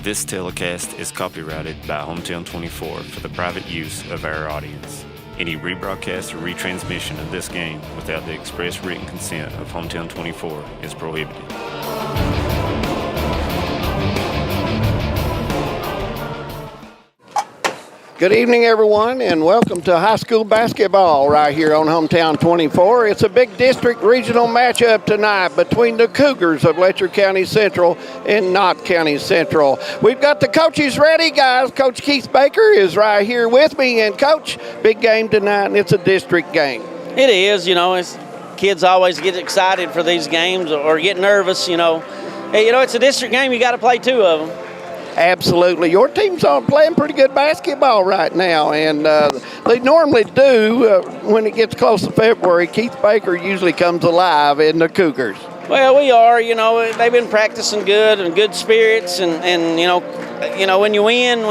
This telecast is copyrighted by Hometown 24 for the private use of our audience. Any rebroadcast or retransmission of this game without the express written consent of Hometown 24 is prohibited. Good evening, everyone, and welcome to high school basketball right here on Hometown 24. It's a big district regional matchup tonight between the Cougars of Letcher County Central and Knott County Central. We've got the coaches ready, guys. Coach Keith Baker is right here with me, and Coach, big game tonight, and it's a district game. It is, kids always get excited for these games or get nervous, Hey, it's a district game, you got to play two of them. Absolutely. Your team's playing pretty good basketball right now, and they normally do when it gets close to February. Keith Baker usually comes alive in the Cougars. Well, we are. They've been practicing good and good spirits, and when you win,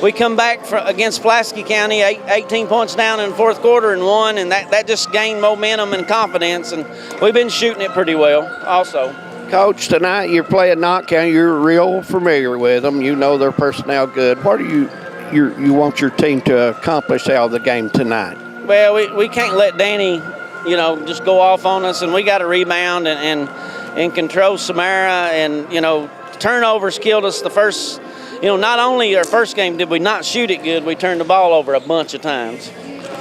we come back against Pulaski County, 18 points down in the fourth quarter and won, and that just gained momentum and confidence, and we've been shooting it pretty well also. Coach, tonight you're playing Knott County. You're real familiar with them. You know their personnel good. What do you want your team to accomplish out of the game tonight? Well, we can't let Danny, just go off on us, and we got to rebound and control Samara, and, turnovers killed us the first, not only our first game did we not shoot it good, we turned the ball over a bunch of times.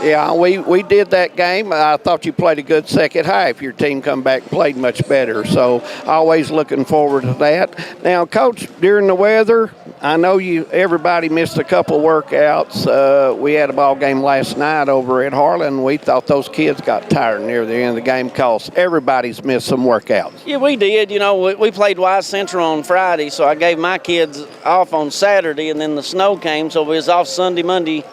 Yeah, we did that game. I thought you played a good second half. Your team come back and played much better, so always looking forward to that. Now, Coach, during the weather, I know everybody missed a couple workouts. We had a ball game last night over at Harlan. We thought those kids got tired near the end of the game because everybody's missed some workouts. Yeah, we did. We played Wise Central on Friday, so I gave my kids off on Saturday, and then the snow came, so we was off Sunday, Monday,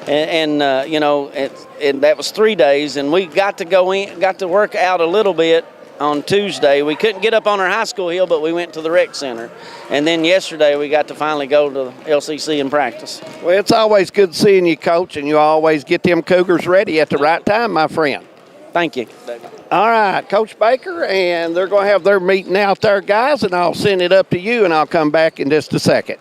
and that was 3 days, and we got to work out a little bit on Tuesday. We couldn't get up on our high school hill, but we went to the rec center. And then yesterday we got to finally go to LCC and practice. Well, it's always good seeing you, Coach, and you always get them Cougars ready at the right time, my friend. Thank you. All right, Coach Baker, and they're going to have their meeting out there, guys, and I'll send it up to you, and I'll come back in just a second.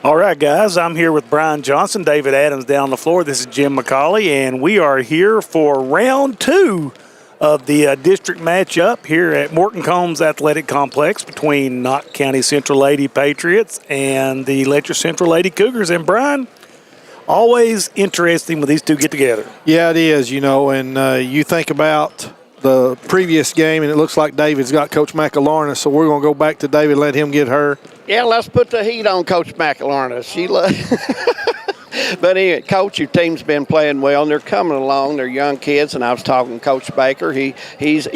All right, guys, I'm here with Brian Johnson, David Adams down the floor. This is Jim McCauley, and we are here for round two of the district matchup here at Morton Combs Athletic Complex between Knott County Central Lady Patriots and the Letcher Central Lady Cougars. And, Brian, always interesting when these two get together. Yeah, it is, and you think about the previous game, and it looks like David's got Coach McElorna, so we're going to go back to David and let him get her. Yeah, let's put the heat on Coach McElorna. But anyway, Coach, your team's been playing well, and they're coming along. They're young kids, and I was talking to Coach Baker. He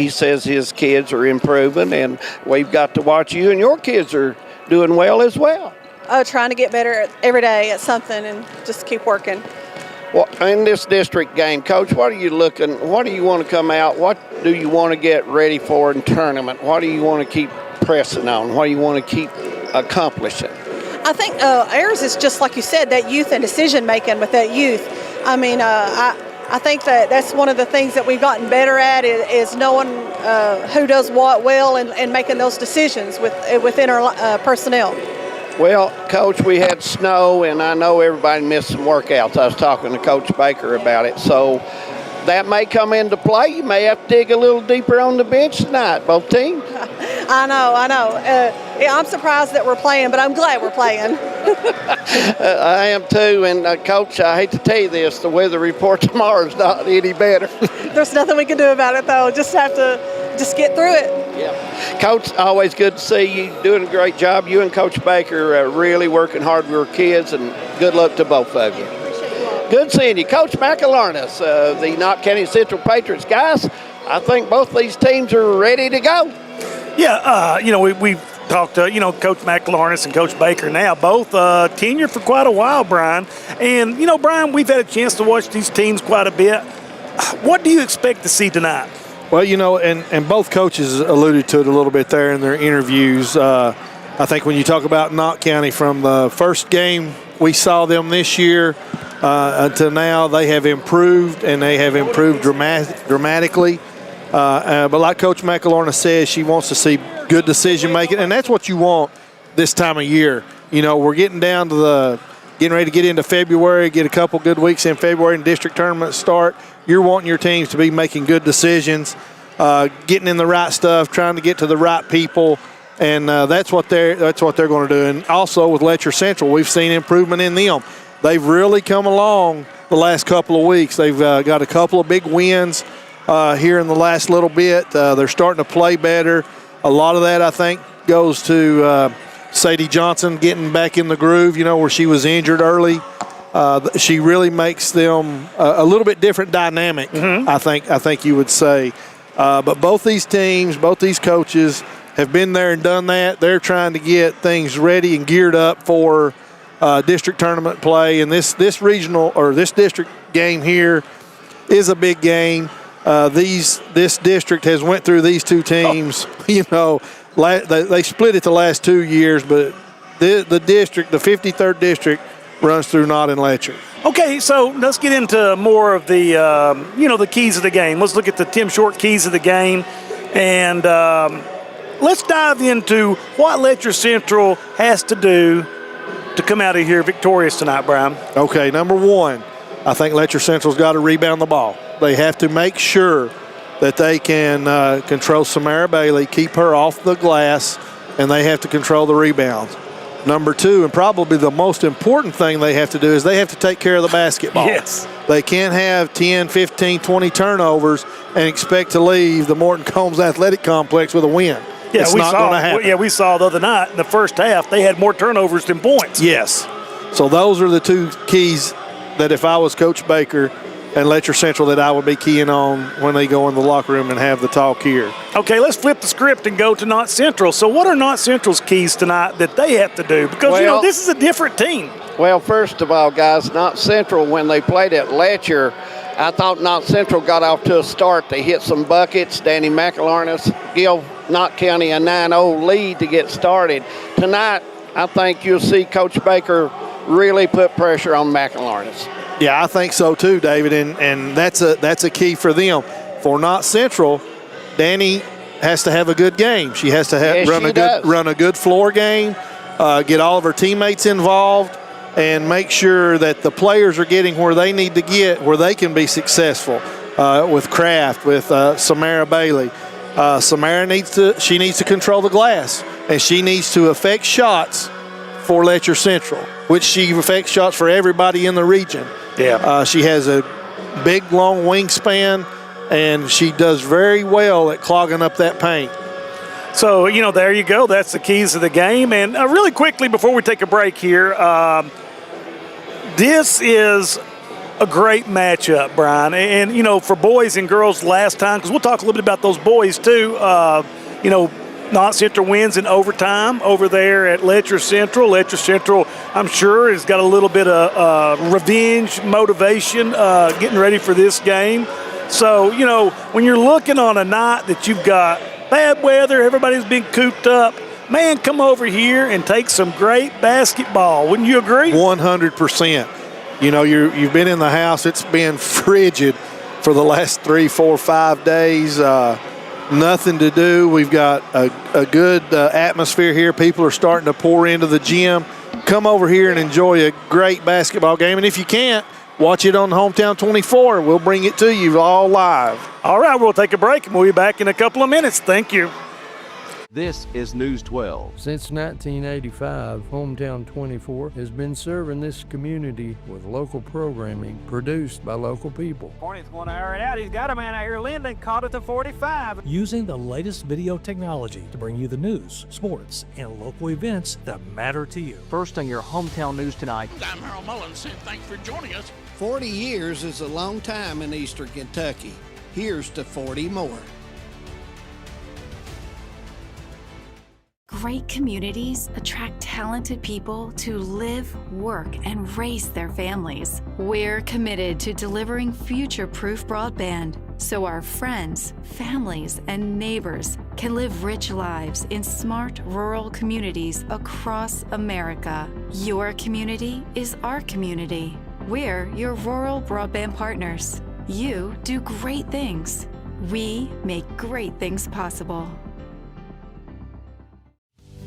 says his kids are improving, and we've got to watch you, and your kids are doing well as well. Trying to get better every day at something and just keep working. Well, in this district game, Coach, what do you want to come out? What do you want to get ready for in tournament? What do you want to keep pressing on? What do you want to keep accomplishing? I think ours is just like you said, that youth and decision making with that youth. I mean, I think that's one of the things that we've gotten better at is knowing who does what well and making those decisions within our personnel. Well, Coach, we had snow, and I know everybody missed some workouts. I was talking to Coach Baker about it. So that may come into play. You may have to dig a little deeper on the bench tonight, both teams. I know. Yeah, I'm surprised that we're playing, but I'm glad we're playing. I am too, and Coach, I hate to tell you this, the weather report tomorrow is not any better. There's nothing we can do about it, though. Just have to get through it. Yeah. Coach, always good to see you doing a great job. You and Coach Baker are really working hard with your kids, and good luck to both of you. Good seeing you. Coach McElorna, the Knott County Central Patriots. Guys, I think both these teams are ready to go. Yeah, we've talked to, Coach McElorna and Coach Baker now, both tenured for quite a while, Brian. And, Brian, we've had a chance to watch these teams quite a bit. What do you expect to see tonight? Well, and both coaches alluded to it a little bit there in their interviews. I think when you talk about Knott County from the first game we saw them this year until now, they have improved, and they have improved dramatically. But like Coach McElorna says, she wants to see good decision making, and that's what you want this time of year. You know, we're getting ready to get into February, get a couple good weeks in February and district tournaments start. You're wanting your teams to be making good decisions, getting in the right stuff, trying to get to the right people, and that's what they're going to do. And also with Letcher Central, we've seen improvement in them. They've really come along the last couple of weeks. They've got a couple of big wins here in the last little bit. They're starting to play better. A lot of that, I think, goes to Sadie Johnson getting back in the groove, you know, where she was injured early. She really makes them a little bit different dynamic, I think you would say. But both these teams, both these coaches have been there and done that. They're trying to get things ready and geared up for district tournament play. And this regional or this district game here is a big game. This district has went through these two teams, you know. They split it the last 2 years, but the district, the 53rd district, runs through Knott and Letcher. Okay, so let's get into more of the, the keys of the game. Let's look at the Tim Short keys of the game, and let's dive into what Letcher Central has to do to come out of here victorious tonight, Brian. Okay, number one, I think Letcher Central's got to rebound the ball. They have to make sure that they can control Samara Bailey, keep her off the glass, and they have to control the rebounds. Number two, and probably the most important thing they have to do, is they have to take care of the basketball. Yes. They can't have 10, 15, 20 turnovers and expect to leave the Morton Combs Athletic Complex with a win. Yeah, it's not going to happen. Yeah, we saw the other night in the first half, they had more turnovers than points. Yes. So those are the two keys that if I was Coach Baker and Letcher Central that I would be keying on when they go in the locker room and have the talk here. Okay, let's flip the script and go to Knott Central. So what are Knott Central's keys tonight that they have to do? Because, this is a different team. Well, first of all, guys, Knott Central, when they played at Letcher, I thought Knott Central got off to a start. They hit some buckets. Danny McElarnis give Knott County a 9-0 lead to get started. Tonight, I think you'll see Coach Baker really put pressure on McElarnis. Yeah, I think so too, David, and that's a key for them. For Knott Central, Danny has to have a good game. She has to run a good floor game, get all of her teammates involved, and make sure that the players are getting where they need to get, where they can be successful. With Kraft, with Samara Bailey, Samara needs to control the glass, and she needs to affect shots for Letcher Central, which she affects shots for everybody in the region. Yeah. She has a big, long wingspan, and she does very well at clogging up that paint. So, there you go. That's the keys of the game. And really quickly, before we take a break here, this is a great matchup, Brian. And, for boys and girls last time, because we'll talk a little bit about those boys too, Knott Central wins in overtime over there at Letcher Central. Letcher Central, I'm sure, has got a little bit of revenge motivation getting ready for this game. So, when you're looking on a night that you've got bad weather, everybody's been cooped up, man, come over here and take some great basketball. Wouldn't you agree? 100%. You've been in the house. It's been frigid for the last 3, 4, 5 days. Nothing to do. We've got a good atmosphere here. People are starting to pour into the gym. Come over here and enjoy a great basketball game. And if you can't, watch it on Hometown 24. We'll bring it to you all live. All right, we'll take a break, and we'll be back in a couple of minutes. Thank you. This is News 12. Since 1985, Hometown 24 has been serving this community with local programming produced by local people. Hornet's going to air it out. He's got a man out here, Linden, caught at the 45. Using the latest video technology to bring you the news, sports, and local events that matter to you. First on your Hometown News tonight. I'm Harold Mullins, and thanks for joining us. 40 years is a long time in Eastern Kentucky. Here's to 40 more. Great communities attract talented people to live, work, and raise their families. We're committed to delivering future-proof broadband so our friends, families, and neighbors can live rich lives in smart rural communities across America. Your community is our community. We're your rural broadband partners. You do great things. We make great things possible.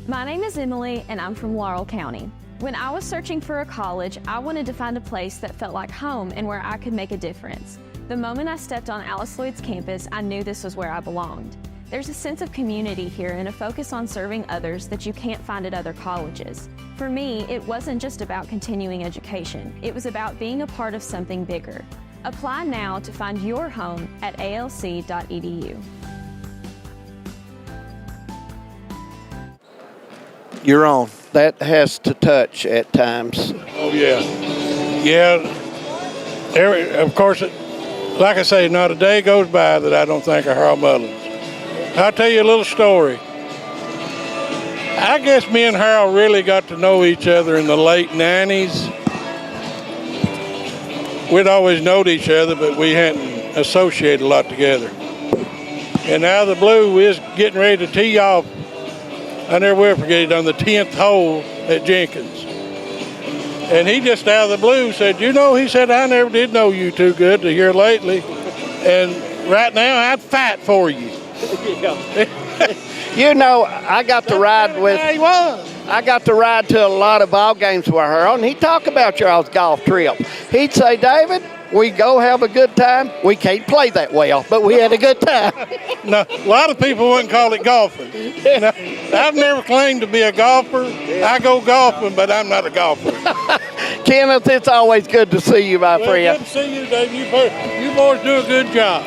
My name is Emily, and I'm from Laurel County. When I was searching for a college, I wanted to find a place that felt like home and where I could make a difference. The moment I stepped on Alice Lloyd's campus, I knew this was where I belonged. There's a sense of community here and a focus on serving others that you can't find at other colleges. For me, it wasn't just about continuing education. It was about being a part of something bigger. Apply now to find your home at alc.edu. You're on. That has to touch at times. Oh, yeah. Yeah. Of course, like I say, not a day goes by that I don't think of Harold Mullins. I'll tell you a little story. I guess me and Harold really got to know each other in the late 90s. We'd always known each other, but we hadn't associated a lot together. And out of the blue, we was getting ready to tee off. I never will forget it, on the 10th hole at Jenkins. And he just out of the blue said, he said, I never did know you too good to hear lately. And right now, I'd fight for you. I got to ride with. I got to ride to a lot of ball games with Harold, and he'd talk about y'all's golf trip. He'd say, David, we go have a good time. We can't play that well, but we had a good time. No, a lot of people wouldn't call it golfing. No, I've never claimed to be a golfer. I go golfing, but I'm not a golfer. Kenneth, it's always good to see you, my friend. Good to see you, Dave. You boys do a good job.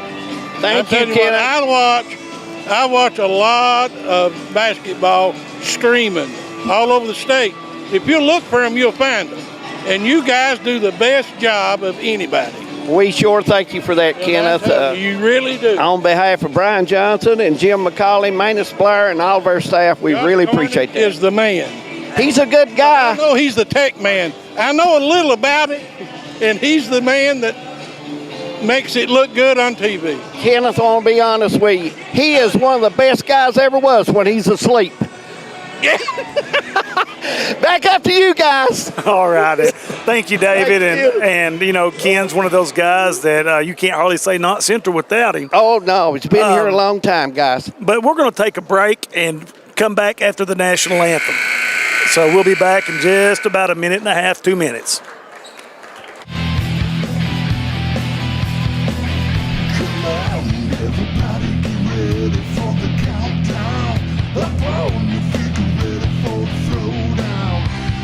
Thank you, Kenneth. I watch a lot of basketball streaming all over the state. If you look for them, you'll find them. And you guys do the best job of anybody. We sure thank you for that, Kenneth. You really do. On behalf of Brian Johnson and Jim McCauley, Manus Blair, and all of our staff, we really appreciate that. Is the man. He's a good guy. I know he's the tech man. I know a little about it, and he's the man that makes it look good on TV. Kenneth, I want to be honest with you. He is one of the best guys ever was when he's asleep. Back up to you guys. All righty. Thank you, David. And Ken's one of those guys that you can't hardly say Knott Central without him. Oh, no. He's been here a long time, guys. But we're going to take a break and come back after the national anthem. So we'll be back in just about a minute and a half, 2 minutes.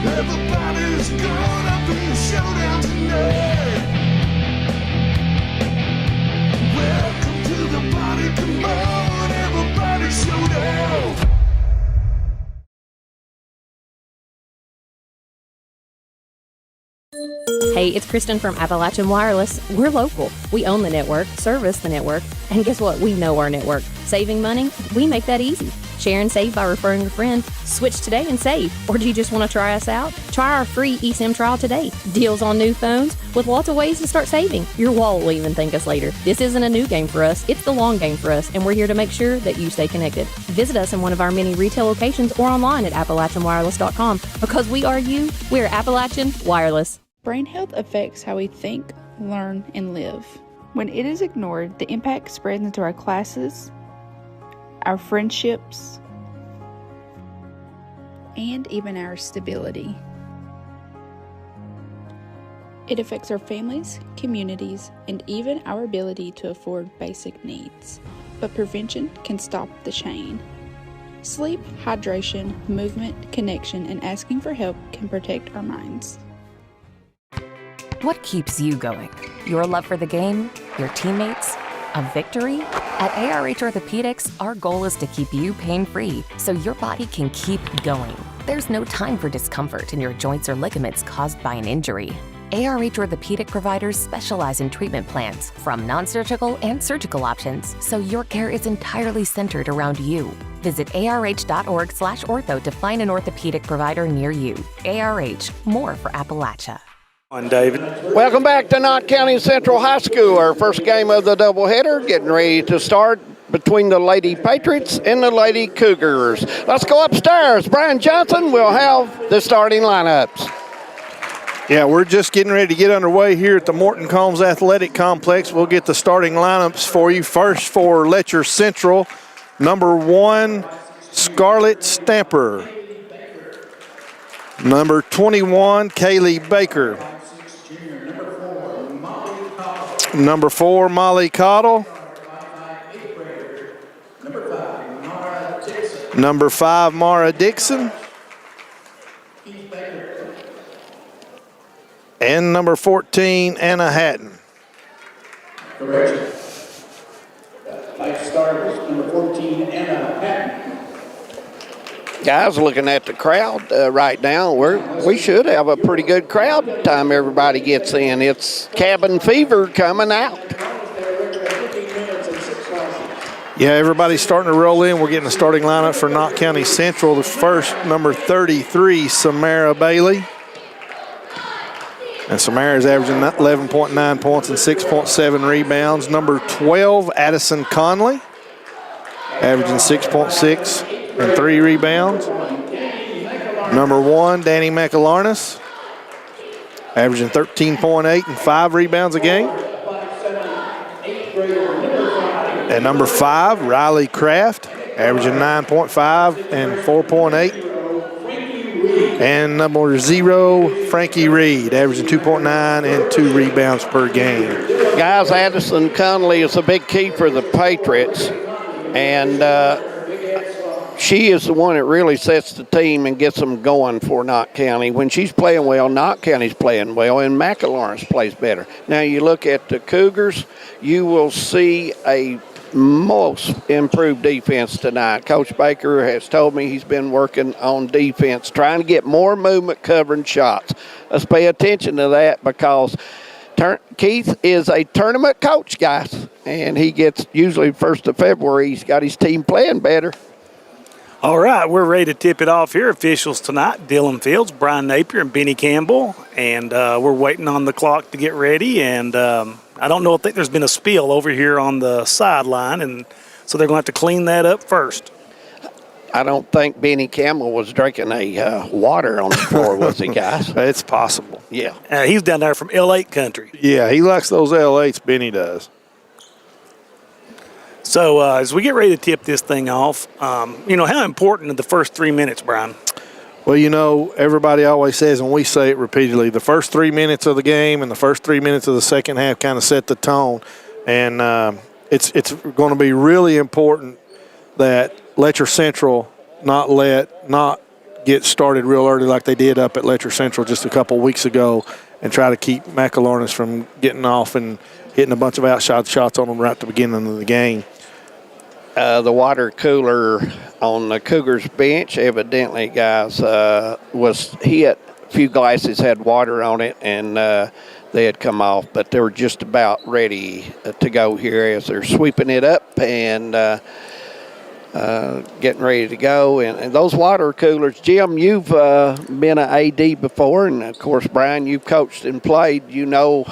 Everybody's gonna be a showdown tonight. Welcome to the party, come on, everybody showdown. Hey, it's Kristen from Appalachian Wireless. We're local. We own the network, service the network, and guess what? We know our network. Saving money? We make that easy. Share and save by referring a friend. Switch today and save. Or do you just want to try us out? Try our free eSIM trial today. Deals on new phones with lots of ways to start saving. Your wallet will even thank us later. This isn't a new game for us. It's the long game for us, and we're here to make sure that you stay connected. Visit us in one of our many retail locations or online at AppalachianWireless.com. Because we are you, we're Appalachian Wireless. Brain health affects how we think, learn, and live. When it is ignored, the impact spreads into our classes, our friendships, and even our stability. It affects our families, communities, and even our ability to afford basic needs. But prevention can stop the chain. Sleep, hydration, movement, connection, and asking for help can protect our minds. What keeps you going? Your love for the game? Your teammates? A victory? At ARH Orthopedics, our goal is to keep you pain-free so your body can keep going. There's no time for discomfort in your joints or ligaments caused by an injury. ARH Orthopedic providers specialize in treatment plans, from non-surgical and surgical options, so your care is entirely centered around you. Visit arh.org/ortho to find an orthopedic provider near you. ARH, more for Appalachia. David. Welcome back to Knott County Central High School. Our first game of the doubleheader getting ready to start between the Lady Patriots and the Lady Cougars. Let's go upstairs. Brian Johnson will have the starting lineups. Yeah, we're just getting ready to get underway here at the Morton Combs Athletic Complex. We'll get the starting lineups for you. First for Letcher Central, number 1, Scarlett Stamper. Number 21, Kaylee Baker. Number 4, Molly Cottle. Number 5, Mara Dixon. And number 14, Anna Hatton. Correction. Last start was number 14, Anna Hatton. Guys, looking at the crowd right now, we should have a pretty good crowd by the time everybody gets in. It's cabin fever coming out. Yeah, everybody's starting to roll in. We're getting the starting lineup for Knott County Central. The first, number 33, Samara Bailey. And Samara's averaging 11.9 points and 6.7 rebounds. Number 12, Addison Conley, averaging 6.6 and 3 rebounds. Number 1, Danny McAlarnis, averaging 13.8 and 5 rebounds a game. And number 5, Riley Kraft, averaging 9.5 and 4.8. And number 0, Frankie Reed, averaging 2.9 and 2 rebounds per game. Guys, Addison Conley is a big key for the Patriots. And she is the one that really sets the team and gets them going for Knott County. When she's playing well, Knott County's playing well, and McAlarnis plays better. Now, you look at the Cougars, you will see a most improved defense tonight. Coach Baker has told me he's been working on defense, trying to get more movement covering shots. Let's pay attention to that because Keith is a tournament coach, guys, and he gets usually 1st of February. He's got his team playing better. All right, we're ready to tip it off here. Officials tonight, Dylan Fields, Brian Napier, and Benny Campbell. And we're waiting on the clock to get ready. And I don't know if there's been a spill over here on the sideline, and so they're going to have to clean that up first. I don't think Benny Campbell was drinking a water on the floor, was he, guys? It's possible. Yeah. He's down there from L8 country. Yeah, he likes those L8s, Benny does. So as we get ready to tip this thing off, how important are the first 3 minutes, Brian? Well, everybody always says, and we say it repeatedly, the first 3 minutes of the game and the first 3 minutes of the second half kind of set the tone. And it's going to be really important that Letcher Central not get started real early like they did up at Letcher Central just a couple weeks ago and try to keep McAlarnis from getting off and hitting a bunch of outside shots on them right at the beginning of the game. The water cooler on the Cougars bench, evidently, guys, was hit. A few glasses had water on it, and they had come off, but they were just about ready to go here as they're sweeping it up and getting ready to go. And those water coolers, Jim, you've been an AD before, and, of course, Brian, you've coached and played. You know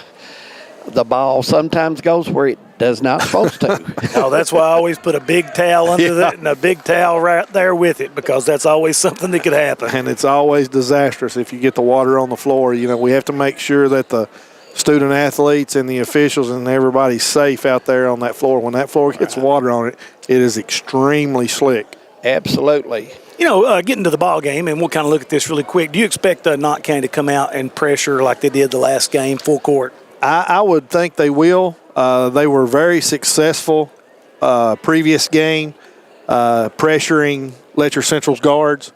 the ball sometimes goes where it does not supposed to. No, that's why I always put a big towel under that and a big towel right there with it, because that's always something that could happen. And it's always disastrous if you get the water on the floor. We have to make sure that the student athletes and the officials and everybody's safe out there on that floor. When that floor gets water on it, it is extremely slick. Absolutely. Getting to the ball game, and we'll kind of look at this really quick. Do you expect Knott County to come out and pressure like they did the last game, full court? I would think they will. They were very successful previous game, pressuring Letcher Central's guards.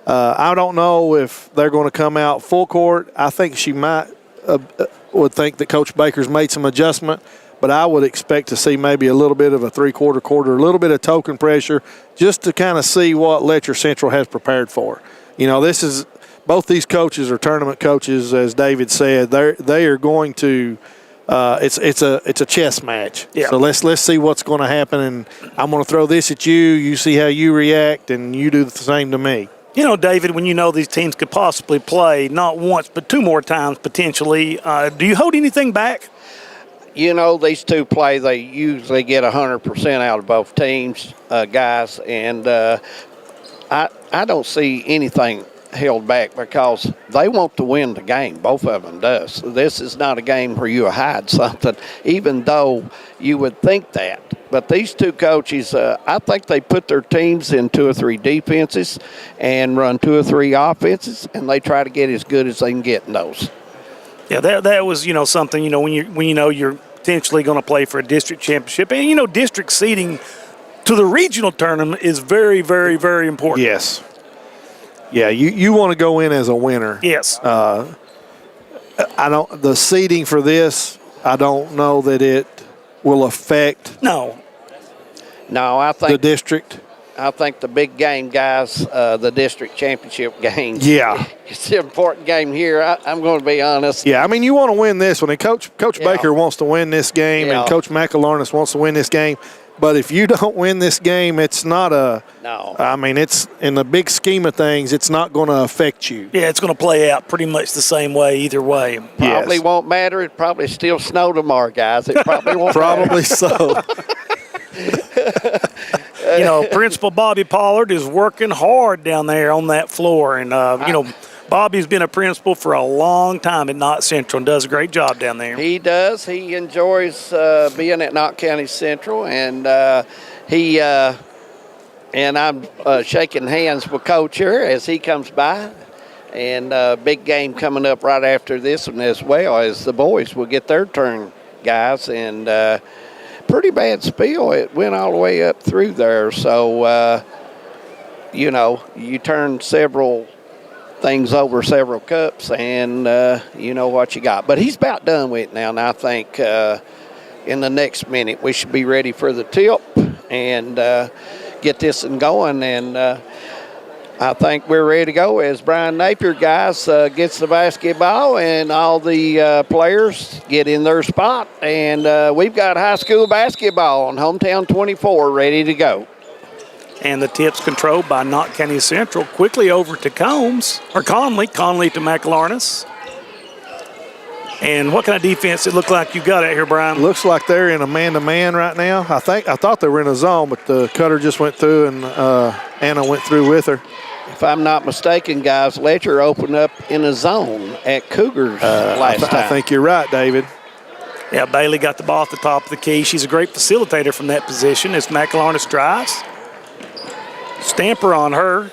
I don't know if they're going to come out full court. I think she would think that Coach Baker's made some adjustment, but I would expect to see maybe a little bit of a three-quarter, a little bit of token pressure, just to kind of see what Letcher Central has prepared for. Both these coaches are tournament coaches, as David said. They are going to. It's a chess match. Yeah. So let's see what's going to happen, and I'm going to throw this at you. You see how you react, and you do the same to me. David, when these teams could possibly play not once but 2 more times potentially, do you hold anything back? These two play. They usually get 100% out of both teams, guys, and I don't see anything held back because they want to win the game. Both of them does. This is not a game where you hide something, even though you would think that. But these two coaches, I think they put their teams in 2 or 3 defenses and run 2 or 3 offenses, and they try to get as good as they can get in those. Yeah, that was, something, when you know you're potentially going to play for a district championship. And, district seeding to the regional tournament is very, very, very important. Yes. Yeah, you want to go in as a winner. Yes. The seeding for this, I don't know that it will affect No, I think the district. I think the big game, guys, the district championship game. Yeah. It's an important game here. I'm going to be honest. Yeah, I mean, you want to win this one. And Coach Baker wants to win this game, and Coach McElharnis wants to win this game. But if you don't win this game, it's not no. I mean, it's in the big scheme of things, it's not going to affect you. Yeah, it's going to play out pretty much the same way either way. Probably won't matter. It probably still snow tomorrow, guys. It probably won't Probably so. Principal Bobby Pollard is working hard down there on that floor. And, Bobby's been a principal for a long time at Knott Central and does a great job down there. He does. He enjoys being at Knott County Central, and I'm shaking hands with Coach here as he comes by. And big game coming up right after this one as well, as the boys will get their turn, guys. And pretty bad spill. It went all the way up through there. So, you turn several things over, several cups, and you know what you got. But he's about done with it now, and I think in the next minute we should be ready for the tip and get this one going. And I think we're ready to go as Brian Napier, guys, gets the basketball, and all the players get in their spot. And we've got high school basketball on Hometown 24 ready to go. And the tip's controlled by Knott County Central. Quickly over to Conley to McElharnis. And what kind of defense it look like you got out here, Brian? Looks like they're in a man-to-man right now. I thought they were in a zone, but the cutter just went through, and Anna went through with her. If I'm not mistaken, guys, Letcher opened up in a zone at Cougars last time. I think you're right, David. Yeah, Bailey got the ball at the top of the key. She's a great facilitator from that position as McElharnis drives. Stamper on her.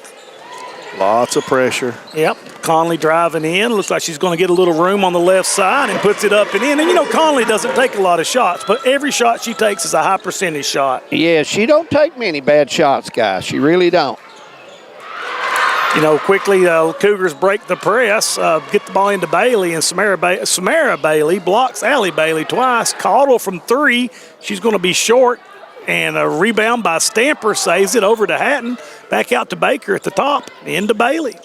Lots of pressure. Yep. Conley driving in. Looks like she's going to get a little room on the left side and puts it up and in. And, Conley doesn't take a lot of shots, but every shot she takes is a high percentage shot. Yeah, she don't take many bad shots, guys. She really don't. Quickly, Cougars break the press, get the ball into Bailey, and Samara Bailey blocks Allie Bailey twice. Caudle from 3. She's going to be short. And a rebound by Stamper saves it over to Hatton. Back out to Baker at the top. Into Bailey.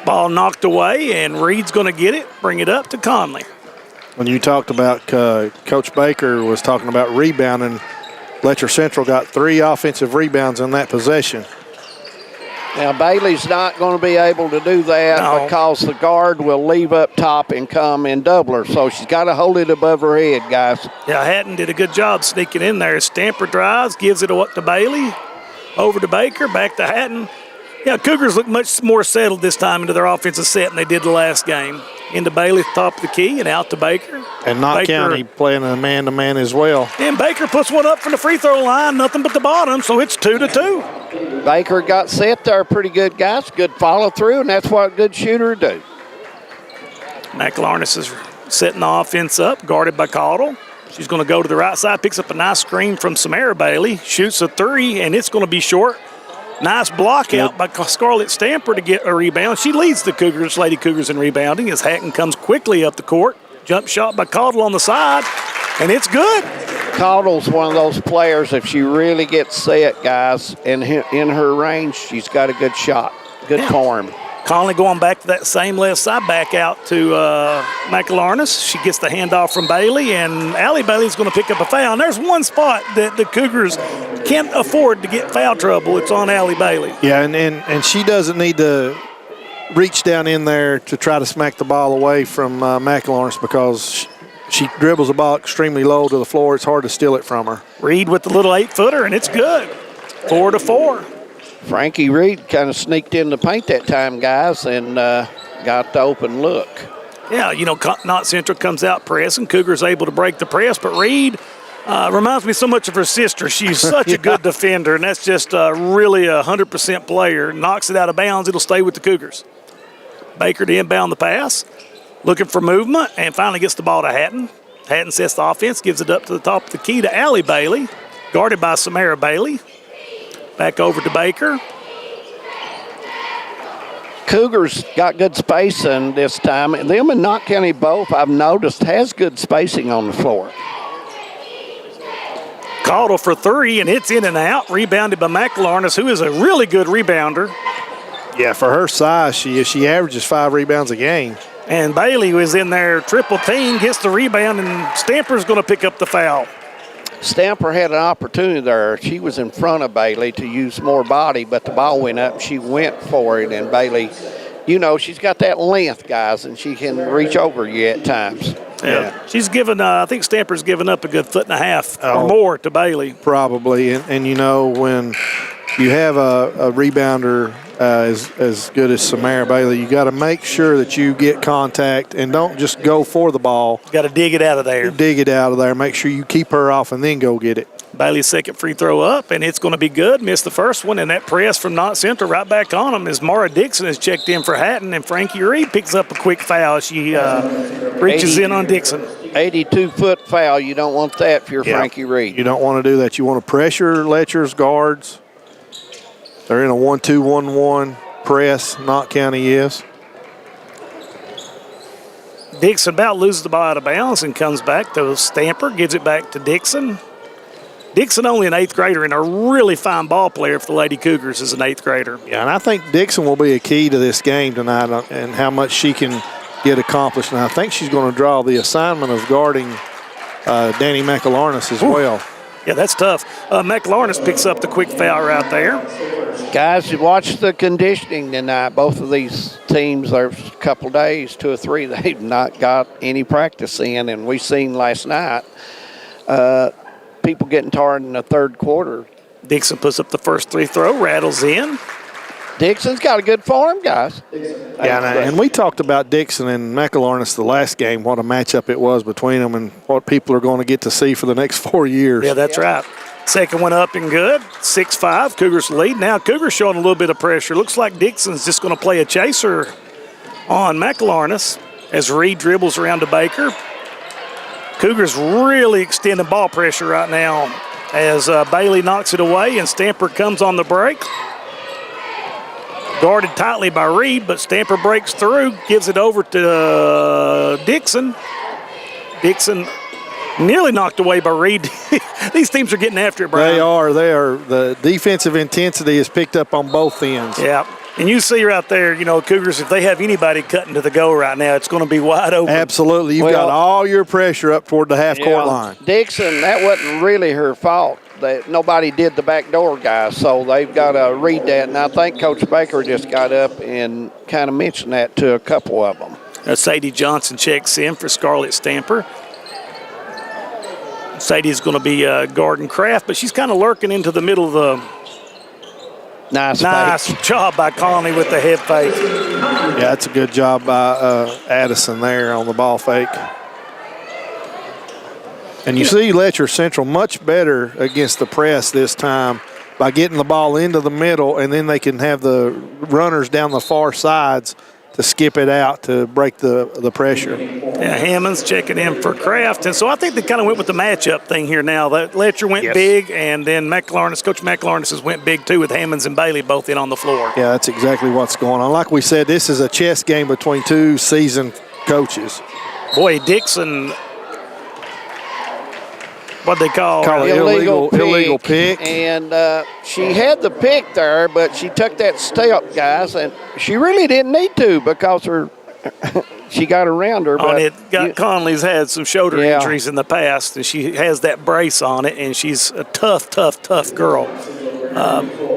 Ball knocked away, and Reed's going to get it, bring it up to Conley. When you talked about Coach Baker was talking about rebounding, Letcher Central got 3 offensive rebounds in that possession. Now, Bailey's not going to be able to do that because the guard will leave up top and come and double her. So she's got to hold it above her head, guys. Yeah, Hatton did a good job sneaking in there. Stamper drives, gives it up to Bailey, over to Baker, back to Hatton. Yeah, Cougars look much more settled this time into their offensive set than they did the last game. Into Bailey, top of the key, and out to Baker. And Knott County playing a man-to-man as well. And Baker puts one up from the free throw line, nothing but the bottom, so it's 2-2. Baker got set there pretty good, guys. Good follow-through, and that's what a good shooter do. McElharnis is setting the offense up, guarded by Caudle. She's going to go to the right side, picks up a nice screen from Samara Bailey, shoots a 3, and it's going to be short. Nice block out by Scarlett Stamper to get a rebound. She leads the Cougars, Lady Cougars, in rebounding as Hatton comes quickly up the court. Jump shot by Caudle on the side, and it's good. Caudle's one of those players, if she really gets set, guys, and in her range, she's got a good shot, good form. Conley going back to that same left side, back out to McElharnis. She gets the handoff from Bailey, and Allie Bailey's going to pick up a foul. And there's one spot that the Cougars can't afford to get foul trouble. It's on Allie Bailey. Yeah, and she doesn't need to reach down in there to try to smack the ball away from McElharnis because she dribbles the ball extremely low to the floor. It's hard to steal it from her. Reed with the little 8-footer, and it's good. 4-4. Frankie Reed kind of sneaked in the paint that time, guys, and got the open look. Yeah, Knott Central comes out pressing. Cougars able to break the press, but Reed Reminds me so much of her sister. She's such a good defender, and that's just really a 100% player. Knocks it out of bounds. It'll stay with the Cougars. Baker to inbound the pass, looking for movement, and finally gets the ball to Hatton. Hatton sets the offense, gives it up to the top of the key to Allie Bailey, guarded by Samara Bailey. Back over to Baker. Cougars got good spacing this time. Them and Knott County both, I've noticed, has good spacing on the floor. Caudle for three, and it's in and out. Rebounded by McLarness, who is a really good rebounder. Yeah, for her size, she is. She averages 5 rebounds a game. And Bailey was in there, triple team, gets the rebound, and Stamper's going to pick up the foul. Stamper had an opportunity there. She was in front of Bailey to use more body, but the ball went up. She went for it, and Bailey, you know, she's got that length, guys, and she can reach over you at times. Yeah. She's given, I think Stamper's given up a good 1.5 feet or more to Bailey. Probably. And you know, when you have a rebounder as good as Samara Bailey, you got to make sure that you get contact and don't just go for the ball. Got to dig it out of there. Dig it out of there. Make sure you keep her off and then go get it. Bailey's second free throw up, and it's going to be good. Missed the first one, and that press from Knott Central right back on him as Mara Dixon has checked in for Hatton, and Frankie Reed picks up a quick foul. She reaches in on Dixon. 82-foot foul. You don't want that if you're Frankie Reed. You don't want to do that. You want to pressure Letcher's guards. They're in a 1-2-1-1 press. Knott County is. Dixon about loses the ball out of bounds and comes back to Stamper, gives it back to Dixon. Dixon only an 8th grader and a really fine ball player for the Lady Cougars as an 8th grader. Yeah, and I think Dixon will be a key to this game tonight and how much she can get accomplished. And I think she's going to draw the assignment of guarding Danny McElarness as well. Yeah, that's tough. McElarness picks up the quick foul right there. Guys, you watch the conditioning tonight. Both of these teams, there's a couple days, 2 or 3, they've not got any practice in. And we seen last night people getting tired in the third quarter. Dixon puts up the first free throw, rattles in. Dixon's got a good form, guys. Yeah, and we talked about Dixon and McElarness the last game, what a matchup it was between them and what people are going to get to see for the next 4 years. Yeah, that's right. Second one up and good. 6-5, Cougars lead. Now Cougars showing a little bit of pressure. Looks like Dixon's just going to play a chaser on McElarness as Reed dribbles around to Baker. Cougars really extending ball pressure right now as Bailey knocks it away and Stamper comes on the break. Guarded tightly by Reed, but Stamper breaks through, gives it over to Dixon. Dixon nearly knocked away by Reed. These teams are getting after it, Brian. They are. The defensive intensity is picked up on both ends. Yeah. And you see right there, you know, Cougars, if they have anybody cutting to the goal right now, it's going to be wide open. Absolutely. You've got all your pressure up toward the half-court line. Dixon, that wasn't really her fault. Nobody did the back door, guys, so they've got to read that. And I think Coach Baker just got up and kind of mentioned that to a couple of them. Sadie Johnson checks in for Scarlett Stamper. Sadie's going to be guarding Kraft, but she's kind of lurking into the middle of the Nice job by Conley with the head fake. Yeah, that's a good job by Addison there on the ball fake. And you see Letcher Central much better against the press this time by getting the ball into the middle, and then they can have the runners down the far sides to skip it out to break the pressure. Yeah, Hammond's checking in for Kraft. And so I think they kind of went with the matchup thing here now. That Letcher went big, and then Coach McElarness has went big too with Hammonds and Bailey both in on the floor. Yeah, that's exactly what's going on. Like we said, this is a chess game between two seasoned coaches. Boy, Dixon, what they call it illegal pick. And she had the pick there, but she took that step, guys, and she really didn't need to because she got around her. But Conley's had some shoulder injuries in the past, and she has that brace on it, and she's a tough girl.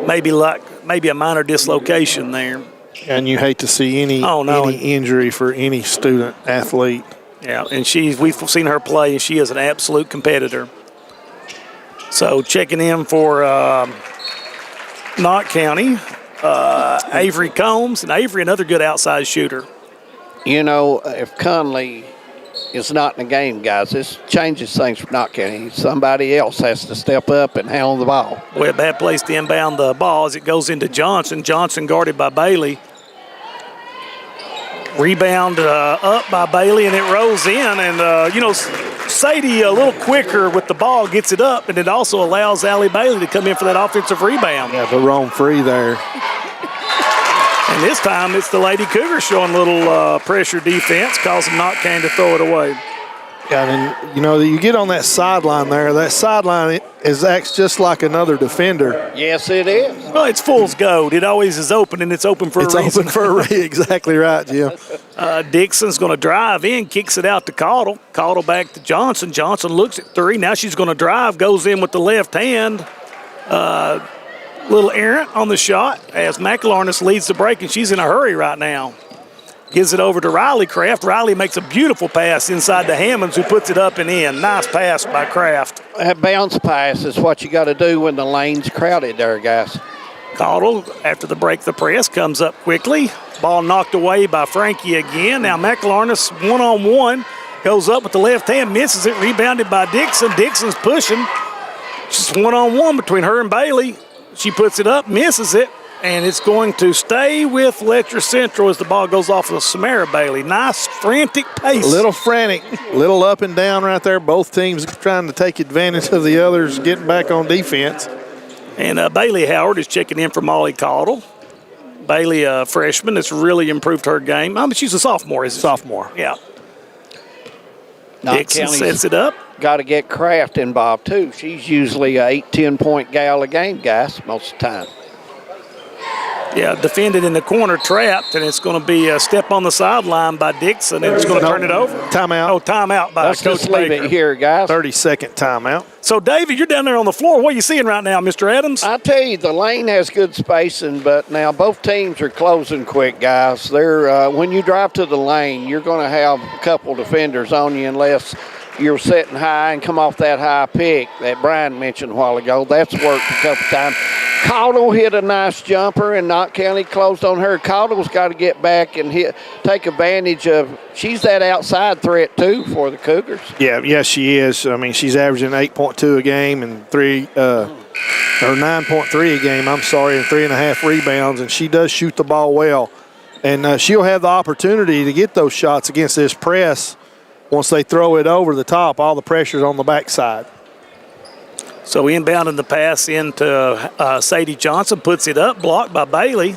Maybe a minor dislocation there. And you hate to see any injury for any student athlete. Yeah, and we've seen her play, and she is an absolute competitor. So checking in for Knott County, Avery Combs, and Avery another good outside shooter. You know, if Conley is not in the game, guys. This changes things for Knott County. Somebody else has to step up and handle the ball. Boy, a bad place to inbound the ball as it goes into Johnson. Johnson guarded by Bailey. Rebound up by Bailey, and it rolls in. And, Sadie a little quicker with the ball, gets it up, and it also allows Allie Bailey to come in for that offensive rebound. Yeah, the wrong free there. And this time it's the Lady Cougars showing a little pressure defense, causing Knott County to throw it away. Yeah, and you get on that sideline there. That sideline acts just like another defender. Yes, it is. Well, it's fool's gold. It always is open, and it's open for a reason. It's open for a reason. Exactly right, Jim. Dixon's going to drive in, kicks it out to Caudle. Caudle back to Johnson. Johnson looks at three. Now she's going to drive, goes in with the left hand. Little errant on the shot as McElharness leads the break, and she's in a hurry right now. Gives it over to Riley Kraft. Riley makes a beautiful pass inside to Hammonds, who puts it up and in. Nice pass by Kraft. That bounce pass is what you got to do when the lane's crowded there, guys. Caudle, after the break, the press comes up quickly. Ball knocked away by Frankie again. Now McElharness one-on-one. Goes up with the left hand, misses it. Rebounded by Dixon. Dixon's pushing. Just one-on-one between her and Bailey. She puts it up, misses it. And it's going to stay with Letcher Central as the ball goes off of Samara Bailey. Nice, frantic pace. A little frantic, little up and down right there. Both teams trying to take advantage of the others getting back on defense. And Bailey Howard is checking in for Molly Caudle. Bailey, a freshman, that's really improved her game. I mean, she's a sophomore, isn't she? Sophomore. Yeah. Knott Dixon County's sets it up. Got to get Kraft involved, too. She's usually a 8-10 point gal a game, guys, most of the time. Yeah, defended in the corner, trapped, and it's going to be a step on the sideline by Dixon, and it's going to turn it over. Timeout. Oh, timeout by Let's Coach just leave Baker. it here, guys. 30-second timeout. So, David, you're down there on the floor. What are you seeing right now, Mr. Adams? I tell you, the lane has good spacing, but now both teams are closing quick, guys. They're when you drive to the lane, you're going to have a couple defenders on you unless you're setting high and come off that high pick that Brian mentioned a while ago. That's worked a couple times. Caudle hit a nice jumper, and Knott County closed on her. Caudle's got to get back and take advantage of. She's that outside threat too for the Cougars. Yeah, she is. I mean, she's averaging 8.2 a game and 9.3 a game. I'm sorry, and 3.5 rebounds, and she does shoot the ball well. And she'll have the opportunity to get those shots against this press. Once they throw it over the top, all the pressure's on the backside. So inbounding the pass into Sadie Johnson, puts it up, blocked by Bailey.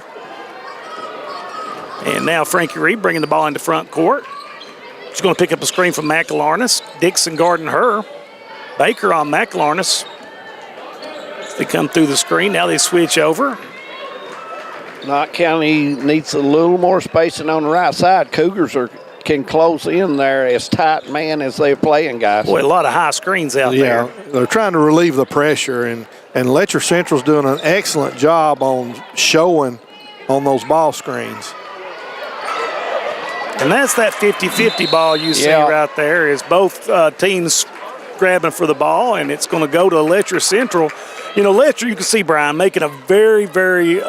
And now Frankie Reed bringing the ball into front court. She's going to pick up a screen from McElharness. Dixon guarding her. Baker on McElharness. They come through the screen. Now they switch over. Knott County needs a little more spacing on the right side. Cougars can close in there as tight man as they're playing, guys. Boy, a lot of high screens out there. Yeah, they're trying to relieve the pressure, and Letcher Central's doing an excellent job on showing on those ball screens. And that's that 50-50 ball you see right there is both teams grabbing for the ball, and it's going to go to Letcher Central. You know, Letcher, you can see, Brian, making a very, very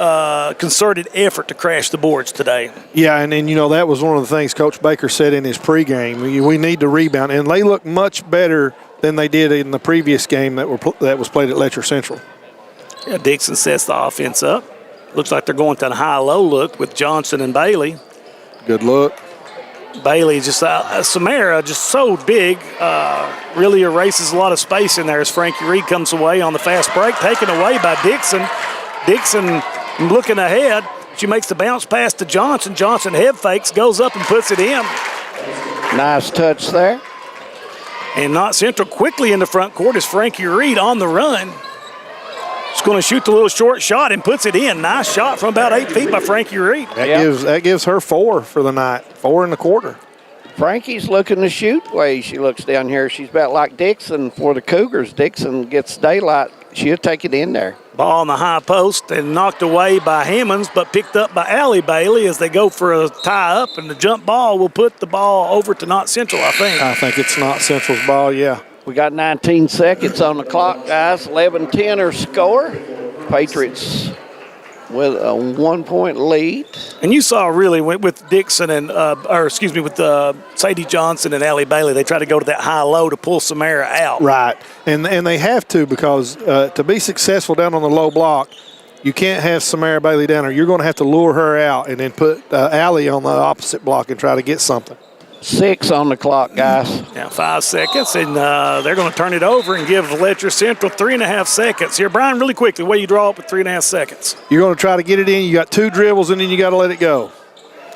concerted effort to crash the boards today. Yeah, and that was one of the things Coach Baker said in his pregame. We need to rebound, and they look much better than they did in the previous game that was played at Letcher Central. Yeah, Dixon sets the offense up. Looks like they're going to a high-low look with Johnson and Bailey. Good look. Bailey just, Samara just so big, really erases a lot of space in there as Frankie Reed comes away on the fast break, taken away by Dixon. Dixon looking ahead. She makes the bounce pass to Johnson. Johnson head fakes, goes up and puts it in. Nice touch there. And Knott Central quickly in the front court is Frankie Reed on the run. She's going to shoot the little short shot and puts it in. Nice shot from about 8 feet by Frankie Reed. That gives her 4 for the night, 4 in the quarter. Frankie's looking to shoot the way she looks down here. She's about like Dixon for the Cougars. Dixon gets daylight. She'll take it in there. Ball on the high post and knocked away by Hammonds, but picked up by Allie Bailey as they go for a tie-up, and the jump ball will put the ball over to Knott Central, I think. I think it's Knott Central's ball, yeah. We got 19 seconds on the clock, guys. 11-10 or score. Patriots with a 1-point lead. And you saw really with Dixon and, with Sadie Johnson and Allie Bailey, they try to go to that high-low to pull Samara out. Right, and they have to because to be successful down on the low block, you can't have Samara Bailey down there. You're going to have to lure her out and then put Allie on the opposite block and try to get something. 6 on the clock, guys. Now 5 seconds, and they're going to turn it over and give Letcher Central 3.5 seconds. Here, Brian, really quickly, where you draw up with 3.5 seconds. You're going to try to get it in. You got 2 dribbles, and then you got to let it go.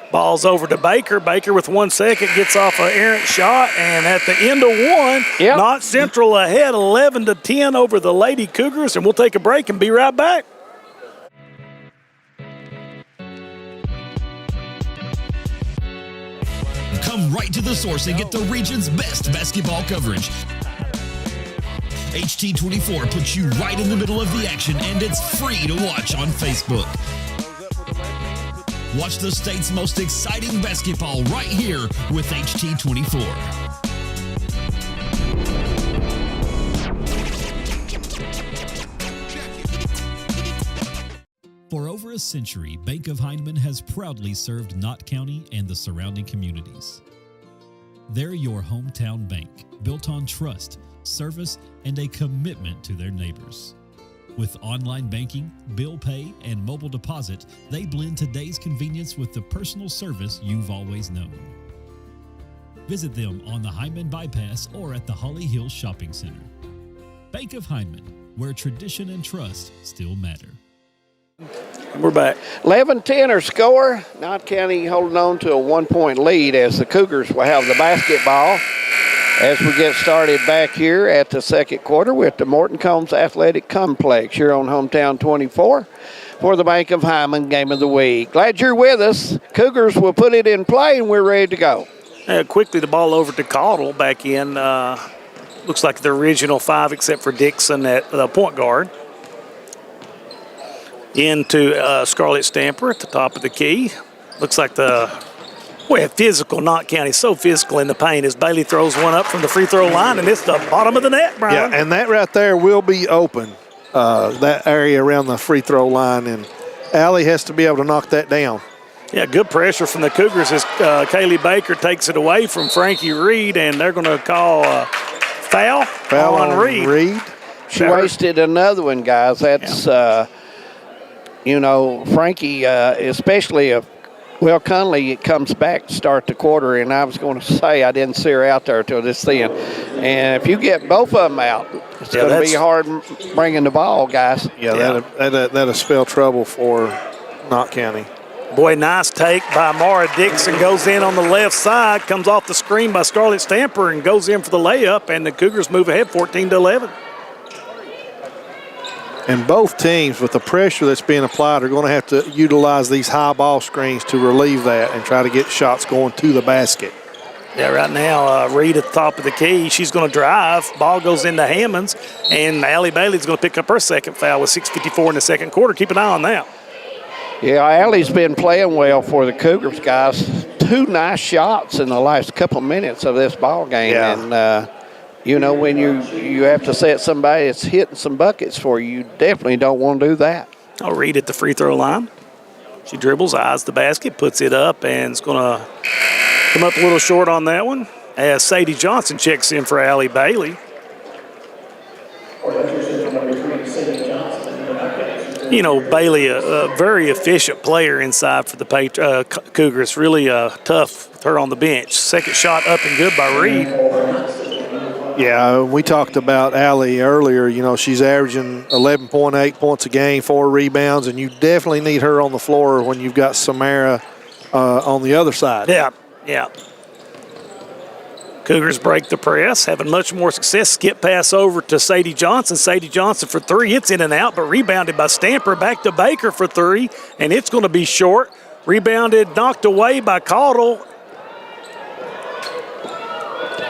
Ball's over to Baker. Baker with 1 second gets off an errant shot, and at the end of one, Knott Central ahead 11-10 over the Lady Cougars, and we'll take a break and be right back. Come right to the source and get the region's best basketball coverage. HT24 puts you right in the middle of the action, and it's free to watch on Facebook. Watch the state's most exciting basketball right here with HT24. For over a century, Bank of Heinemann has proudly served Knott County and the surrounding communities. They're your hometown bank, built on trust, service, and a commitment to their neighbors. With online banking, bill pay, and mobile deposit, they blend today's convenience with the personal service you've always known. Visit them on the Heinemann Bypass or at the Holly Hills Shopping Center. Bank of Heinemann, where tradition and trust still matter. We're back. 11-10 our score. Knott County holding on to a 1-point lead as the Cougars will have the basketball as we get started back here at the second quarter with the Morton Combs Athletic Complex here on Hometown 24 for the Bank of Heinemann Game of the Week. Glad you're with us. Cougars will put it in play and we're ready to go. Quickly, the ball over to Caudle back in. Looks like the original 5 except for Dixon at the point guard. Into Scarlett Stamper at the top of the key. Looks like physical Knott County, so physical in the paint as Bailey throws one up from the free throw line, and it's the bottom of the net, Brian. Yeah, and that right there will be open, that area around the free throw line, and Allie has to be able to knock that down. Yeah, good pressure from the Cougars as Kaylee Baker takes it away from Frankie Reed, and they're going to call foul on Reed. She wasted another one, guys. That's... Frankie, especially if, Conley comes back to start the quarter, and I was going to say I didn't see her out there till this then. And if you get both of them out, it's going to be hard bringing the ball, guys. Yeah, that'll spell trouble for Knott County. Boy, nice take by Mara Dixon. Goes in on the left side, comes off the screen by Scarlett Stamper, and goes in for the layup, and the Cougars move ahead 14-11. And both teams, with the pressure that's being applied, are going to have to utilize these high ball screens to relieve that and try to get shots going to the basket. Yeah, right now, Reed at the top of the key. She's going to drive. Ball goes into Hammonds, and Allie Bailey's going to pick up her second foul with 6:54 in the second quarter. Keep an eye on that. Yeah, Allie's been playing well for the Cougars, guys. 2 nice shots in the last couple minutes of this ball game. Yeah. And, when you have to set somebody that's hitting some buckets for you, you definitely don't want to do that. I'll Reed at the free throw line. She dribbles, eyes the basket, puts it up, and is going to come up a little short on that one as Sadie Johnson checks in for Allie Bailey. Bailey, a very efficient player inside for the Cougars. Really tough with her on the bench. Second shot up and good by Reed. Yeah, we talked about Allie earlier. She's averaging 11.8 points a game, 4 rebounds, and you definitely need her on the floor when you've got Samara on the other side. Yeah. Cougars break the press, having much more success. Skip pass over to Sadie Johnson. Sadie Johnson for 3. It's in and out, but rebounded by Stamper. Back to Baker for 3, and it's going to be short. Rebounded, knocked away by Caudle.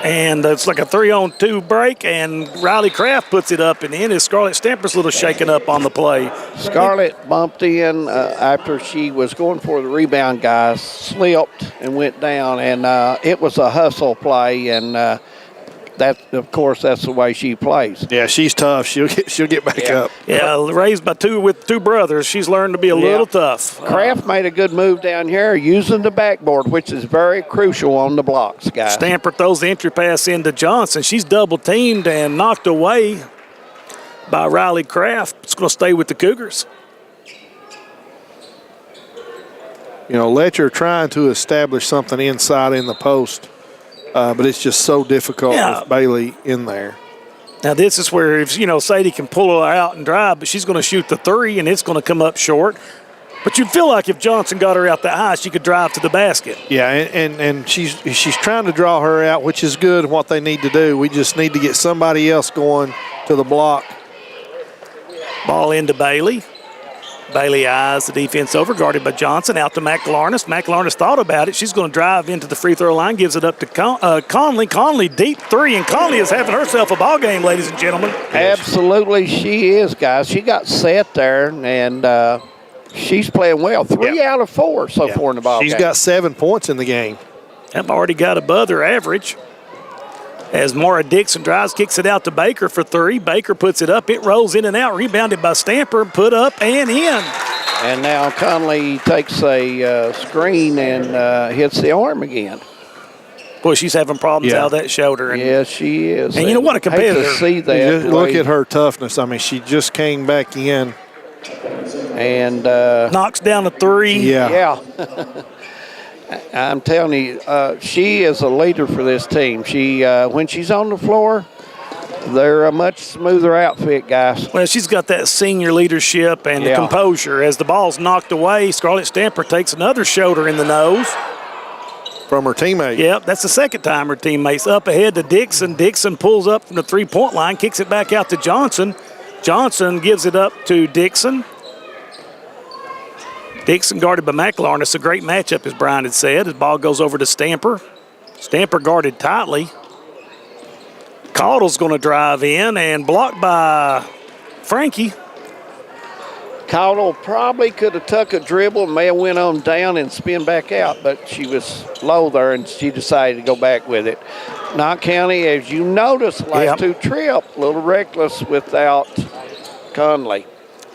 And it's like a 3-on-2 break, and Riley Kraft puts it up and in as Scarlett Stamper's a little shaken up on the play. Scarlett bumped in after she was going for the rebound, guys, slipped and went down, and it was a hustle play, and of course, that's the way she plays. Yeah, she's tough. She'll get back up. Yeah, raised by two brothers, she's learned to be a little tough. Kraft made a good move down here using the backboard, which is very crucial on the blocks, guys. Stamper throws the entry pass into Johnson. She's double teamed and knocked away by Riley Kraft. It's going to stay with the Cougars. You know, Letcher trying to establish something inside in the post, but it's just so difficult with Bailey in there. Now, this is where, if Sadie can pull her out and drive, but she's going to shoot the three, and it's going to come up short. But you feel like if Johnson got her out that high, she could drive to the basket. Yeah, and she's trying to draw her out, which is good, what they need to do. We just need to get somebody else going to the block. Ball into Bailey. Bailey eyes the defense over, guarded by Johnson, out to McLarness. McLarness thought about it. She's going to drive into the free throw line, gives it up to Conley. Conley, deep three, and Conley is having herself a ball game, ladies and gentlemen. Absolutely, she is, guys. She got set there, and she's playing well. 3 out of 4 so far in the ball game. She's got 7 points in the game. I've already got above their average. As Mara Dixon drives, kicks it out to Baker for 3. Baker puts it up. It rolls in and out, rebounded by Stamper, put up and in. And now Conley takes a screen and hits the arm again. Boy, she's having problems out of that shoulder. And, yes, she is. And you know what, a competitor. Hate to see that. Look at her toughness. I mean, she just came back in. And knocks down a 3. Yeah. I'm telling you, she is a leader for this team. She, when she's on the floor, they're a much smoother outfit, guys. Well, she's got that senior leadership and the composure. As the ball's knocked away, Scarlett Stamper takes another shoulder in the nose. From her teammate. Yep, that's the second time her teammate's up ahead to Dixon. Dixon pulls up from the three-point line, kicks it back out to Johnson. Johnson gives it up to Dixon. Dixon guarded by McLarness. A great matchup, as Brian had said. His ball goes over to Stamper. Stamper guarded tightly. Caudle's going to drive in and blocked by Frankie. Caudle probably could have took a dribble and may have went on down and spin back out, but she was low there and she decided to go back with it. Knott County, as you notice, likes to trip. A little reckless without Conley.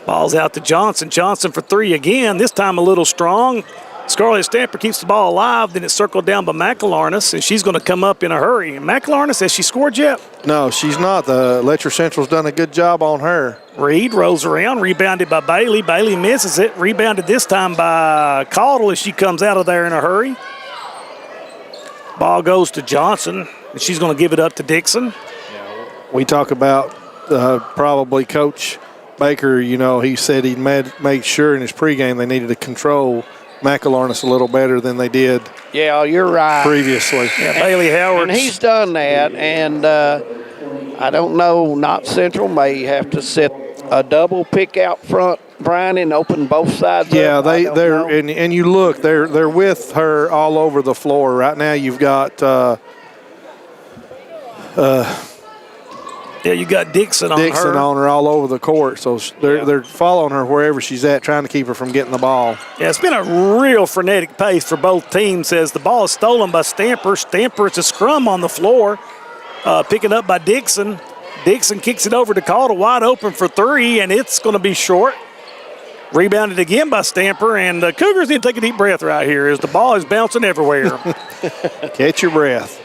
Ball's out to Johnson. Johnson for 3 again, this time a little strong. Scarlett Stamper keeps the ball alive, then it's circled down by McLarness, and she's going to come up in a hurry. McLarness, has she scored yet? No, she's not. The Letcher Central's done a good job on her. Reed rolls around, rebounded by Bailey. Bailey misses it, rebounded this time by Caudle as she comes out of there in a hurry. Ball goes to Johnson, and she's going to give it up to Dixon. We talk about probably Coach Baker, he said he made sure in his pregame they needed to control McLarness a little better than they did. Yeah, you're right. Previously. Yeah, Bailey Howard. And he's done that, and I don't know, Knott Central may have to set a double pick out front, Brian, and open both sides Yeah, up. they're and you look, they're with her all over the floor. Right now you've got you got Dixon on her all over the court. So they're following her wherever she's at, trying to keep her from getting the ball. Yeah, it's been a real frenetic pace for both teams as the ball is stolen by Stamper. Stamper, it's a scrum on the floor, picking up by Dixon. Dixon kicks it over to Caudle, wide open for 3, and it's going to be short. Rebounded again by Stamper, and the Cougars need to take a deep breath right here as the ball is bouncing everywhere. Catch your breath.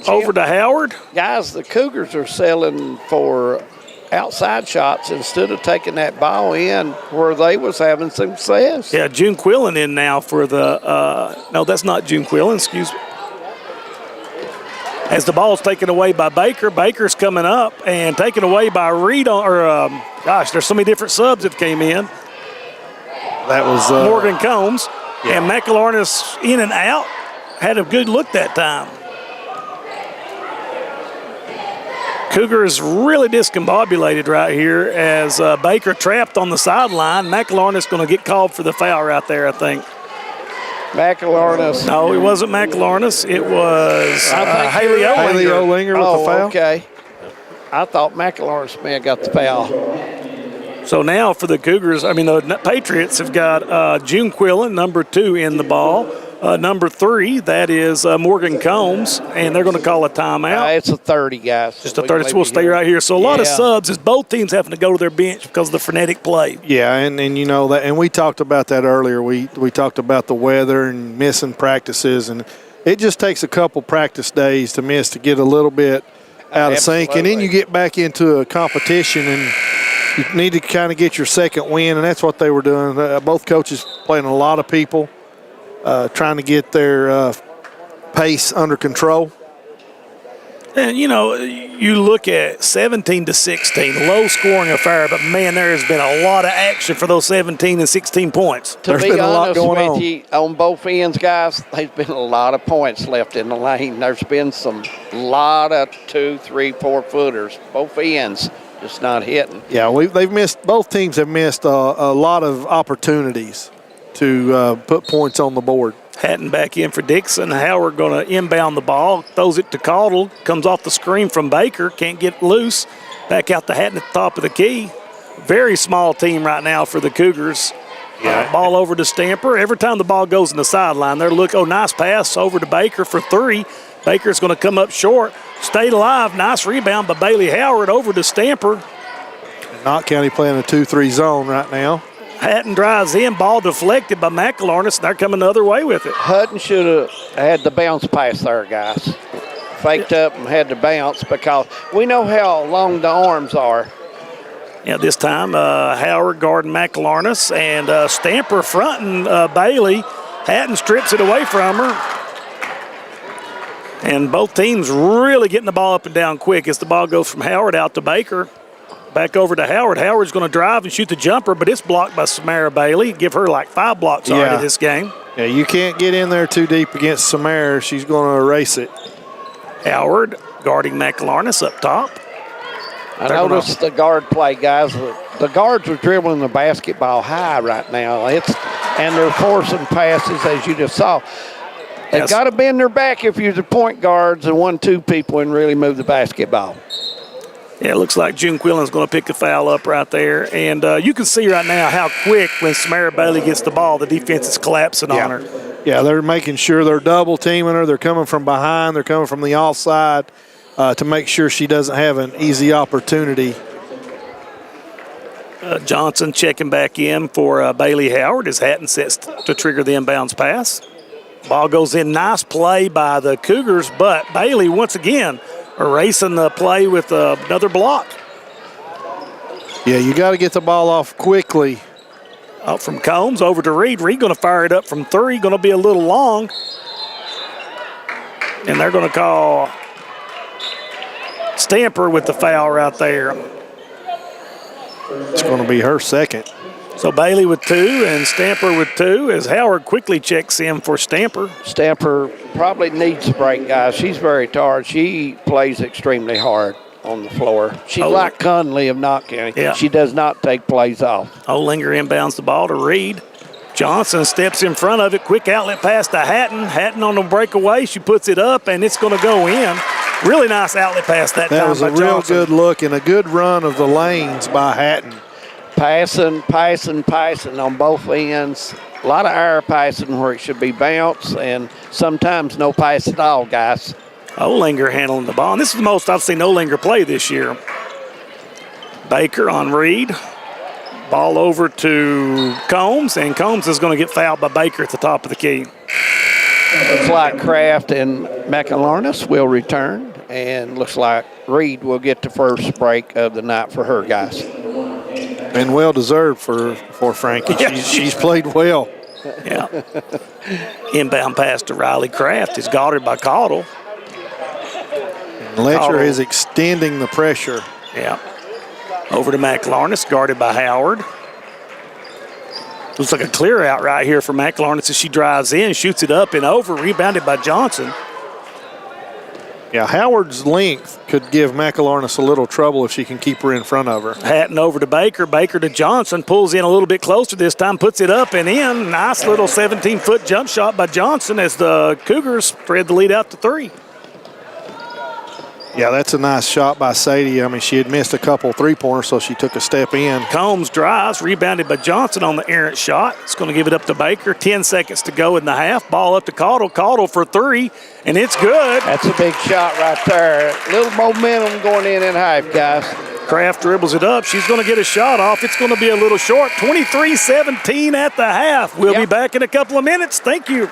Over to Howard. Guys, the Cougars are selling for outside shots instead of taking that ball in where they was having success. Yeah, June Quillen in now for the no, that's not June Quillen, excuse me. As the ball's taken away by Baker, Baker's coming up and taken away by Reed, there's so many different subs that came in. That was Morgan Combs. And McLarness in and out. Had a good look that time. Cougars really discombobulated right here as Baker trapped on the sideline. McLarness going to get called for the foul right there, I think. McLarness. No, it wasn't McLarness. It was Haley Olinger. Haley Olinger with the foul. Okay. I thought McLarness may have got the foul. So now for the Cougars, the Patriots have got June Quillen, number 2, in the ball. number 3. That is Morgan Combs, and they're going to call a timeout. It's a 30, guys. Just a 30, so we'll stay right here. So a lot of subs as both teams having to go to their bench because of the frenetic play. Yeah, and you know that, and we talked about that earlier. We talked about the weather and missing practices, and it just takes a couple practice days to miss to get a little bit out of sync, and then you get back into a competition and you need to kind of get your second win, and that's what they were doing. Both coaches playing a lot of people, trying to get their pace under control. And, you know, you look at 17-16, low-scoring affair, but, man, there has been a lot of action for those 17 and 16 points. There's been a lot going on. You, on both ends, guys, there's been a lot of points left in the lane. There's been some lot of 2, 3, 4 footers, both ends, just not hitting. Yeah, they've missed. Both teams have missed a lot of opportunities to put points on the board. Hatton back in for Dixon. Howard going to inbound the ball, throws it to Caudle, comes off the screen from Baker, can't get loose. Back out to Hatton at the top of the key. Very small team right now for the Cougars. Yeah. Ball over to Stamper. Every time the ball goes in the sideline, they're nice pass over to Baker for 3. Baker's going to come up short. Stayed alive. Nice rebound by Bailey Howard over to Stamper. Knott County playing a 2-3 zone right now. Hatton drives in, ball deflected by McElharness, and they're coming the other way with it. Hutton should have had the bounce pass there, guys. Faked up and had to bounce because we know how long the arms are. Yeah, this time Howard guarding McElharness and Stamper fronting Bailey. Hatton strips it away from her. And both teams really getting the ball up and down quick as the ball goes from Howard out to Baker. Back over to Howard. Howard's going to drive and shoot the jumper, but it's blocked by Samara Bailey. Give her like 5 blocks already this game. Yeah, you can't get in there too deep against Samara. She's going to erase it. Howard guarding McElharness up top. I noticed the guard play, guys. The guards are dribbling the basketball high right now. And they're forcing passes, as you just saw. They've got to bend their back if you're the point guards and 1-2 people and really move the basketball. Yeah, it looks like June Quillen's going to pick the foul up right there. And you can see right now how quick when Samara Bailey gets the ball, the defense is collapsing on her. Yeah, they're making sure they're double teaming her. They're coming from behind. They're coming from the offside to make sure she doesn't have an easy opportunity. Johnson checking back in for Bailey Howard as Hatton sets to trigger the inbounds pass. Ball goes in. Nice play by the Cougars, but Bailey once again erasing the play with another block. Yeah, you got to get the ball off quickly. Out from Combs over to Reed. Reed going to fire it up from 3. Going to be a little long. And they're going to call Stamper with the foul right there. It's going to be her second. So Bailey with 2 and Stamper with 2 as Howard quickly checks in for Stamper. Stamper probably needs a break, guys. She's very tired. She plays extremely hard on the floor. She's like Conley of Knott County. Yeah. She does not take plays off. Olinger inbounds the ball to Reed. Johnson steps in front of it. Quick outlet pass to Hatton. Hatton on the breakaway. She puts it up, and it's going to go in. Really nice outlet pass that time by Johnson. That was a real good look and a good run of the lanes by Hatton. Passing on both ends. A lot of air passing where it should be bounce, and sometimes no pass at all, guys. Olinger handling the ball. And this is the most I've seen Olinger play this year. Baker on Reed. Ball over to Combs, and Combs is going to get fouled by Baker at the top of the key. Looks like Kraft and McElharness will return, and looks like Reed will get the first break of the night for her, guys. Been well deserved for Frankie. Yeah. She's played well. Yeah. Inbound pass to Riley Kraft is guarded by Caudle. Letcher is extending the pressure. Yeah. Over to McElharness, guarded by Howard. Looks like a clear out right here for McElharness as she drives in, shoots it up and over, rebounded by Johnson. Yeah, Howard's length could give McElharness a little trouble if she can keep her in front of her. Hatton over to Baker. Baker to Johnson. Pulls in a little bit closer this time. Puts it up and in. Nice little 17-foot jump shot by Johnson as the Cougars spread the lead out to 3. Yeah, that's a nice shot by Sadie. I mean, she had missed a couple three-pointers, so she took a step in. Combs drives, rebounded by Johnson on the errant shot. It's going to give it up to Baker. 10 seconds to go in the half. Ball up to Caudle. Caudle for three, and it's good. That's a big shot right there. A little momentum going in half, guys. Kraft dribbles it up. She's going to get a shot off. It's going to be a little short. 23-17 at the half. We'll be back in a couple of minutes. Thank you.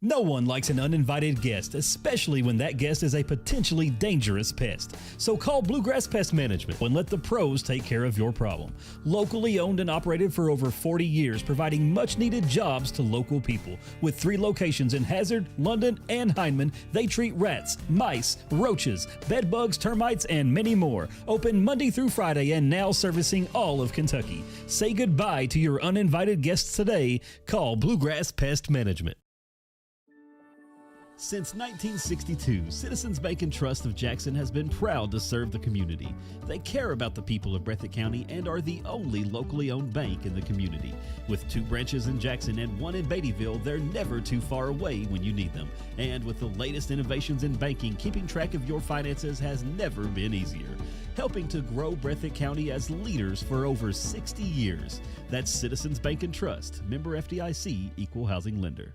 No one likes an uninvited guest, especially when that guest is a potentially dangerous pest. So call Bluegrass Pest Management and let the pros take care of your problem. Locally owned and operated for over 40 years, providing much-needed jobs to local people. With 3 locations in Hazard, London, and Hindman, they treat rats, mice, roaches, bed bugs, termites, and many more. Open Monday through Friday and now servicing all of Kentucky. Say goodbye to your uninvited guests today. Call Bluegrass Pest Management. Since 1962, Citizens Bank and Trust of Jackson has been proud to serve the community. They care about the people of Breathitt County and are the only locally owned bank in the community. With 2 branches in Jackson and 1 in Beattyville, they're never too far away when you need them. And with the latest innovations in banking, keeping track of your finances has never been easier. Helping to grow Breathitt County as leaders for over 60 years. That's Citizens Bank and Trust, member FDIC, equal housing lender.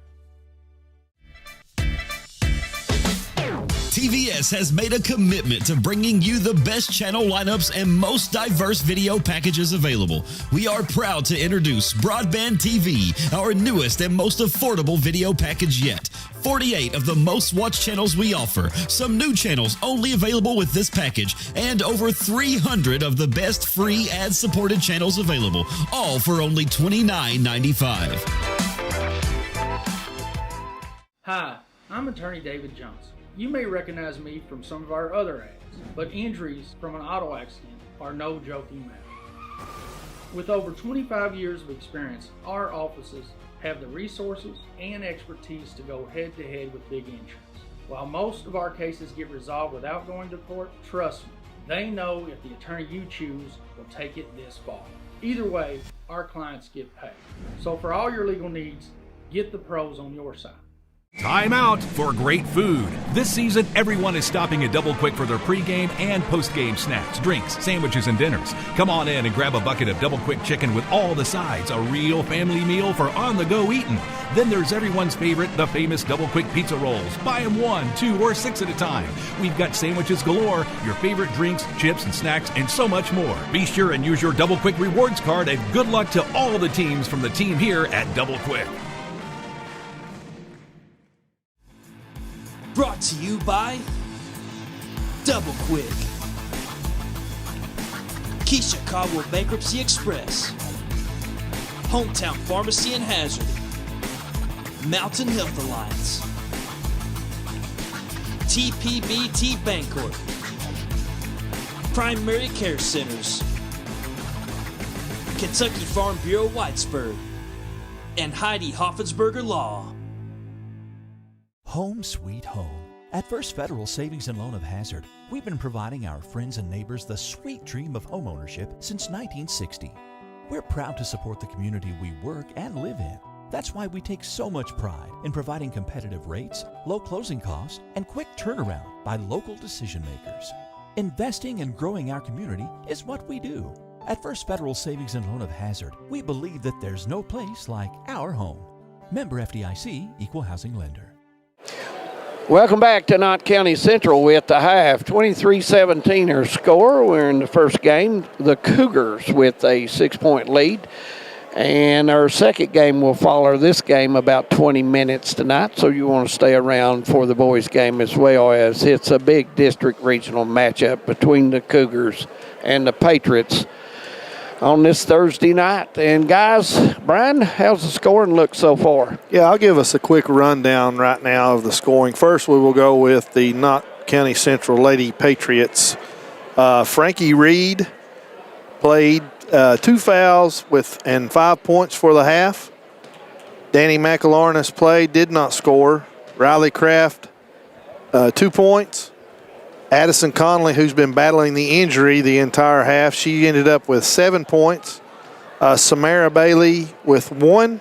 TVS has made a commitment to bringing you the best channel lineups and most diverse video packages available. We are proud to introduce Broadband TV, our newest and most affordable video package yet. 48 of the most watched channels we offer, some new channels only available with this package, and over 300 of the best free ad-supported channels available, all for only $29.95. Hi, I'm attorney David Johnson. You may recognize me from some of our other ads, but injuries from an auto accident are no joking matter. With over 25 years of experience, our offices have the resources and expertise to go head-to-head with big insurance. While most of our cases get resolved without going to court, trust me, they know if the attorney you choose will take it this far. Either way, our clients get paid. So for all your legal needs, get the pros on your side. Time out for great food. This season, everyone is stopping at Double Quick for their pregame and postgame snacks, drinks, sandwiches, and dinners. Come on in and grab a bucket of Double Quick chicken with all the sides, a real family meal for on-the-go eating. Then there's everyone's favorite, the famous Double Quick pizza rolls. Buy them 1, 2, or 6 at a time. We've got sandwiches galore, your favorite drinks, chips, and snacks, and so much more. Be sure and use your Double Quick rewards card, and good luck to all the teams from the team here at Double Quick. Brought to you by Double Quick, Keisha Caldwell Bankruptcy Express, Hometown Pharmacy in Hazard, Mountain Health Alliance, TPBT Bancorp, Primary Care Centers, Kentucky Farm Bureau Whitesburg, and Heidi Hoffensberger Law. Home sweet home. At First Federal Savings and Loan of Hazard, we've been providing our friends and neighbors the sweet dream of homeownership since 1960. We're proud to support the community we work and live in. That's why we take so much pride in providing competitive rates, low closing costs, and quick turnaround by local decision makers. Investing and growing our community is what we do. At First Federal Savings and Loan of Hazard, we believe that there's no place like our home. Member FDIC, equal housing lender. Welcome back to Knott County Central with the half. 23-17 our score. We're in the first game. The Cougars with a 6-point lead. And our second game will follow this game about 20 minutes tonight, so you want to stay around for the boys' game as well, as it's a big district regional matchup between the Cougars and the Patriots on this Thursday night. And guys, Brian, how's the scoring look so far? Yeah, I'll give us a quick rundown right now of the scoring. First, we will go with the Knott County Central Lady Patriots. Frankie Reed played 2 fouls and 5 points for the half. Danny McElarnis played, did not score. Riley Kraft, 2 points. Addison Conley, who's been battling the injury the entire half, she ended up with 7 points. Samara Bailey with 1.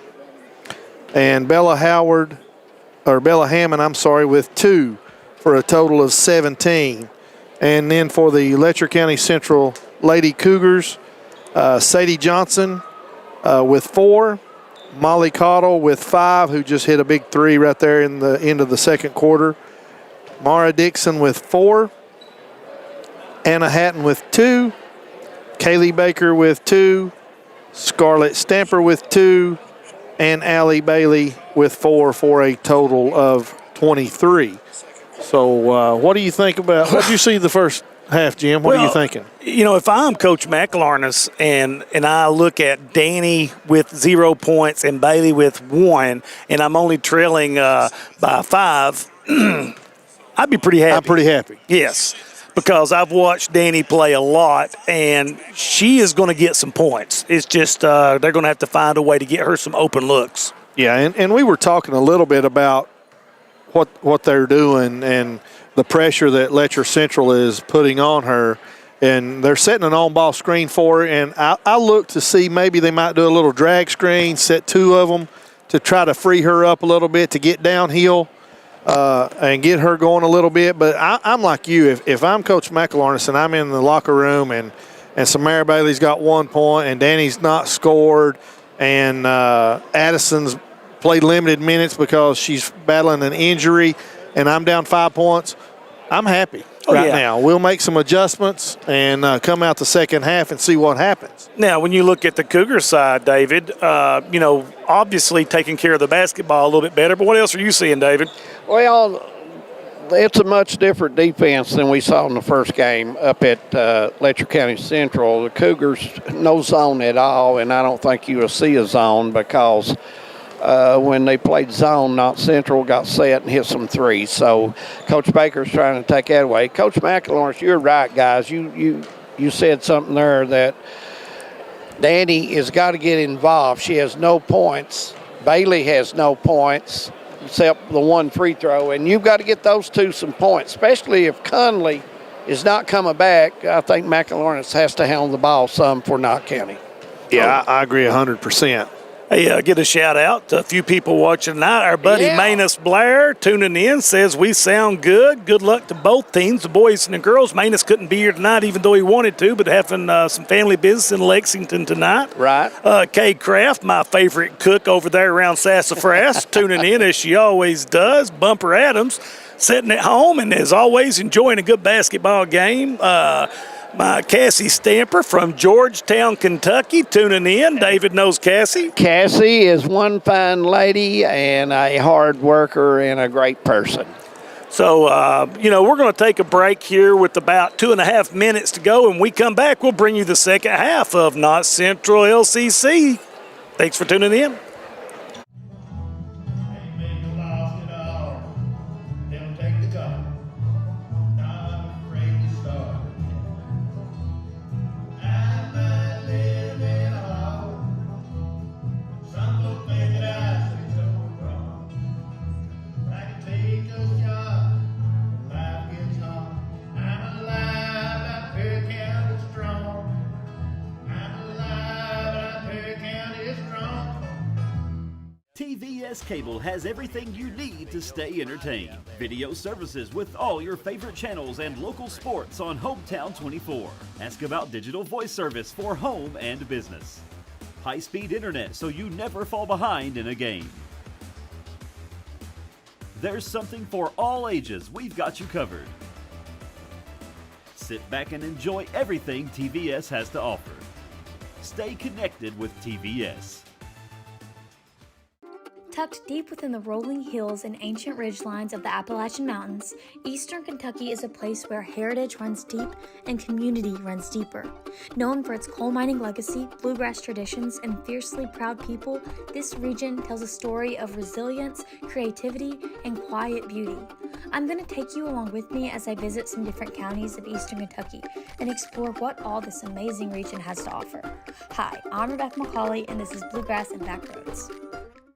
And Bella Hammond, with 2 for a total of 17. And then for the Letcher County Central Lady Cougars, Sadie Johnson with 4, Molly Cottle with 5, who just hit a big 3 right there in the end of the second quarter, Mara Dixon with 4, Anna Hatton with 2, Kaylee Baker with 2, Scarlett Stamper with 2, and Allie Bailey with 4 for a total of 23. So what do you think about, what did you see the first half, Jim? What are you thinking? You know, if I'm Coach McLarness and I look at Danny with 0 points and Bailey with 1, and I'm only trailing by 5, I'd be pretty happy. I'm pretty happy. Yes, because I've watched Danny play a lot, and she is going to get some points. It's just they're going to have to find a way to get her some open looks. Yeah, and we were talking a little bit about what they're doing and the pressure that Letcher Central is putting on her, and they're setting an on-ball screen for her, and I look to see maybe they might do a little drag screen, set 2 of them to try to free her up a little bit to get downhill and get her going a little bit. But I'm like you. If I'm Coach McLarness and I'm in the locker room and Samara Bailey's got 1 point and Danny's not scored and Addison's played limited minutes because she's battling an injury and I'm down 5 points, I'm happy now. We'll make some adjustments and come out the second half and see what happens. Now, when you look at the Cougar side, David, you know, obviously taking care of the basketball a little bit better, but what else are you seeing, David? Well, it's a much different defense than we saw in the first game up at Letcher County Central. The Cougars, no zone at all, and I don't think you will see a zone because when they played zone, Knott Central got set and hit some threes. So Coach Baker's trying to take that away. Coach McLawrence, you're right, guys. You said something there that Danny has got to get involved. She has no points. Bailey has no points except the 1 free throw, and you've got to get those 2 some points, especially if Conley is not coming back. I think McLawrence has to handle the ball some for Knott County. Yeah, I agree 100%. Hey, get a shout out to a few people watching tonight. Our buddy Manus Blair tuning in says we sound good. Good luck to both teams, the boys and the girls. Manus couldn't be here tonight even though he wanted to, but having some family business in Lexington tonight. Right. Kay Kraft, my favorite cook over there around Sassafras, tuning in as she always does. Bumper Adams sitting at home and as always enjoying a good basketball game. My Cassie Stamper from Georgetown, Kentucky, tuning in. David knows Cassie. Cassie is one fine lady and a hard worker and a great person. So, you know, we're going to take a break here with about 2.5 minutes to go. And when we come back, we'll bring you the second half of Knott Central LCC. Thanks for tuning in. TVS Cable has everything you need to stay entertained. Video services with all your favorite channels and local sports on Hometown 24. Ask about digital voice service for home and business. High-speed internet so you never fall behind in a game. There's something for all ages. We've got you covered. Sit back and enjoy everything TVS has to offer. Stay connected with TVS. Tucked deep within the rolling hills and ancient ridgelines of the Appalachian Mountains, Eastern Kentucky is a place where heritage runs deep and community runs deeper. Known for its coal mining legacy, bluegrass traditions, and fiercely proud people, this region tells a story of resilience, creativity, and quiet beauty. I'm going to take you along with me as I visit some different counties of Eastern Kentucky and explore what all this amazing region has to offer. Hi, I'm Rebecca McCauley, and this is Bluegrass and Backroads.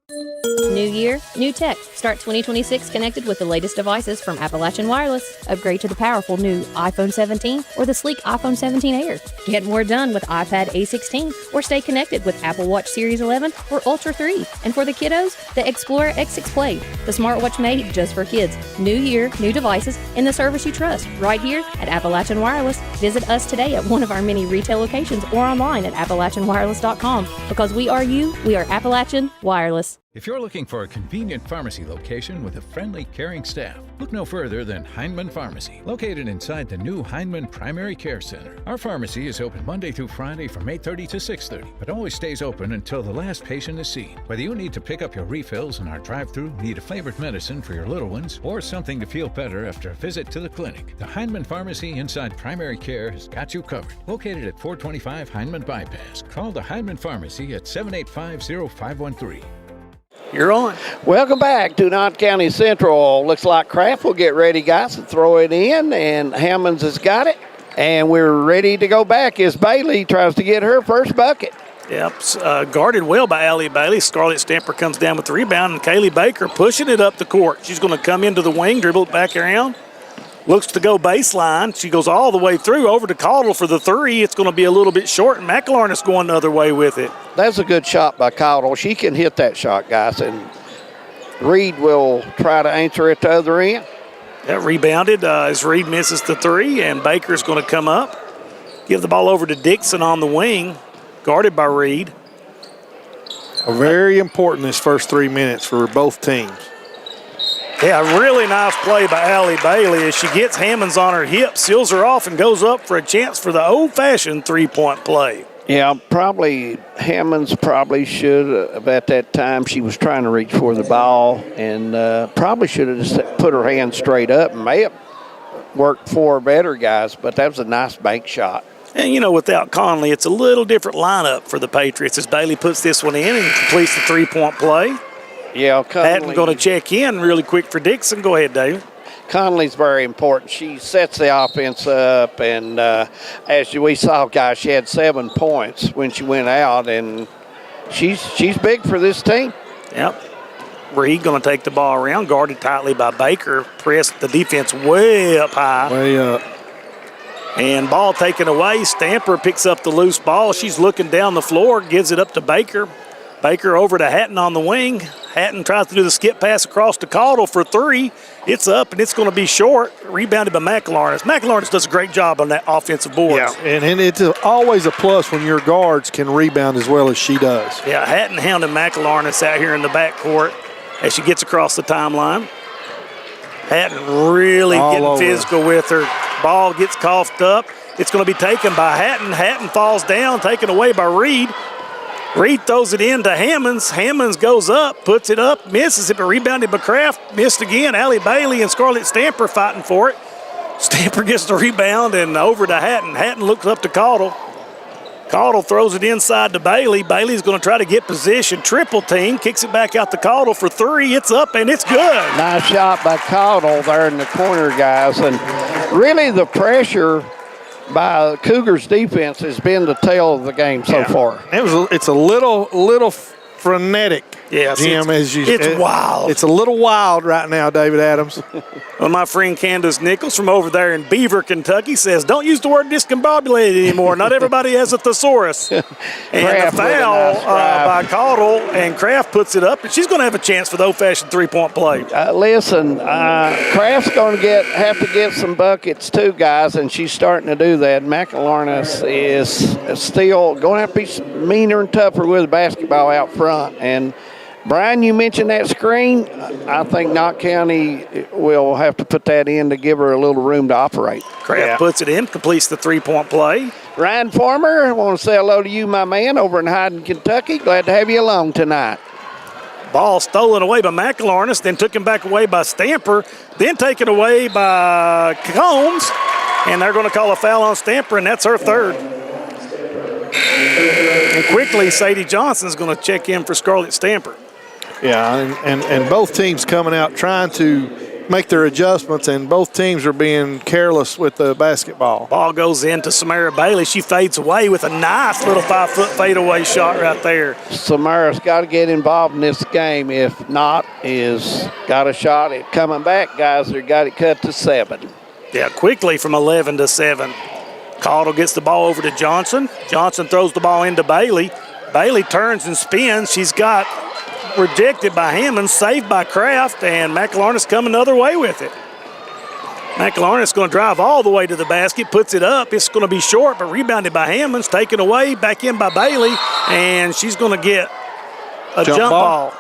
New year, new tech. Start 2026 connected with the latest devices from Appalachian Wireless. Upgrade to the powerful new iPhone 17 or the sleek iPhone 17 Air. Get more done with iPad A16 or stay connected with Apple Watch Series 11 or Ultra 3. And for the kiddos, the Explorer X6 Play, the smartwatch made just for kids. New year, new devices, and the service you trust right here at Appalachian Wireless. Visit us today at one of our many retail locations or online at AppalachianWireless.com. Because we are you, we are Appalachian Wireless. If you're looking for a convenient pharmacy location with a friendly, caring staff, look no further than Heinemann Pharmacy, located inside the new Heinemann Primary Care Center. Our pharmacy is open Monday through Friday from 8:30 to 6:30, but always stays open until the last patient is seen. Whether you need to pick up your refills in our drive-thru, need a favorite medicine for your little ones, or something to feel better after a visit to the clinic, the Heinemann Pharmacy inside Primary Care has got you covered. Located at 425 Heinemann Bypass. Call the Heinemann Pharmacy at 785-0513. You're on. Welcome back to Knott County Central. Looks like Kraft will get ready, guys, to throw it in, and Hammonds has got it. And we're ready to go back as Bailey tries to get her first bucket. Yep, guarded well by Allie Bailey. Scarlett Stamper comes down with the rebound, and Kaylee Baker pushing it up the court. She's going to come into the wing, dribble it back around. Looks to go baseline. She goes all the way through over to Caudle for the three. It's going to be a little bit short, and McElharn is going the other way with it. That's a good shot by Caudle. She can hit that shot, guys, and Reed will try to answer at the other end. That rebounded as Reed misses the three, and Baker's going to come up. Give the ball over to Dixon on the wing, guarded by Reed. Very important this first 3 minutes for both teams. Yeah, really nice play by Allie Bailey as she gets Hammonds on her hip, seals her off, and goes up for a chance for the old-fashioned three-point play. Yeah, probably Hammonds probably should have at that time. She was trying to reach for the ball and probably should have just put her hand straight up and may have worked for her better, guys, but that was a nice bank shot. And, you know, without Conley, it's a little different lineup for the Patriots as Bailey puts this one in and completes the three-point play. Yeah, Conley going to check in really quick for Dixon. Go ahead, David. Conley's very important. She sets the offense up, and as we saw, guys, she had 7 points when she went out, and she's big for this team. Yep. Reed going to take the ball around, guarded tightly by Baker, pressed the defense way up high. Way up. And ball taken away. Stamper picks up the loose ball. She's looking down the floor, gives it up to Baker. Baker over to Hatton on the wing. Hatton tries to do the skip pass across to Caudle for three. It's up, and it's going to be short. Rebounded by McElharnis. McElharnis does a great job on that offensive board. Yeah, and it's always a plus when your guards can rebound as well as she does. Yeah, Hatton hounding McElharnis out here in the backcourt as she gets across the timeline. Hatton really getting physical with her. Ball gets coughed up. It's going to be taken by Hatton. Hatton falls down, taken away by Reed. Reed throws it in to Hammonds. Hammonds goes up, puts it up, misses it, but rebounded by Kraft. Missed again. Allie Bailey and Scarlett Stamper fighting for it. Stamper gets the rebound and over to Hatton. Hatton looks up to Caudle. Caudle throws it inside to Bailey. Bailey's going to try to get position. Triple team, kicks it back out to Caudle for three. It's up and it's good. Nice shot by Caudle there in the corner, guys. And really the pressure by Cougars defense has been the tale of the game so far. It's a little frenetic. Yes, Jim, it's wild. It's a little wild right now, David Adams. Well, my friend Candace Nichols from over there in Beaver, Kentucky says, don't use the word discombobulated anymore. Not everybody has a thesaurus. And the foul by Caudle, and Kraft puts it up, and she's going to have a chance for the old-fashioned three-point play. Listen, Kraft's going to have to get some buckets too, guys, and she's starting to do that. McElharnis is still going to have to be meaner and tougher with the basketball out front. And Brian, you mentioned that screen. I think Knott County will have to put that in to give her a little room to operate. Kraft puts it in, completes the three-point play. Ryan Farmer, I want to say hello to you, my man, over in Hyden, Kentucky. Glad to have you along tonight. Ball stolen away by McElharnis, then took him back away by Stamper, then taken away by Combs, and they're going to call a foul on Stamper, and that's her third. And quickly, Sadie Johnson's going to check in for Scarlett Stamper. Yeah, and both teams coming out trying to make their adjustments, and both teams are being careless with the basketball. Ball goes into Samara Bailey. She fades away with a nice little 5-foot fadeaway shot right there. Samara's got to get involved in this game. If not, is got a shot at coming back, guys. They got it cut to 7. Yeah, quickly from 11 to 7. Caudle gets the ball over to Johnson. Johnson throws the ball into Bailey. Bailey turns and spins. She's got rejected by Hammond, saved by Kraft, and McElharnis coming the other way with it. McElharnis going to drive all the way to the basket, puts it up. It's going to be short, but rebounded by Hammonds, taken away, back in by Bailey, and she's going to get a jump ball.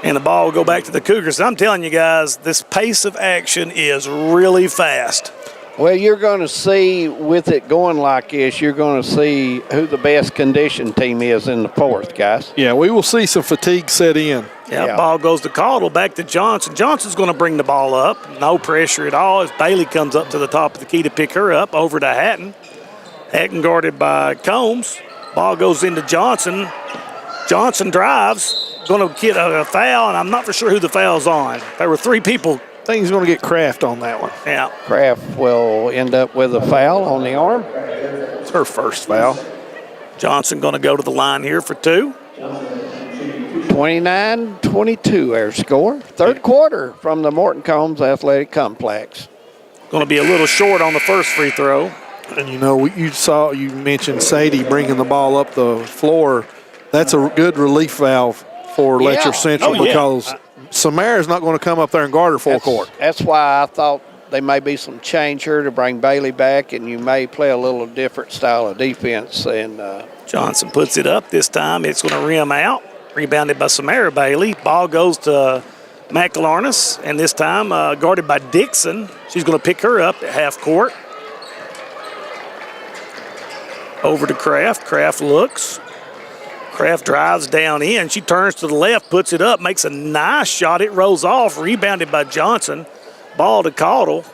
And the ball will go back to the Cougars. I'm telling you guys, this pace of action is really fast. Well, you're going to see with it going like this, you're going to see who the best conditioned team is in the fourth, guys. Yeah, we will see some fatigue set in. Yeah, ball goes to Caudle, back to Johnson. Johnson's going to bring the ball up. No pressure at all as Bailey comes up to the top of the key to pick her up over to Hatton. Hatton guarded by Combs. Ball goes into Johnson. Johnson drives, going to get a foul, and I'm not for sure who the foul's on. There were 3 people. I think he's going to get Kraft on that one. Yeah. Kraft will end up with a foul on the arm. It's her first foul. Johnson going to go to the line here for 2. 29-22 our score. Third quarter from the Morton Combs Athletic Complex. Going to be a little short on the first free throw. And, you mentioned Sadie bringing the ball up the floor. That's a good relief valve for Letcher Central because Samara's not going to come up there and guard her full court. That's why I thought there may be some change here to bring Bailey back, and you may play a little different style of defense. And Johnson puts it up this time. It's going to rim out. Rebounded by Samara Bailey. Ball goes to McElharnis, and this time guarded by Dixon. She's going to pick her up at half court. Over to Kraft. Kraft looks. Kraft drives down in. She turns to the left, puts it up, makes a nice shot. It rolls off. Rebounded by Johnson. Ball to Caudle.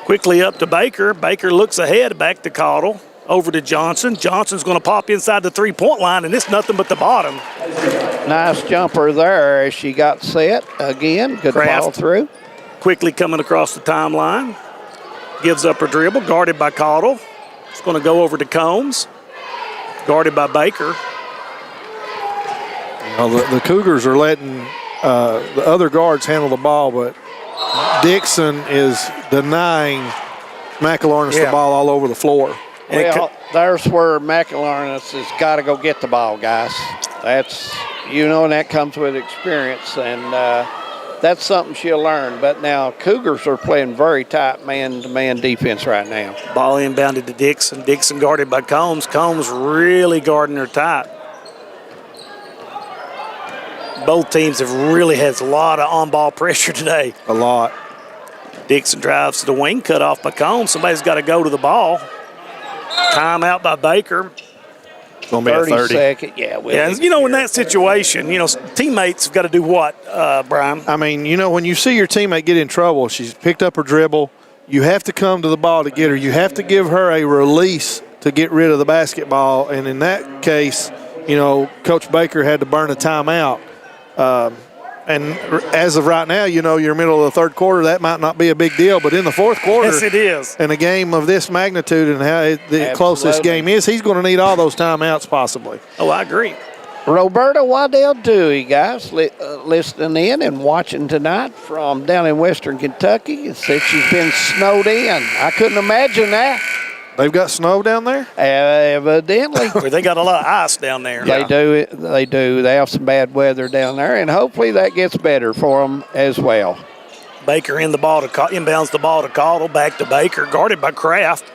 Quickly up to Baker. Baker looks ahead, back to Caudle. Over to Johnson. Johnson's going to pop inside the three-point line, and it's nothing but the bottom. Nice jumper there as she got set again. Good ball through. Quickly coming across the timeline. Gives up her dribble, guarded by Caudle. It's going to go over to Combs. Guarded by Baker. The Cougars are letting the other guards handle the ball, but Dixon is denying McElharnis the ball all over the floor. Well, there's where McElharnis has got to go get the ball, guys. That's, and that comes with experience, and that's something she'll learn. But now Cougars are playing very tight man-to-man defense right now. Ball inbounded to Dixon. Dixon guarded by Combs. Combs really guarding her tight. Both teams have really had a lot of on-ball pressure today. A lot. Dixon drives to the wing, cut off by Combs. Somebody's got to go to the ball. Timeout by Baker. It's going to be a 30. Second. Yeah, in that situation, teammates have got to do what, Brian? I mean, when you see your teammate get in trouble, she's picked up her dribble, you have to come to the ball to get her. You have to give her a release to get rid of the basketball. And in that case, Coach Baker had to burn a timeout. And as of right now, you're middle of the third quarter. That might not be a big deal, but in the fourth quarter, yes, it is. In a game of this magnitude and how close this game is, he's going to need all those timeouts possibly. Oh, I agree. Roberta Waddell Dewey, guys, listening in and watching tonight from down in Western Kentucky. Said she's been snowed in. I couldn't imagine that. They've got snow down there? Evidently. They got a lot of ice down there. They do. They do. They have some bad weather down there, and hopefully that gets better for them as well. Baker inbounds the ball to Caudle, back to Baker, guarded by Kraft.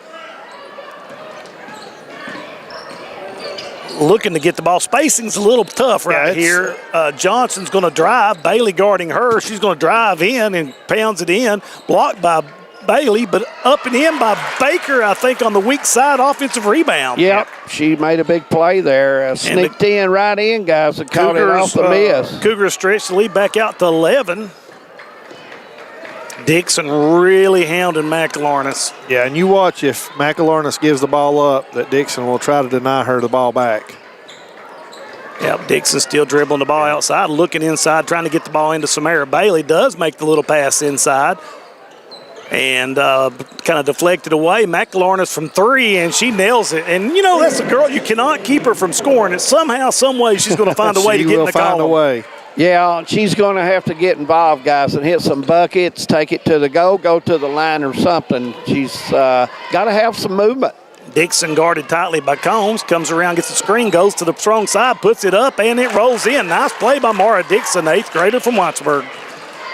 Looking to get the ball. Spacing's a little tough right here. Johnson's going to drive. Bailey guarding her. She's going to drive in and pounds it in. Blocked by Bailey, but up and in by Baker, I think, on the weak side, offensive rebound. Yep, she made a big play there. Sneaked in right in, guys, and caught it off the miss. Cougars stretched the lead back out to 11. Dixon really hounding McElharnis. Yeah, and you watch if McElharnis gives the ball up, that Dixon will try to deny her the ball back. Yep, Dixon still dribbling the ball outside, looking inside, trying to get the ball into Samara Bailey. Does make the little pass inside. And kind of deflected away. McLaurin from 3, and she nails it. And, you know, that's a girl, you cannot keep her from scoring. And somehow, some way, she's going to find a way to get in the column. She will find a way. Yeah, she's going to have to get involved, guys, and hit some buckets, take it to the go to the line or something. She's got to have some movement. Dixon guarded tightly by Combs, comes around, gets the screen, goes to the strong side, puts it up, and it rolls in. Nice play by Mara Dixon, 8th grader from Wattsburg.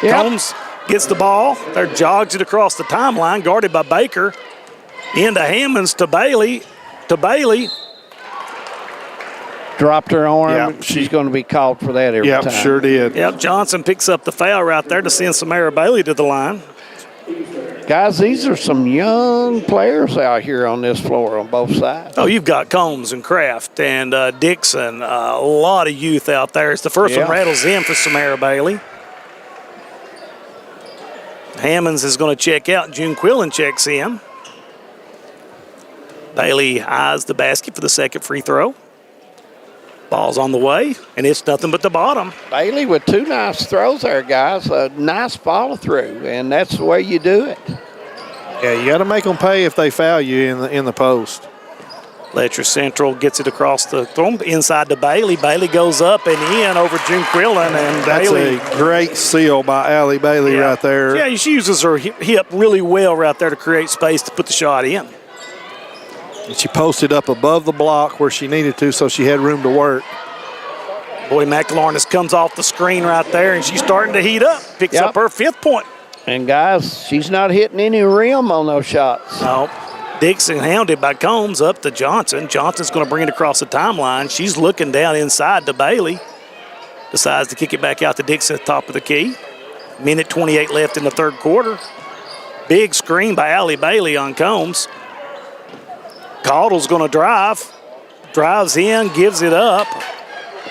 Yep. Combs gets the ball. There, jogs it across the timeline, guarded by Baker. Into Hammonds to Bailey. Dropped her arm. Yep. She's going to be called for that every time. Yep, sure did. Yep, Johnson picks up the foul right there to send Samara Bailey to the line. Guys, these are some young players out here on this floor on both sides. Oh, you've got Combs and Kraft and Dixon. A lot of youth out there. It's the first one rattles in for Samara Bailey. Hammonds is going to check out. June Quillen checks in. Bailey eyes the basket for the second free throw. Ball's on the way, and it's nothing but the bottom. Bailey with 2 nice throws there, guys. A nice follow-through, and that's the way you do it. Yeah, you got to make them pay if they foul you in the post. Letcher Central gets it across the throw inside to Bailey. Bailey goes up and in over June Quillen, and that's Bailey. A great seal by Allie Bailey right there. Yeah, she uses her hip really well right there to create space to put the shot in. And she posted up above the block where she needed to, so she had room to work. Boy, McLaurin comes off the screen right there, and she's starting to heat up. Picks up her 5th point. And, guys, she's not hitting any rim on those shots. No. Dixon hounded by Combs up to Johnson. Johnson's going to bring it across the timeline. She's looking down inside to Bailey. Decides to kick it back out to Dixon at the top of the key. Minute 28 left in the 3rd quarter. Big screen by Allie Bailey on Combs. Caudle's going to drives in, gives it up,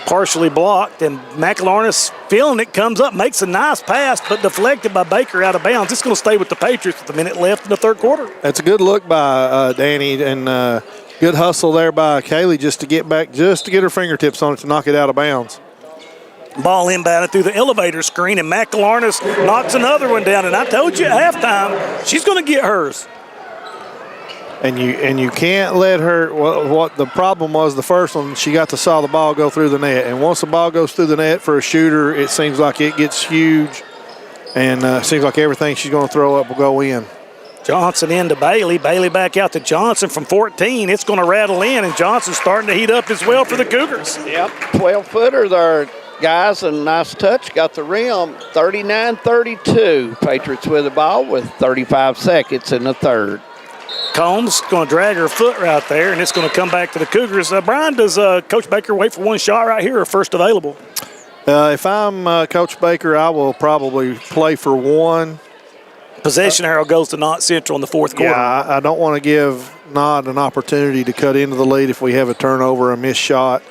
partially blocked, and McLaurin feeling it, comes up, makes a nice pass, but deflected by Baker out of bounds. It's going to stay with the Patriots with a minute left in the 3rd quarter. That's a good look by Danny, and good hustle there by Kaylee just to get back, just to get her fingertips on it to knock it out of bounds. Ball inbounded through the elevator screen, and McLaurin knocks another one down, and I told you at halftime she's going to get hers. And you can't let her. What the problem was the first one, she got to saw the ball go through the net, and once the ball goes through the net for a shooter, it seems like it gets huge, and it seems like everything she's going to throw up will go in. Johnson into Bailey. Bailey back out to Johnson from 14. It's going to rattle in, and Johnson's starting to heat up as well for the Cougars. Yep, 12-footer there, guys, and nice touch. Got the rim, 39-32. Patriots with the ball with 35 seconds in the 3rd. Combs going to drag her foot right there, and it's going to come back to the Cougars. Brian, does Coach Baker wait for one shot right here or first available? If I'm Coach Baker, I will probably play for one. Possession arrow goes to Knott Central in the 4th quarter. Yeah, I don't want to give Knott an opportunity to cut into the lead if we have a turnover, a missed shot.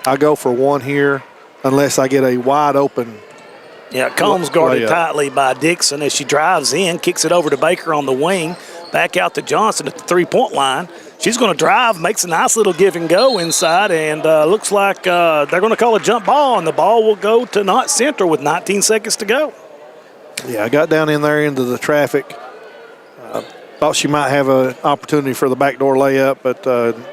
I go for one here unless I get a wide open. Yeah, Combs guarded tightly by Dixon as she drives in, kicks it over to Baker on the wing. Back out to Johnson at the 3-point line. She's going to drive, makes a nice little give and go inside, and looks like they're going to call a jump ball, and the ball will go to Knott Central with 19 seconds to go. Yeah, I got down in there into the traffic. Thought she might have an opportunity for the backdoor layup, but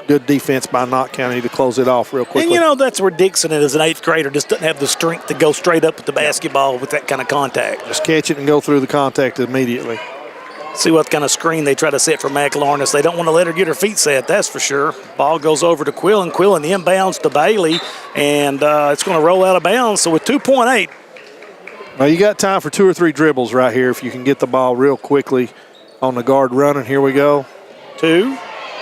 good defense by Knott County to close it off real quickly. And, you know, that's where Dixon, as an 8th grader, just doesn't have the strength to go straight up with the basketball with that kind of contact. Just catch it and go through the contact immediately. See what kind of screen they try to set for McLaurin. They don't want to let her get her feet set, that's for sure. Ball goes over to Quillen. Quillen inbounds to Bailey, and it's going to roll out of bounds. So with 2.8. Well, you got time for 2 or 3 dribbles right here if you can get the ball real quickly on the guard running. Here we go. 2,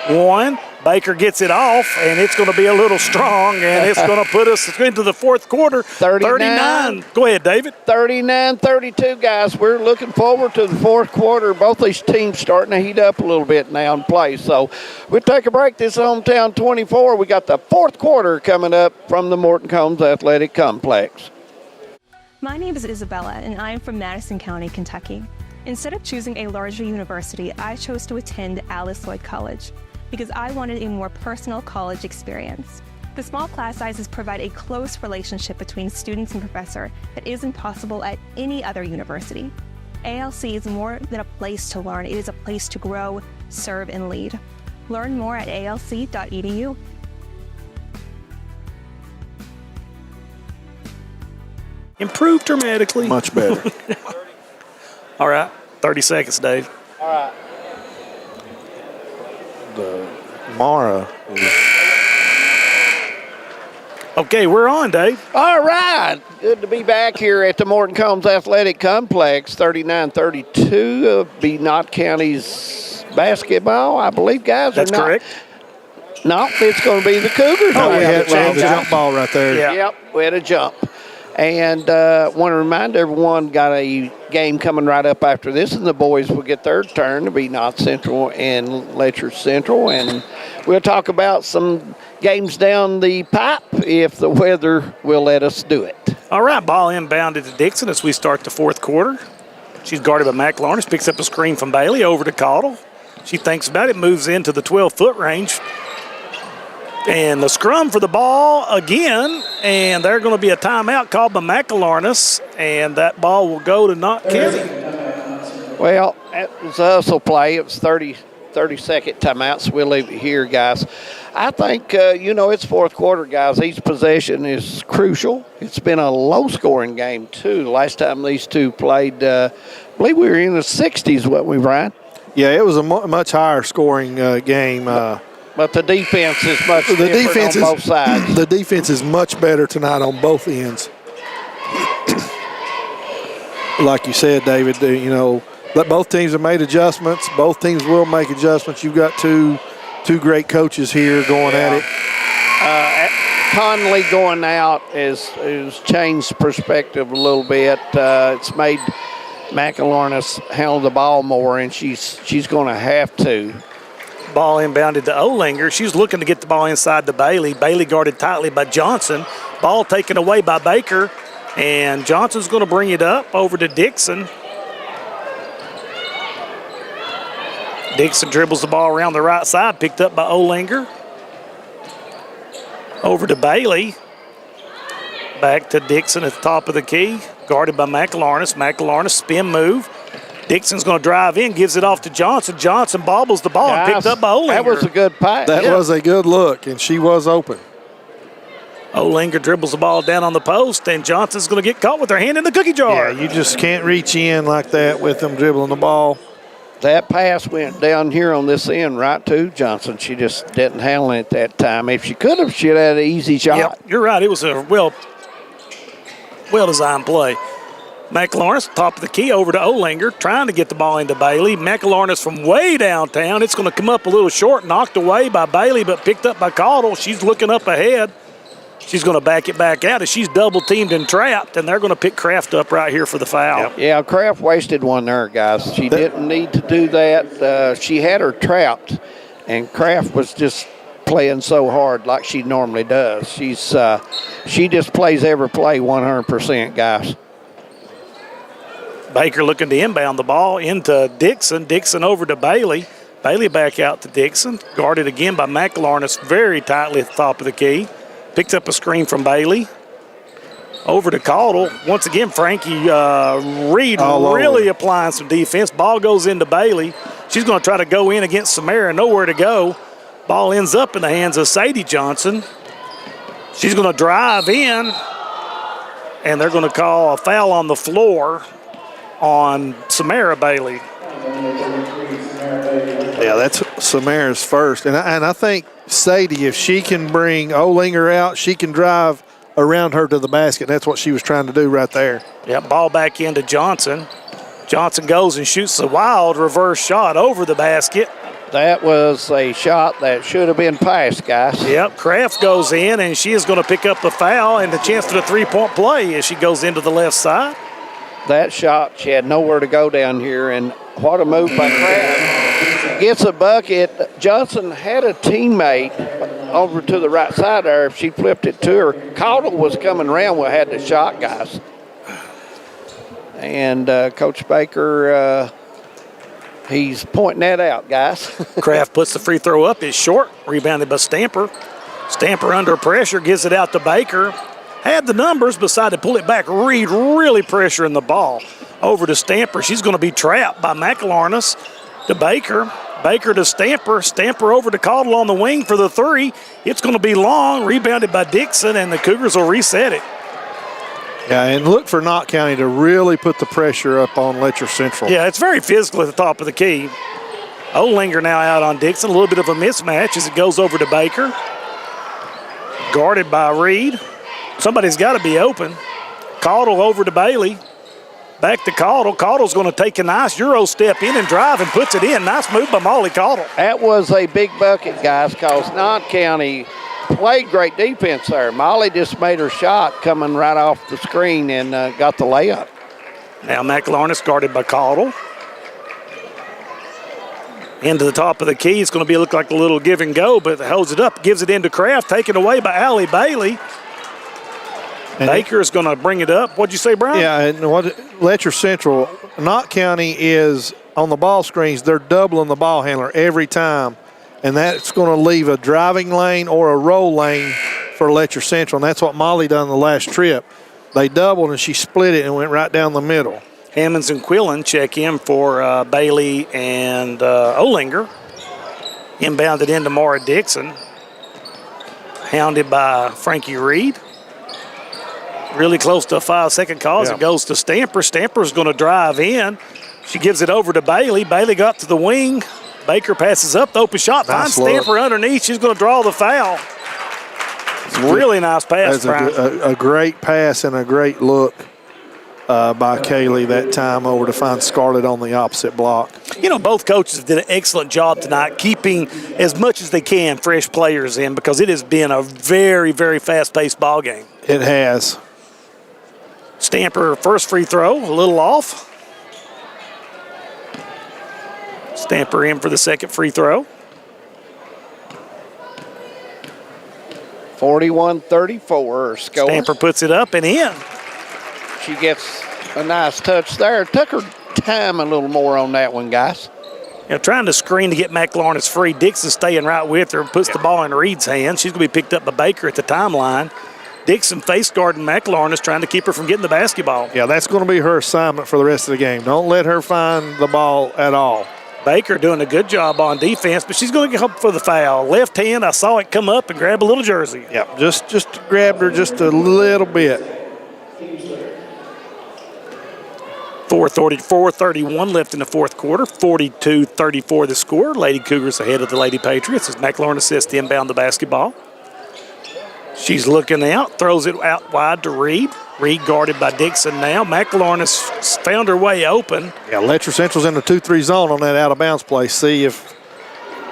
1. Baker gets it off, and it's going to be a little strong, and it's going to put us into the 4th quarter. 39. Go ahead, David. 39-32, guys. We're looking forward to the 4th quarter. Both these teams starting to heat up a little bit now in play. So we'll take a break. This is Hometown 24. We got the 4th quarter coming up from the Morton Combs Athletic Complex. My name is Isabella, and I am from Madison County, Kentucky. Instead of choosing a larger university, I chose to attend Alice Lloyd College because I wanted a more personal college experience. The small class sizes provide a close relationship between students and professor that isn't possible at any other university. ALC is more than a place to learn. It is a place to grow, serve, and lead. Learn more at alc.edu. Improved dramatically. Much better. All right, 30 seconds, Dave. All right. The Mara is... Okay, we're on, Dave. All right. Good to be back here at the Morton Combs Athletic Complex. 39-32 of be Knott County's basketball, I believe, guys. That's correct. No, it's going to be the Cougars. Oh, we had the jump ball right there. Yeah. Yep, we had a jump. And want to remind everyone, got a game coming right up after this, and the boys will get their turn to be Knott Central and Letcher Central. And we'll talk about some games down the pipe if the weather will let us do it. All right, ball inbounded to Dixon as we start the fourth quarter. She's guarded by Mac Lawrence, picks up a screen from Bailey over to Caudle. She thinks about it, moves into the 12-foot range. And the scrum for the ball again, and there's going to be a timeout called by McElharness, and that ball will go to Knott County. Well, that was a hustle play. It was 30-second timeout, so we'll leave it here, guys. I think, it's fourth quarter, guys. Each possession is crucial. It's been a low-scoring game, too. The last time these two played, I believe we were in the 60s, wasn't we, Brian? Yeah, it was a much higher scoring game. But the defense is much different on both sides. The defense is much better tonight on both ends. Like you said, David, both teams have made adjustments. Both teams will make adjustments. You've got two great coaches here going at it. Conley going out has changed perspective a little bit. It's made McElharness handle the ball more, and she's going to have to. Ball inbounded to Olinger. She's looking to get the ball inside to Bailey. Bailey guarded tightly by Johnson. Ball taken away by Baker, and Johnson's going to bring it up over to Dixon. Dixon dribbles the ball around the right side, picked up by Olinger. Over to Bailey. Back to Dixon at the top of the key, guarded by McElharness. McElharness spin move. Dixon's going to drive in, gives it off to Johnson. Johnson bobbles the ball and picked up by Olinger. That was a good pass. That was a good look, and she was open. Olinger dribbles the ball down on the post, and Johnson's going to get caught with her hand in the cookie jar. Yeah, you just can't reach in like that with them dribbling the ball. That pass went down here on this end right to Johnson. She just didn't handle it at that time. If she could have, she'd had an easy shot. Yep, you're right. It was a well-designed play. McElharness, top of the key, over to Olinger, trying to get the ball into Bailey. McElharness from way downtown. It's going to come up a little short, knocked away by Bailey, but picked up by Caudle. She's looking up ahead. She's going to back it back out as she's double-teamed and trapped, and they're going to pick Kraft up right here for the foul. Yep. Yeah, Kraft wasted one there, guys. She didn't need to do that. She had her trapped, and Kraft was just playing so hard like she normally does. She just plays every play 100%, guys. Baker looking to inbound the ball into Dixon. Dixon over to Bailey. Bailey back out to Dixon. Guarded again by McElharness very tightly at the top of the key. Picked up a screen from Bailey. Over to Caudle. Once again, Frankie Reed really applying some defense. Ball goes into Bailey. She's going to try to go in against Samara. Nowhere to go. Ball ends up in the hands of Sadie Johnson. She's going to drive in, and they're going to call a foul on the floor on Samara Bailey. Yeah, that's Samara's first. And I think Sadie, if she can bring Olinger out, she can drive around her to the basket. That's what she was trying to do right there. Yep, ball back into Johnson. Johnson goes and shoots a wild reverse shot over the basket. That was a shot that should have been passed, guys. Yep, Kraft goes in, and she is going to pick up the foul and the chance for the three-point play as she goes into the left side. That shot, she had nowhere to go down here, and what a move by Kraft. Gets a bucket. Johnson had a teammate over to the right side there. If she flipped it to her, Caudle was coming around, we had the shot, guys. And Coach Baker, he's pointing that out, guys. Kraft puts the free throw up. It's short. Rebounded by Stamper. Stamper under pressure, gives it out to Baker. Had the numbers, decided to pull it back. Reed really pressuring the ball. Over to Stamper. She's going to be trapped by McLarness to Baker. Baker to Stamper. Stamper over to Caudle on the wing for the three. It's going to be long. Rebounded by Dixon, and the Cougars will reset it. Yeah, and look for Knott County to really put the pressure up on Letcher Central. Yeah, it's very physical at the top of the key. Olinger now out on Dixon. A little bit of a mismatch as it goes over to Baker. Guarded by Reed. Somebody's got to be open. Caudle over to Bailey. Back to Caudle. Caudle's going to take a nice Euro step in and drive and puts it in. Nice move by Molly Caudle. That was a big bucket, guys, because Knott County played great defense there. Molly just made her shot coming right off the screen and got the layup. Now McLarness guarded by Caudle. Into the top of the key. It's going to look like a little give and go, but holds it up, gives it into Kraft, taken away by Allie Bailey. And Baker is going to bring it up. What'd you say, Brian? Yeah, and what Letcher Central, Knott County is on the ball screens, they're doubling the ball handler every time. And that's going to leave a driving lane or a roll lane for Letcher Central. And that's what Molly done the last trip. They doubled and she split it and went right down the middle. Hammonds and Quillen check in for Bailey and Olinger. Inbounded into Mara Dixon. Hounded by Frankie Reed. Really close to a 5-second call as it goes to Stamper. Stamper's going to drive in. She gives it over to Bailey. Bailey got to the wing. Baker passes up the open shot. Finds Stamper underneath. She's going to draw the foul. Really nice pass, Brian. A great pass and a great look by Kaylee that time over to find Scarlett on the opposite block. You know, both coaches did an excellent job tonight keeping as much as they can fresh players in because it has been a very, very fast-paced ball game. It has. Stamper, first free throw, a little off. Stamper in for the second free throw. 41-34 score. Stamper puts it up and in. She gets a nice touch there. Took her time a little more on that one, guys. You know, trying to screen to get McLarness free. Dixon staying right with her, puts the ball in Reed's hand. She's going to be picked up by Baker at the timeline. Dixon face guarding McLarness, trying to keep her from getting the basketball. Yeah, that's going to be her assignment for the rest of the game. Don't let her find the ball at all. Baker doing a good job on defense, but she's going to get up for the foul. Left hand, I saw it come up and grab a little jersey. Yeah, just grabbed her just a little bit. 4:31 left in the fourth quarter. 42-34 the score. Lady Cougars ahead of the Lady Patriots as McLarness sets to inbound the basketball. She's looking out, throws it out wide to Reed. Reed guarded by Dixon now. McLarness found her way open. Yeah, Letcher Central's in the 2-3 zone on that out-of-bounds play. See if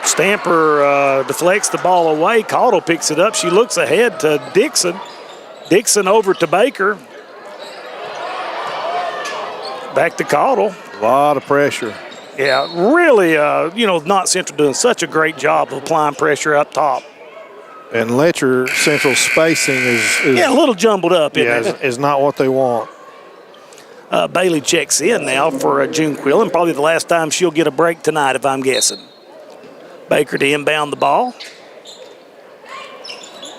Stamper deflects the ball away. Caudle picks it up. She looks ahead to Dixon. Dixon over to Baker. Back to Caudle. A lot of pressure. Yeah, really, Knott Central doing such a great job of applying pressure up top. And Letcher Central spacing is a little jumbled up. Is not what they want. Bailey checks in now for June Quillen. Probably the last time she'll get a break tonight, if I'm guessing. Baker to inbound the ball.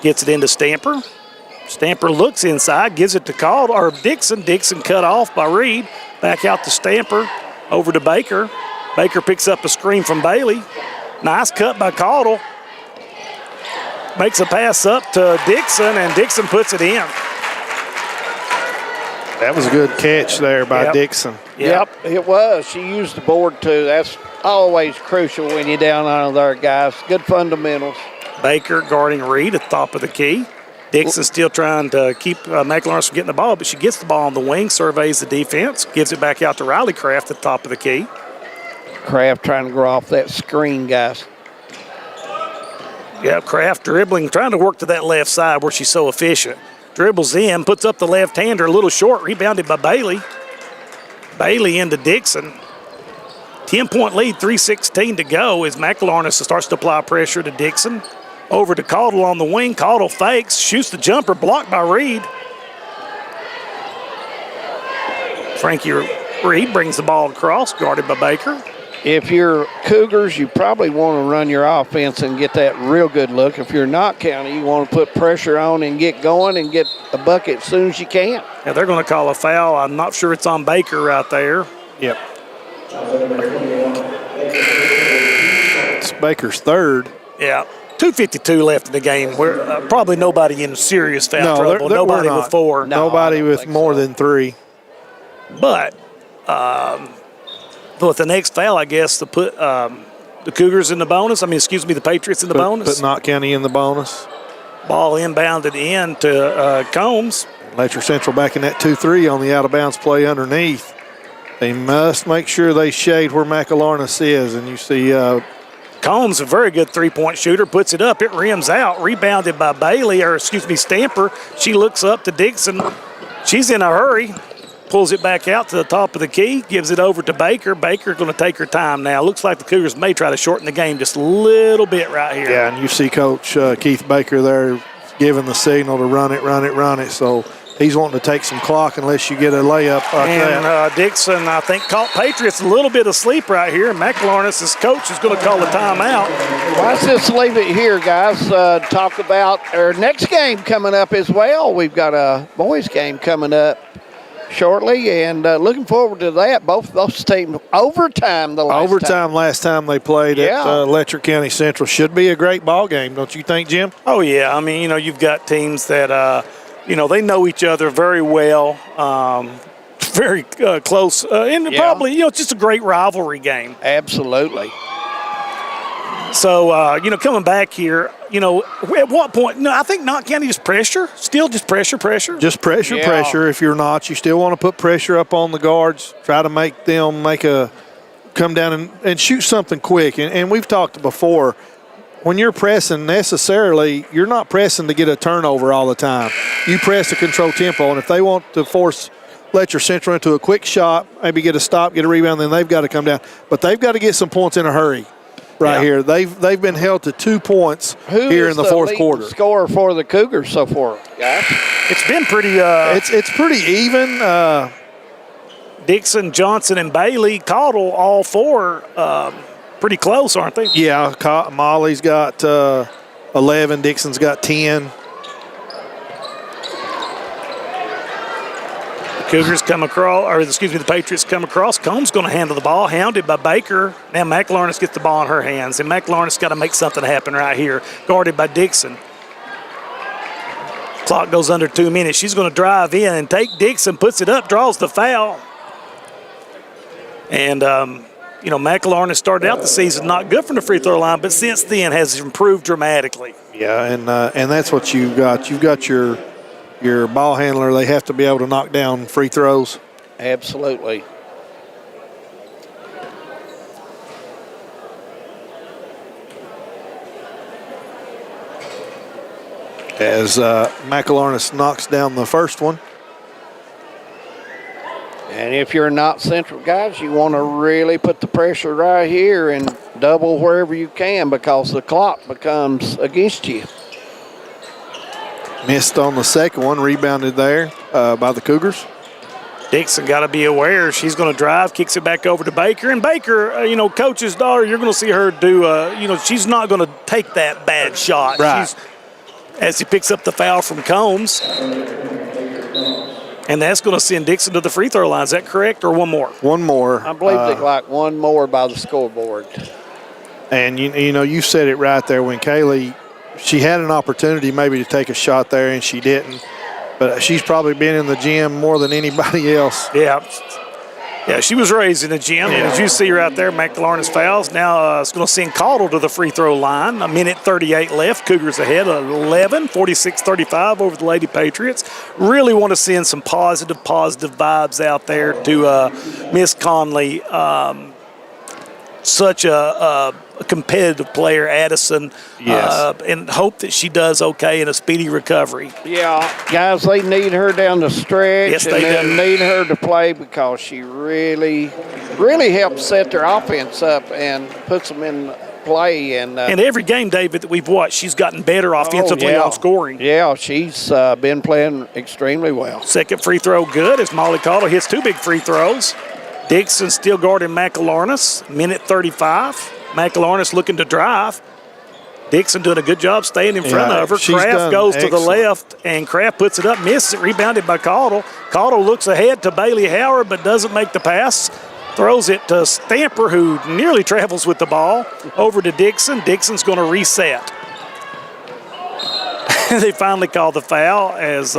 Gets it into Stamper. Stamper looks inside, gives it to Dixon. Dixon cut off by Reed. Back out to Stamper. Over to Baker. Baker picks up a screen from Bailey. Nice cut by Caudle. Makes a pass up to Dixon, and Dixon puts it in. That was a good catch there by Dixon. Yep, it was. She used the board, too. That's always crucial when you're down on there, guys. Good fundamentals. Baker guarding Reed at the top of the key. Dixon still trying to keep McLarness from getting the ball, but she gets the ball on the wing, surveys the defense, gives it back out to Riley Kraft at the top of the key. Kraft trying to go off that screen, guys. Yeah, Kraft dribbling, trying to work to that left side where she's so efficient. Dribbles in, puts up the left-hander a little short, rebounded by Bailey. Bailey into Dixon. 10-point lead, 3:16 to go as McLarness starts to apply pressure to Dixon. Over to Caudle on the wing. Caudle fakes, shoots the jumper, blocked by Reed. Frankie Reed brings the ball across, guarded by Baker. If you're Cougars, you probably want to run your offense and get that real good look. If you're Knott County, you want to put pressure on and get going and get a bucket as soon as you can. Yeah, they're going to call a foul. I'm not sure it's on Baker right there. Yep. It's Baker's third. Yeah. 2:52 left in the game. We're probably nobody in serious foul trouble. Nobody with 4. Nobody with more than 3. But with the next foul, I guess, to put the Cougars in the bonus. The Patriots in the bonus. Put Knott County in the bonus. Ball inbounded in to Combs. Letcher Central back in that 2-3 on the out-of-bounds play underneath. They must make sure they shade where McElharnis is, and you see Combs, a very good three-point shooter, puts it up. It rims out, rebounded by Stamper. She looks up to Dixon. She's in a hurry. Pulls it back out to the top of the key, gives it over to Baker. Baker going to take her time now. Looks like the Cougars may try to shorten the game just a little bit right here. Yeah, and you see Coach Keith Baker there giving the signal to run it. So he's wanting to take some clock unless you get a layup like that. And Dixon, I think, caught Patriots a little bit asleep right here. McElharnis' coach is going to call a timeout. Well, let's just leave it here, guys. Talk about our next game coming up as well. We've got a boys game coming up shortly, and looking forward to that. Both those teams overtime last time they played at Letcher County Central. Should be a great ball game, don't you think, Jim? Oh yeah, you've got teams that they know each other very well, very close, and probably it's just a great rivalry game. Absolutely. So coming back here, at what point? No, I think Knott County just pressure. Still just pressure. Just pressure. If you're not, you still want to put pressure up on the guards. Try to make them come down and shoot something quick. And we've talked before, when you're pressing, necessarily, you're not pressing to get a turnover all the time. You press to control tempo. And if they want to force Letcher Central into a quick shot, maybe get a stop, get a rebound, then they've got to come down. But they've got to get some points in a hurry. Here, they've been held to 2 points here in the fourth quarter. Who's the scorer for the Cougars so far, guys? It's been pretty. It's pretty even. Dixon, Johnson, and Bailey, Caudle, all 4, pretty close, aren't they? Yeah, Molly's got 11. Dixon's got 10. Cougars come across, the Patriots come across. Combs going to handle the ball, hounded by Baker. Now McElharnis gets the ball in her hands, and McElharnis got to make something happen right here, guarded by Dixon. Clock goes under 2 minutes. She's going to drive in and take Dixon, puts it up, draws the foul. And, McElharnis started out the season not good from the free throw line, but since then has improved dramatically. Yeah, and that's what you've got. You've got your ball handler. They have to be able to knock down free throws. Absolutely. As McElharnis knocks down the first one. And if you're not Central, guys, you want to really put the pressure right here and double wherever you can, because the clock becomes against you. Missed on the second one, rebounded there by the Cougars. Dixon got to be aware. She's going to drive, kicks it back over to Baker. And Baker, coach's daughter, you're going to see her do, she's not going to take that bad shot. Right. As he picks up the foul from Combs. And that's going to send Dixon to the free throw line. Is that correct, or one more? One more. I believe they like one more by the scoreboard. And, you said it right there when Kaylee, she had an opportunity maybe to take a shot there, and she didn't. But she's probably been in the gym more than anybody else. Yeah, she was raised in the gym. And as you see right there, McElharnis fouls. Now it's going to send Caudle to the free throw line. 1:38 left. Cougars ahead 11, 46-35 over the Lady Patriots. Really want to send some positive vibes out there to Miss Conley. Such a competitive player, Addison. Yes. And hope that she does okay in a speedy recovery. Yeah, guys, they need her down the stretch. Yes, they and do. Need her to play, because she really helps set their offense up and puts them in play. And every game, David, that we've watched, she's gotten better offensively on scoring. Yeah, she's been playing extremely well. Second free throw good as Molly Caudle hits 2 big free throws. Dixon still guarding McElharnis, minute 35. McElharnis looking to drive. Dixon doing a good job staying in front of her. Kraft goes to the left, and Kraft puts it up, misses it, rebounded by Caudle. Caudle looks ahead to Bailey Howard, but doesn't make the pass. Throws it to Stamper, who nearly travels with the ball. Over to Dixon. Dixon's going to reset. They finally call the foul as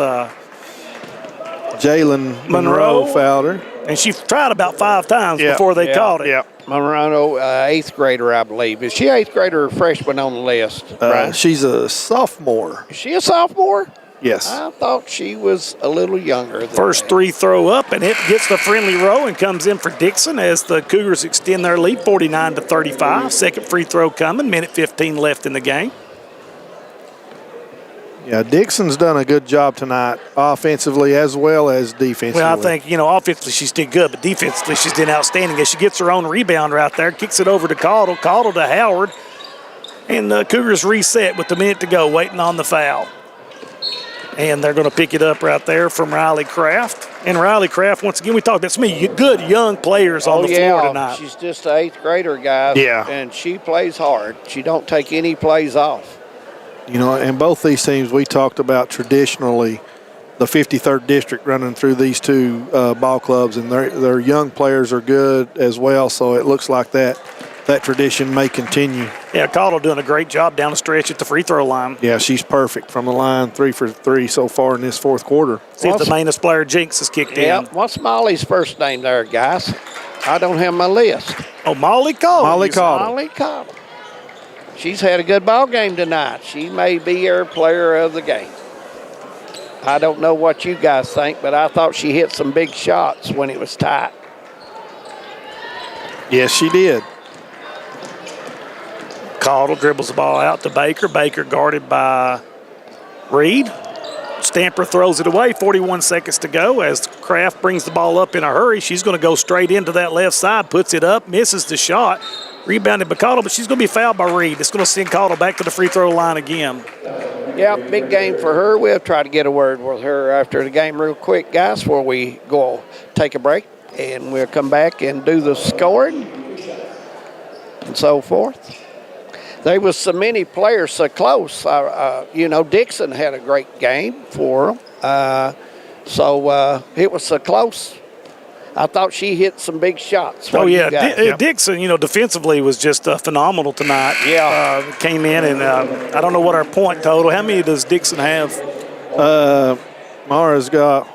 Jalen Monroe fouled her. And she tried about 5 times before they called it. Yeah, Monroe, 8th grader, I believe. Is she 8th grader or freshman on the list? She's a sophomore. Is she a sophomore? Yes. I thought she was a little younger than First that. 3 throw up, and it gets the friendly roll and comes in for Dixon as the Cougars extend their lead 49-35. Second free throw coming, minute 15 left in the game. Yeah, Dixon's done a good job tonight, offensively as well as defensively. Well, I think, offensively she's did good, but defensively she's did outstanding as she gets her own rebound right there, kicks it over to Caudle, Caudle to Howard, and the Cougars reset with a minute to go, waiting on the foul. And they're going to pick it up right there from Riley Kraft. And Riley Kraft, once again, we talked about some good young players on the floor tonight. She's just an 8th grader, guys. Yeah. And she plays hard. She don't take any plays off. And both these teams, we talked about traditionally the 53rd district running through these two ball clubs, and their young players are good as well, so it looks like that tradition may continue. Yeah, Caudle doing a great job down the stretch at the free throw line. Yeah, she's perfect from the line, 3 for 3 so far in this fourth quarter. See if the mainest player, Jinx, has kicked in. What's Molly's first name there, guys? I don't have my list. Oh, Molly Caudle. Molly Caudle. Molly Caudle. She's had a good ball game tonight. She may be our player of the game. I don't know what you guys think, but I thought she hit some big shots when it was tight. Yes, she did. Caudle dribbles the ball out to Baker. Baker guarded by Reed. Stamper throws it away. 41 seconds to go as Kraft brings the ball up in a hurry. She's going to go straight into that left side, puts it up, misses the shot. Rebounded by Caudle, but she's going to be fouled by Reed. It's going to send Caudle back to the free throw line again. Yeah, big game for her. We'll try to get a word with her after the game real quick, guys, before we go take a break. And we'll come back and do the scoring and so forth. There was so many players so close. Dixon had a great game for them. So it was so close. I thought she hit some big shots. Dixon, defensively was just phenomenal tonight. Yeah. Came in, and I don't know what our point total. How many does Dixon have? Mara's got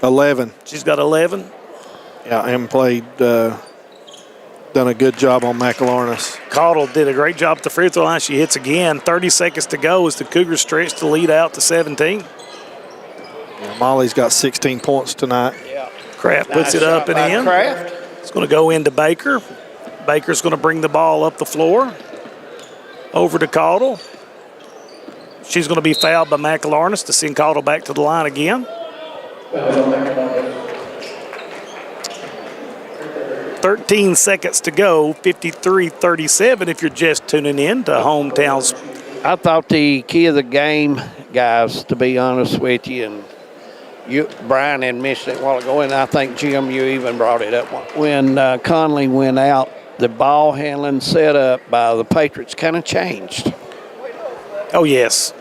11. She's got 11? Yeah, and played, done a good job on McElharnis. Caudle did a great job at the free throw line. She hits again. 30 seconds to go as the Cougars stretch the lead out to 17. Yeah, Molly's got 16 points tonight. Yeah. Kraft puts it up and in. Kraft. It's going to go into Baker. Baker's going to bring the ball up the floor. Over to Caudle. She's going to be fouled by McElharnis to send Caudle back to the line again. 13 seconds to go, 53-37 if you're just tuning in to Hometown's. I thought the key of the game, guys, to be honest with you, and Brian had mentioned it a while ago, and I think, Jim, you even brought it up. When Conley went out, the ball handling set up by the Patriots kind of changed. Oh, yes.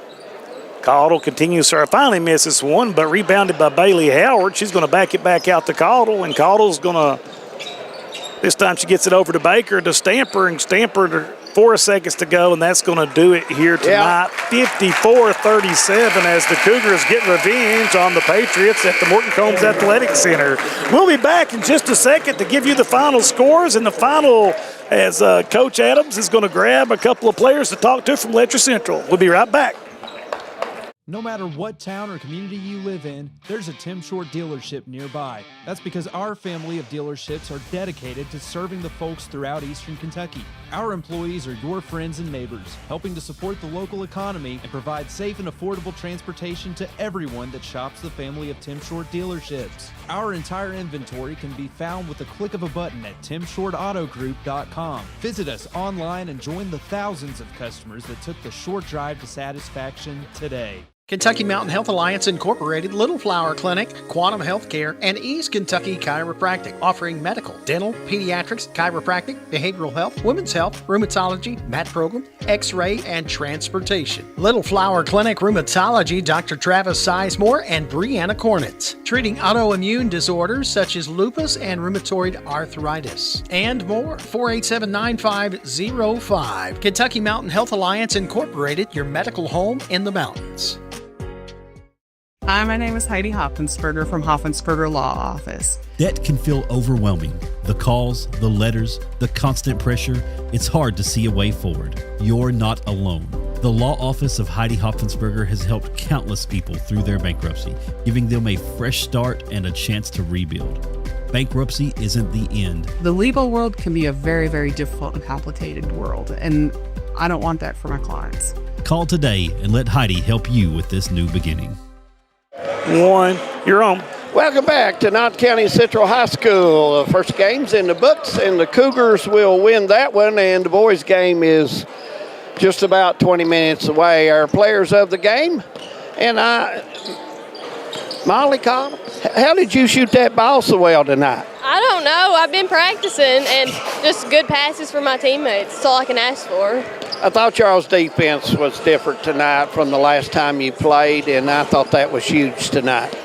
Caudle continues her. Finally misses one, but rebounded by Bailey Howard. She's going to back it back out to Caudle, and Caudle's going to, this time she gets it over to Baker to Stamper, and Stamper 4 seconds to go, and that's going to do it here tonight. 54-37 as the Cougars get revenge on the Patriots at the Morton Combs Athletic Center. We'll be back in just a second to give you the final scores and the final as Coach Adams is going to grab a couple of players to talk to from Letcher Central. We'll be right back. No matter what town or community you live in, there's a Tim Short dealership nearby. That's because our family of dealerships are dedicated to serving the folks throughout Eastern Kentucky. Our employees are your friends and neighbors, helping to support the local economy and provide safe and affordable transportation to everyone that shops the family of Tim Short dealerships. Our entire inventory can be found with the click of a button at timshortautogroup.com. Visit us online and join the thousands of customers that took the short drive to satisfaction today. Kentucky Mountain Health Alliance Incorporated, Little Flower Clinic, Quantum Healthcare, and East Kentucky Chiropractic, offering medical, dental, pediatrics, chiropractic, behavioral health, women's health, rheumatology, mat program, x-ray, and transportation. Little Flower Clinic Rheumatology, Dr. Travis Sizemore and Brianna Cornitz, treating autoimmune disorders such as lupus and rheumatoid arthritis, and more. 487-9505. Kentucky Mountain Health Alliance Incorporated, your medical home in the mountains. Hi, my name is Heidi Hoffensperger from Hoffensperger Law Office. Debt can feel overwhelming. The calls, the letters, the constant pressure, it's hard to see a way forward. You're not alone. The law office of Heidi Hoffensperger has helped countless people through their bankruptcy, giving them a fresh start and a chance to rebuild. Bankruptcy isn't the end. The legal world can be a very, very difficult and complicated world, and I don't want that for my clients. Call today and let Heidi help you with this new beginning. One, you're on. Welcome back to Knott County Central High School. The first game's in the books, and the Cougars will win that one, and the boys' game is just about 20 minutes away. Our players of the game, and Molly Connell, how did you shoot that ball so well tonight? I don't know. I've been practicing, and just good passes for my teammates. That's all I can ask for. I thought y'all's defense was different tonight from the last time you played, and I thought that was huge tonight.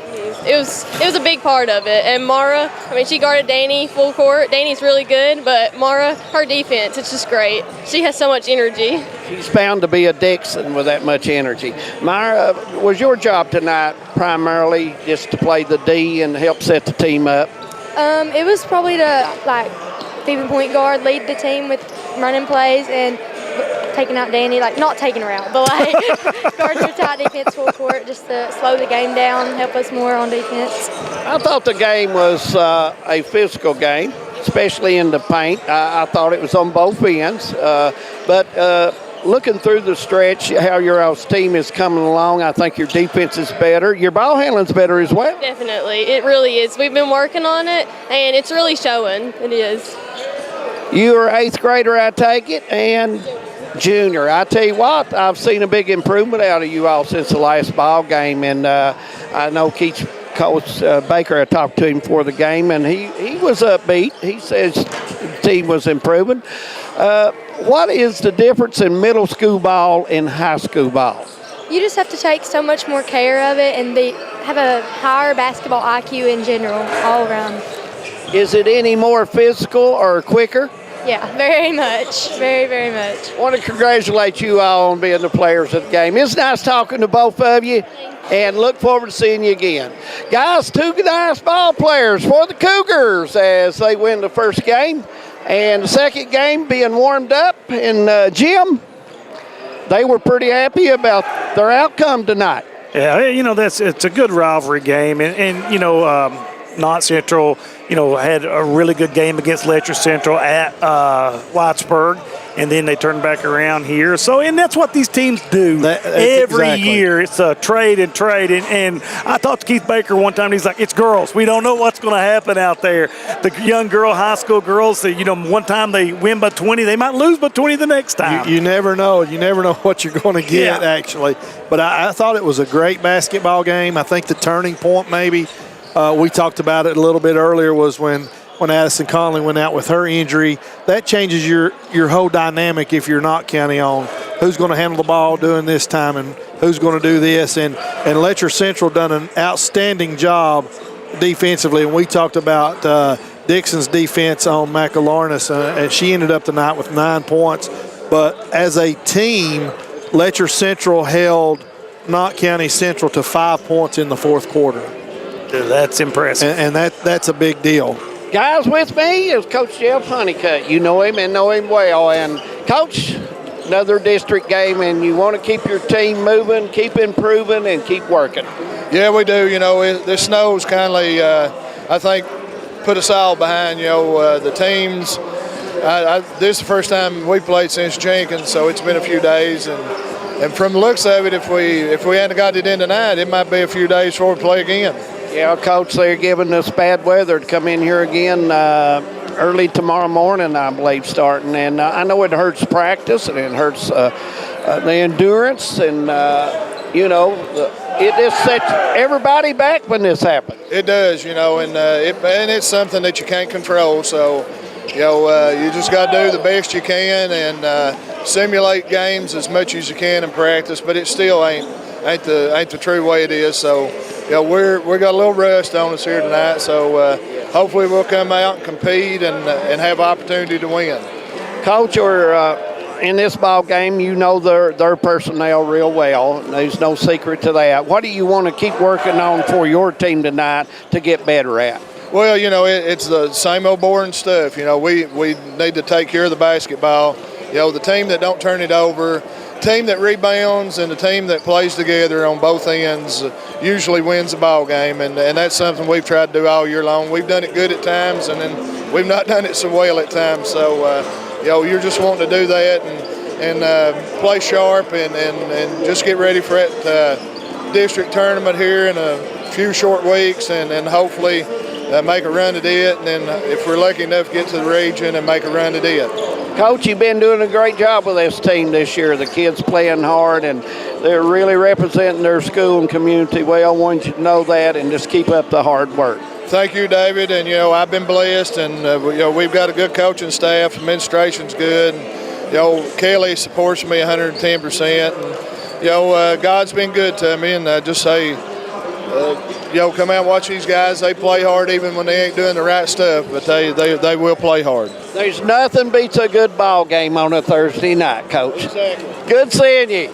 It was a big part of it. And Mara, she guarded Danny full court. Danny's really good, but Mara, her defense, it's just great. She has so much energy. She's bound to be a Dixon with that much energy. Mara, was your job tonight primarily just to play the D and help set the team up? It was probably to be the point guard, lead the team with running plays and taking out Danny, not taking her out, but guarding her tight defense full court just to slow the game down, help us more on defense. I thought the game was a physical game, especially in the paint. I thought it was on both ends, but looking through the stretch, how your all's team is coming along, I think your defense is better. Your ball handling's better as well. Definitely. It really is. We've been working on it, and it's really showing. It is. You're an 8th grader, I take it, and junior. I tell you what, I've seen a big improvement out of you all since the last ball game, and I know Coach Baker, I talked to him before the game, and he was upbeat. He says the team was improving. What is the difference in middle school ball and high school ball? You just have to take so much more care of it and have a higher basketball IQ in general, all around. Is it any more physical or quicker? Yeah, very much. Very, very much. I want to congratulate you all on being the players of the game. It's nice talking to both of you, and look forward to seeing you again. Guys, 2 nice ball players for the Cougars as they win the first game. And the second game being warmed up in gym, they were pretty happy about their outcome tonight. Yeah, it's a good rivalry game, and Knott Central, had a really good game against Letcher Central at Whitesburg, and then they turned back around here. So, and that's what these teams do every year. It's a trade. And I talked to Keith Baker one time, and he's like, it's girls. We don't know what's going to happen out there. The young girl, high school girls, one time they win by 20, they might lose by 20 the next time. You never know. You never know what you're going to get, actually. But I thought it was a great basketball game. I think the turning point maybe, we talked about it a little bit earlier, was when Addison Conley went out with her injury. That changes your whole dynamic if you're not counting on who's going to handle the ball during this time and who's going to do this. And Letcher Central done an outstanding job defensively. And we talked about Dixon's defense on McAlarnis, and she ended up tonight with 9 points. But as a team, Letcher Central held Knott County Central to 5 points in the fourth quarter. That's impressive. And that's a big deal. Guys, with me is Coach Jeff Honeycutt. You know him and know him well. And, Coach, another district game, and you want to keep your team moving, keep improving, and keep working. Yeah, we do. This snow's kindly, I think, put us all behind, the teams. This is the first time we played since Jenkins, so it's been a few days. And from the looks of it, if we hadn't got it in tonight, it might be a few days before we play again. Yeah, Coach, they're giving us bad weather to come in here again early tomorrow morning, I believe, starting. And I know it hurts practice and it hurts the endurance. And It just sets everybody back when this happens. It does, and it's something that you can't control. So, you just got to do the best you can and simulate games as much as you can in practice. But it still ain't the true way it is. So, we got a little rust on us here tonight. So, hopefully we'll come out and compete and have opportunity to win. Coach, in this ball game, their personnel real well. There's no secret to that. What do you want to keep working on for your team tonight to get better at? Well, it's the same old boring stuff. We need to take care of the basketball. The team that don't turn it over, team that rebounds, and the team that plays together on both ends usually wins the ball game, and that's something we've tried to do all year long. We've done it good at times, and then we've not done it so well at times. So, you're just wanting to do that and play sharp and just get ready for that district tournament here in a few short weeks and hopefully make a run at it. And then if we're lucky enough to get to the region and make a run at it. Coach, you've been doing a great job with this team this year. The kids playing hard and they're really representing their school and community well. I want you to know that and just keep up the hard work. Thank you, David. And, I've been blessed, and, we've got a good coaching staff. Administration's good. And, Kelly supports me 110%. And, God's been good to me. And I just say, come out and watch these guys. They play hard even when they ain't doing the right stuff, but they will play hard. There's nothing beats a good ball game on a Thursday night, Coach. Exactly. Good seeing you.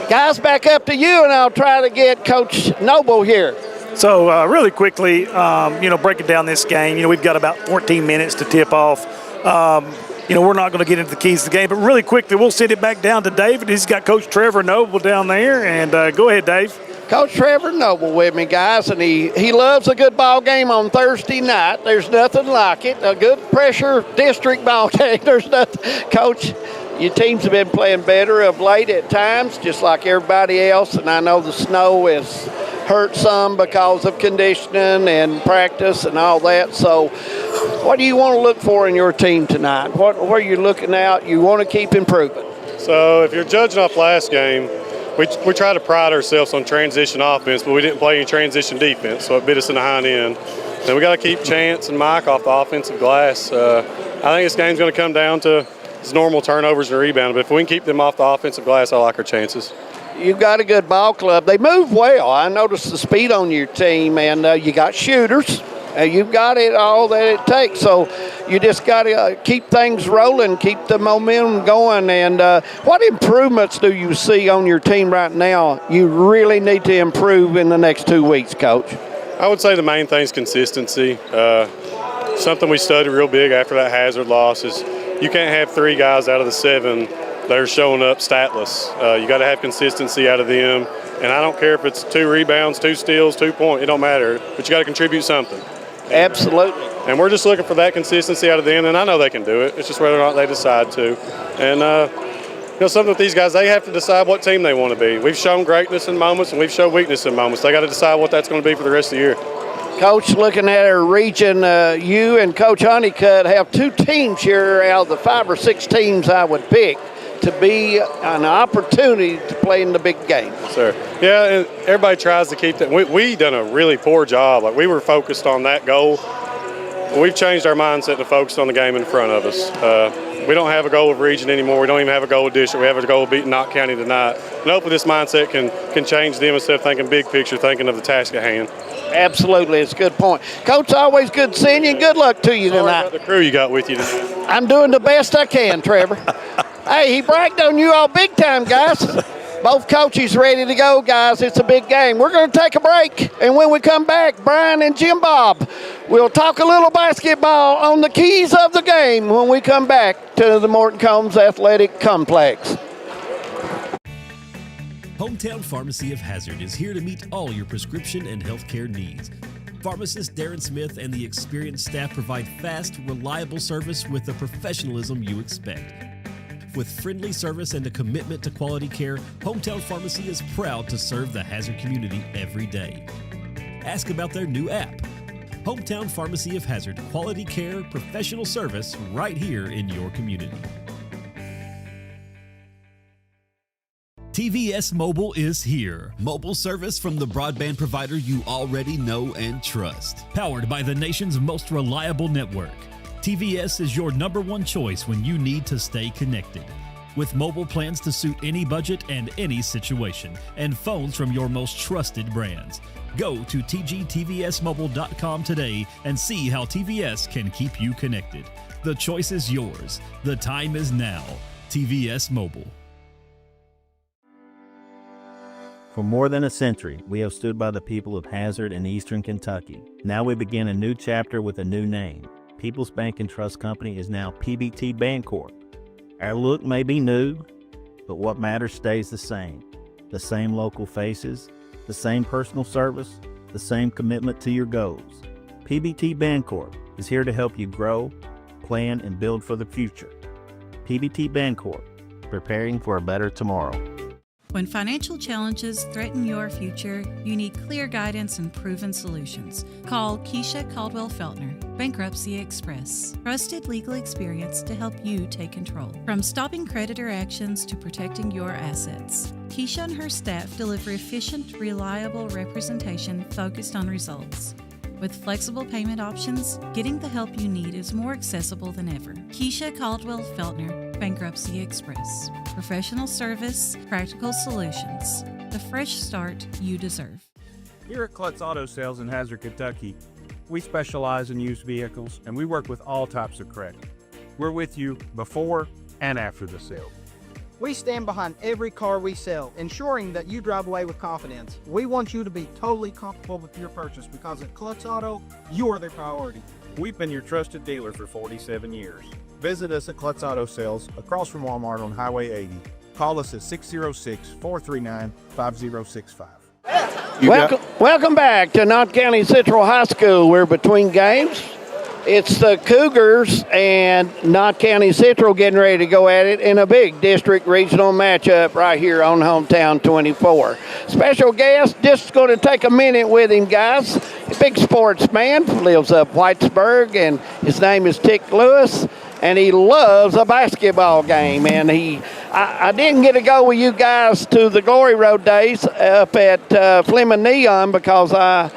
Guys, back up to you, and I'll try to get Coach Noble here. So really quickly, breaking down this game, we've got about 14 minutes to tip off. We're not going to get into the keys of the game, but really quickly, we'll send it back down to David. He's got Coach Trevor Noble down there, and go ahead, Dave. Coach Trevor Noble with me, guys, and he loves a good ball game on Thursday night. There's nothing like it. A good pressure district ball game. There's nothing. Coach, your teams have been playing better of late at times, just like everybody else, and I know the snow has hurt some because of conditioning and practice and all that. So what do you want to look for in your team tonight? What are you looking at? You want to keep improving? So if you're judging off last game, we try to pride ourselves on transition offense, but we didn't play any transition defense, so it bit us in the hind end. And we got to keep Chance and Mike off the offensive glass. I think this game's going to come down to normal turnovers and rebound, but if we can keep them off the offensive glass, I like our chances. You've got a good ball club. They move well. I noticed the speed on your team, and you got shooters. You've got it all that it takes. So you just got to keep things rolling, keep the momentum going. And what improvements do you see on your team right now you really need to improve in the next 2 weeks, Coach? I would say the main thing is consistency. Something we studied real big after that Hazard loss is you can't have 3 guys out of the 7 that are showing up statless. You got to have consistency out of them. And I don't care if it's 2 rebounds, 2 steals, 2 points. It don't matter. But you got to contribute something. Absolutely. And we're just looking for that consistency out of them. And I know they can do it. It's just whether or not they decide to. And, something with these guys, they have to decide what team they want to be. We've shown greatness in moments and we've shown weakness in moments. They got to decide what that's going to be for the rest of the year. Coach, looking at our region, you and Coach Honeycutt have 2 teams here out of the 5 or 6 teams I would pick to be an opportunity to play in the big game. Sir. Yeah, and everybody tries to keep that. We done a really poor job. Like, we were focused on that goal. We've changed our mindset to focus on the game in front of us. We don't have a goal of region anymore. We don't even have a goal of district. We have a goal of beating Knott County tonight. And hopefully this mindset can change them instead of thinking big picture, thinking of the task at hand. Absolutely. It's a good point. Coach, always good seeing you, and good luck to you tonight. Sorry about the crew you got with you tonight. I'm doing the best I can, Trevor. Hey, he bragged on you all big time, guys. Both coaches ready to go, guys. It's a big game. We're going to take a break, and when we come back, Brian and Jim Bob will talk a little basketball on the keys of the game when we come back to the Morton Combs Athletic Complex. Hometown Pharmacy of Hazard is here to meet all your prescription and healthcare needs. Pharmacist Darren Smith and the experienced staff provide fast, reliable service with the professionalism you expect. With friendly service and a commitment to quality care, Hometown Pharmacy is proud to serve the Hazard community every day. Ask about their new app. Hometown Pharmacy of Hazard, quality care, professional service right here in your community. TVS Mobile is here. Mobile service from the broadband provider you already know and trust. Powered by the nation's most reliable network. TVS is your #1 choice when you need to stay connected. With mobile plans to suit any budget and any situation, and phones from your most trusted brands. Go to tgtvsmobile.com today and see how TVS can keep you connected. The choice is yours. The time is now. TVS Mobile. For more than a century, we have stood by the people of Hazard and Eastern Kentucky. Now we begin a new chapter with a new name. People's Bank and Trust Company is now PBT Bancorp. Our look may be new, but what matters stays the same. The same local faces, the same personal service, the same commitment to your goals. PBT Bancorp is here to help you grow, plan, and build for the future. PBT Bancorp, preparing for a better tomorrow. When financial challenges threaten your future, you need clear guidance and proven solutions. Call Keisha Caldwell Feltner, Bankruptcy Express. Trusted legal experience to help you take control. From stopping creditor actions to protecting your assets. Keisha and her staff deliver efficient, reliable representation focused on results. With flexible payment options, getting the help you need is more accessible than ever. Keisha Caldwell Feltner, Bankruptcy Express. Professional service, practical solutions. The fresh start you deserve. Here at Klutz Auto Sales in Hazard, Kentucky, we specialize in used vehicles and we work with all types of credit. We're with you before and after the sale. We stand behind every car we sell, ensuring that you drive away with confidence. We want you to be totally comfortable with your purchase because at Klutz Auto, you are the priority. We've been your trusted dealer for 47 years. Visit us at Klutz Auto Sales across from Walmart on Highway 80. Call us at 606-439-5065. Welcome back to Knott County Central High School. We're between games. It's the Cougars and Knott County Central getting ready to go at it in a big district regional matchup right here on Hometown 24. Special guest, just going to take a minute with him, guys. A big sportsman, lives up Whitesburg, and his name is Tick Lewis, and he loves a basketball game. And I didn't get to go with you guys to the Glory Road days up at Fleming Neon because I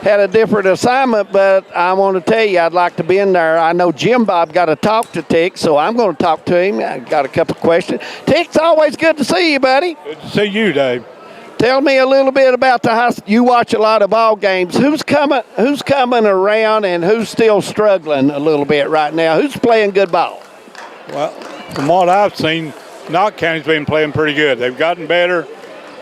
had a different assignment, but I want to tell you, I'd like to be in there. I know Jim Bob got to talk to Tick, so I'm going to talk to him. I got a couple questions. Tick, it's always good to see you, buddy. Good to see you, Dave. Tell me a little bit about the high school. You watch a lot of ball games. Who's coming around and who's still struggling a little bit right now? Who's playing good ball? Well, from what I've seen, Knott County's been playing pretty good. They've gotten better.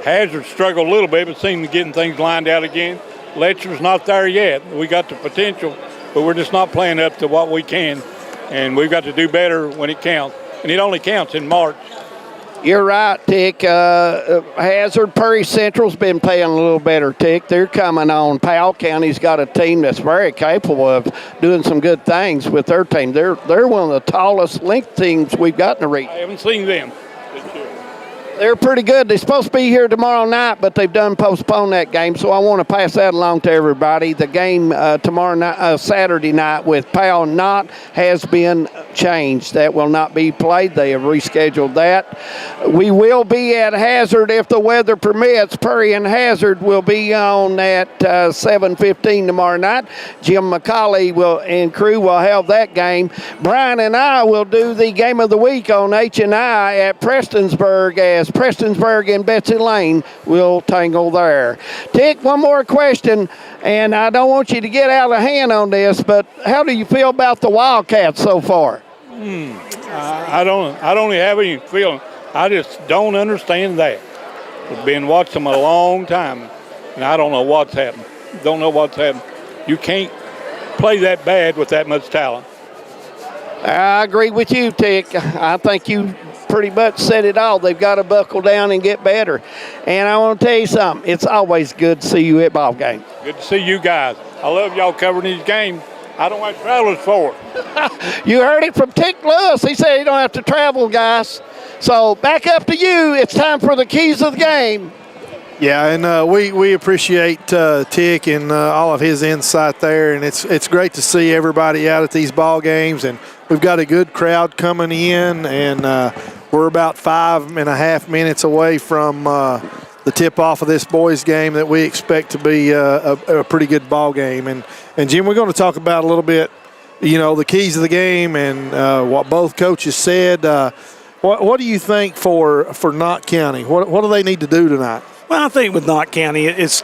Hazard struggled a little bit, but seemed to getting things lined out again. Letcher's not there yet. We got the potential, but we're just not playing up to what we can, and we've got to do better when it counts, and it only counts in March. You're right, Tick. Hazard Prairie Central's been playing a little better, Tick. They're coming on. Powell County's got a team that's very capable of doing some good things with their team. They're one of the tallest length teams we've got in the region. I haven't seen them. They're pretty good. They're supposed to be here tomorrow night, but they've done postpone that game, so I want to pass that along to everybody. The game tomorrow night, Saturday night with Powell and Knott has been changed. That will not be played. They have rescheduled that. We will be at Hazard if the weather permits. Prairie and Hazard will be on at 7:15 tomorrow night. Jim McCauley and crew will have that game. Brian and I will do the game of the week on H&I at Prestonsburg as Prestonsburg and Betsy Lane will tangle there. Tick, one more question, and I don't want you to get out of hand on this, but how do you feel about the Wildcats so far? I don't have any feeling. I just don't understand that. I've been watching them a long time, and I don't know what's happened. You can't play that bad with that much talent. I agree with you, Tick. I think you pretty much said it all. They've got to buckle down and get better. And I want to tell you something. It's always good to see you at ball game. Good to see you guys. I love y'all covering these games. I don't have travelers for it. You heard it from Tick Lewis. He said you don't have to travel, guys. So back up to you. It's time for the keys of the game. Yeah, and we appreciate Tick and all of his insight there, and it's great to see everybody out at these ball games, and we've got a good crowd coming in, and We're about 5.5 minutes away from the tip-off of this boys' game that we expect to be a pretty good ball game. And Jim, we're going to talk about a little bit, the keys of the game and what both coaches said. What do you think for Knott County? What do they need to do tonight? Well, I think with Knott County, it's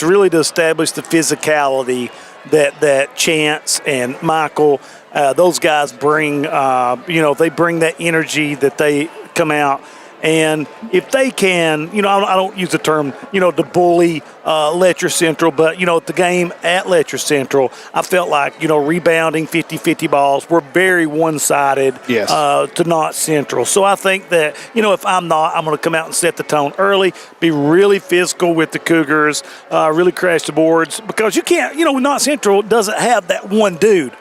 really to establish the physicality that Chance and Michael, those guys bring. They bring that energy that they come out. And if they can, I don't use the term, to bully Letcher Central, but, the game at Letcher Central, I felt like, rebounding 50-50 balls were very one-sided to Knott Central. So I think that, if I'm Knott, I'm going to come out and set the tone early, be really physical with the Cougars, really crash the boards, because you can't, Knott Central doesn't have that one dude.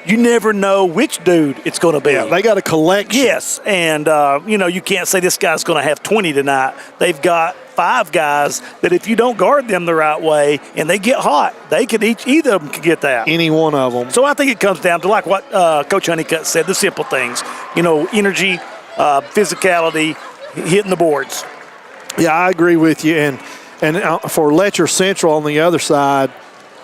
You never know which dude it's going to be. Yeah, they got a collection. Yes, and, you can't say this guy's going to have 20 tonight. They've got 5 guys that if you don't guard them the right way and they get hot, they could either of them could get that. Any one of them. So I think it comes down to, like what Coach Honeycutt said, the simple things. Energy, physicality, hitting the boards. Yeah, I agree with you. And for Letcher Central on the other side,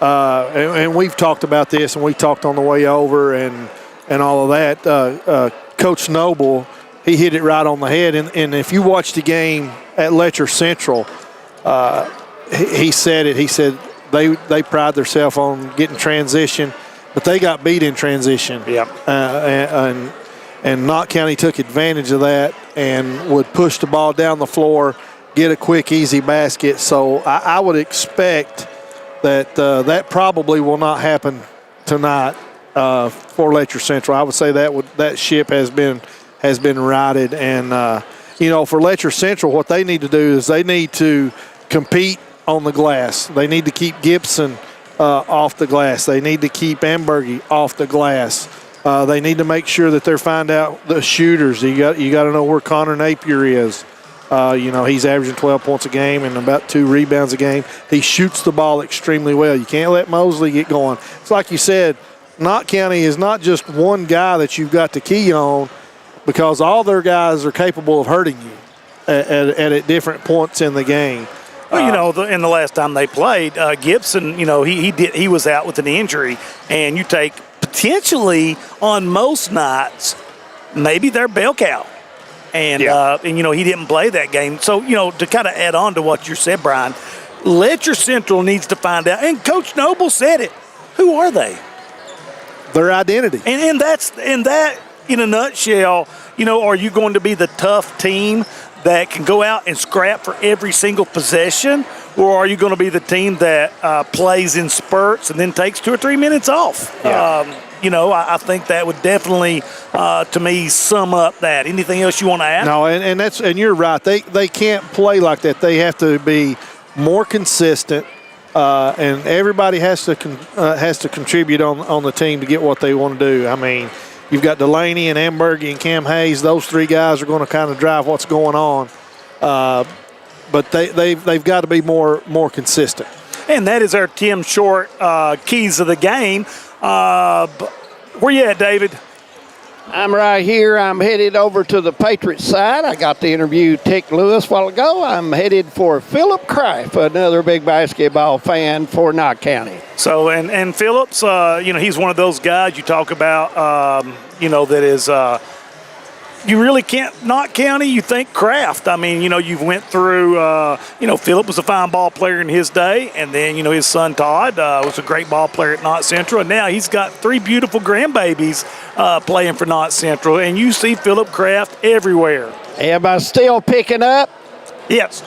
and we've talked about this, and we talked on the way over and all of that. Coach Noble, he hit it right on the head. And if you watch the game at Letcher Central, he said it. He said they pride themselves on getting transition, but they got beat in transition. Yep. And Knott County took advantage of that and would push the ball down the floor, get a quick, easy basket. So I would expect that probably will not happen tonight for Letcher Central. I would say that ship has been righted. And for Letcher Central, what they need to do is they need to compete on the glass. They need to keep Gibson off the glass. They need to keep Ambergy off the glass. They need to make sure that they're finding out the shooters. You got to know where Connor Napier is. He's averaging 12 points a game and about 2 rebounds a game. He shoots the ball extremely well. You can't let Mosley get going. It's like you said, Knott County is not just one guy that you've got to key on, because all their guys are capable of hurting you at different points in the game. Well, in the last time they played, Gibson, he was out with an injury, and you take potentially on most nights maybe their bell cow. And he didn't play that game. So, to kind of add on to what you said, Brian, Letcher Central needs to find out, and Coach Noble said it, who are they? Their identity. And that, in a nutshell, are you going to be the tough team that can go out and scrap for every single possession, or are you going to be the team that plays in spurts and then takes 2 or 3 minutes off? Yeah. I think that would definitely, to me, sum up that. Anything else you want to add? No, and you're right. They can't play like that. They have to be more consistent, and everybody has to contribute on the team to get what they want to do. I mean, you've got Delaney and Ambergy and Cam Hayes. Those 3 guys are going to kind of drive what's going on, but they've got to be more consistent. And that is our Tim Short keys of the game. Where you at, David? I'm right here. I'm headed over to the Patriots side. I got to interview Tick Lewis a while ago. I'm headed for Philip Kreif, another big basketball fan for Knott County. So, and Phillips, he's one of those guys you talk about, that is you really can't Knott County, you think Kraft. I mean, you've went through, Philip was a fine ball player in his day, and then, his son Todd was a great ball player at Knott Central, and now he's got 3 beautiful grandbabies playing for Knott Central, and you see Philip Kraft everywhere. Everybody still picking up? Yes.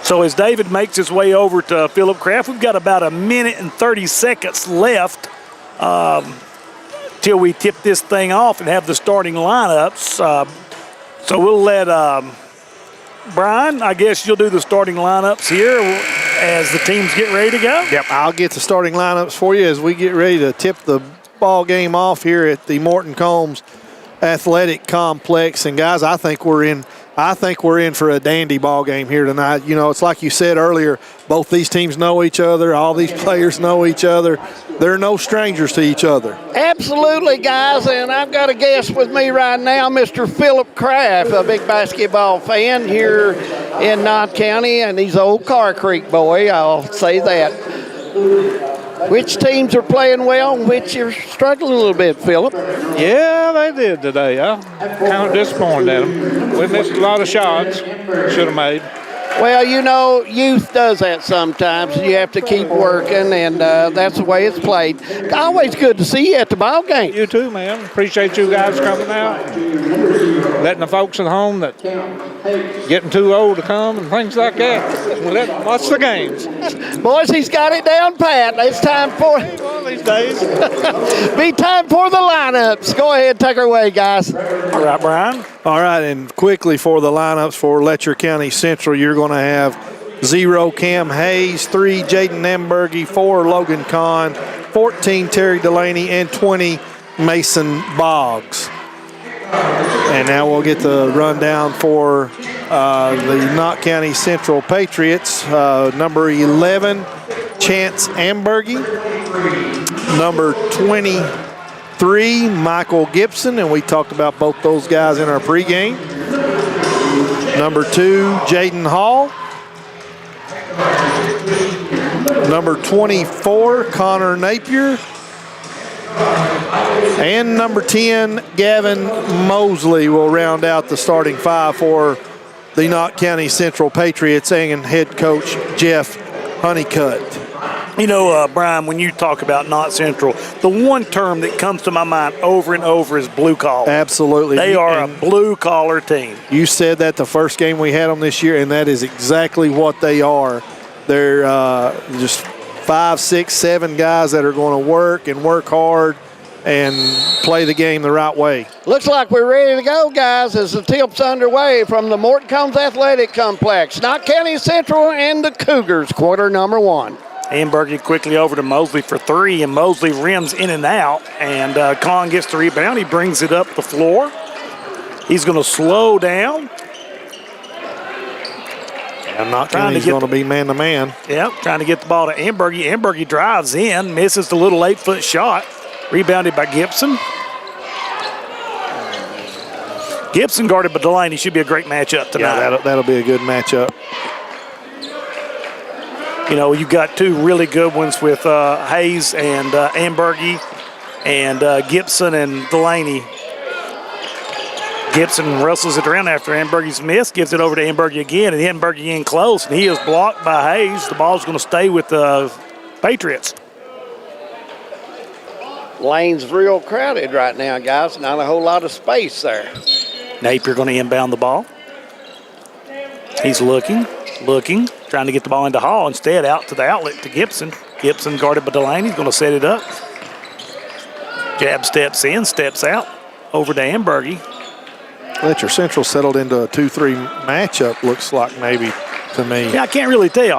So as David makes his way over to Philip Kraft, we've got about 1 minute and 30 seconds left till we tip this thing off and have the starting lineups. So we'll let Brian, I guess you'll do the starting lineups here as the teams get ready to go. Yep, I'll get the starting lineups for you as we get ready to tip the ball game off here at the Morton Combs Athletic Complex. And guys, I think we're in I think we're in for a dandy ball game here tonight. You know, it's like you said earlier, both these teams know each other. All these players know each other. They're no strangers to each other. Absolutely, guys, and I've got a guest with me right now, Mr. Philip Kraft, a big basketball fan here in Knott County, and he's an old Car Creek boy, I'll say that. Which teams are playing well and which are struggling a little bit, Philip? Yeah, they did today. I'm kind of disappointed at them. We missed a lot of shots. Should have made. Well, you know, youth does that sometimes. You have to keep working, and that's the way it's played. Always good to see you at the ball game. You too, man. Appreciate you guys coming out, letting the folks at home that getting too old to come and things like that. Watch the games. Boys, he's got it down pat. It's time for one of these days. Be time for the lineups. Go ahead, take her away, guys. All right, Brian. All right, and quickly for the lineups for Letcher County Central, you're going to have 0 Cam Hayes, 3 Jaden Ambergy, 4 Logan Kahn, 14 Terry Delaney, and 20 Mason Boggs. And now we'll get the rundown for the Knott County Central Patriots. Number 11, Chance Ambergy. Number 23, Michael Gibson, and we talked about both those guys in our pregame. Number 2, Jaden Hall. Number 24, Connor Napier. And number 10, Gavin Mosley will round out the starting 5 for the Knott County Central Patriots and head coach Jeff Honeycutt. You know, Brian, when you talk about Knott Central, the one term that comes to my mind over and over is blue collar. Absolutely. They are a blue collar team. You said that the first game we had them this year, and that is exactly what they are. They're just 5, 6, 7 guys that are going to work hard and play the game the right way. Looks like we're ready to go, guys, as the tip's underway from the Morton Combs Athletic Complex. Knott County Central and the Cougars, quarter number 1. Ambergy quickly over to Mosley for 3, and Mosley rims in and out, and Kahn gets the rebound. He brings it up the floor. He's going to slow down. And Knott County's going to be man-to-man. Yep, trying to get the ball to Ambergy. Ambergy drives in, misses the little 8-foot shot. Rebounded by Gibson. Gibson guarded by Delaney. Should be a great matchup tonight. Yeah, that'll be a good matchup. You know, you've got 2 really good ones with Hayes and Ambergy and Gibson and Delaney. Gibson wrestles it around after Ambergy's miss, gives it over to Ambergy again, and Ambergy in close, and he is blocked by Hayes. The ball's going to stay with the Patriots. Lane's real crowded right now, guys. Not a whole lot of space there. Napier going to inbound the ball. He's looking, trying to get the ball into Hall. Instead, out to the outlet to Gibson. Gibson guarded by Delaney. He's going to set it up. Jab steps in, steps out, over to Ambergy. Letcher Central settled into a 2-3 matchup, looks like maybe to me. Yeah, I can't really tell.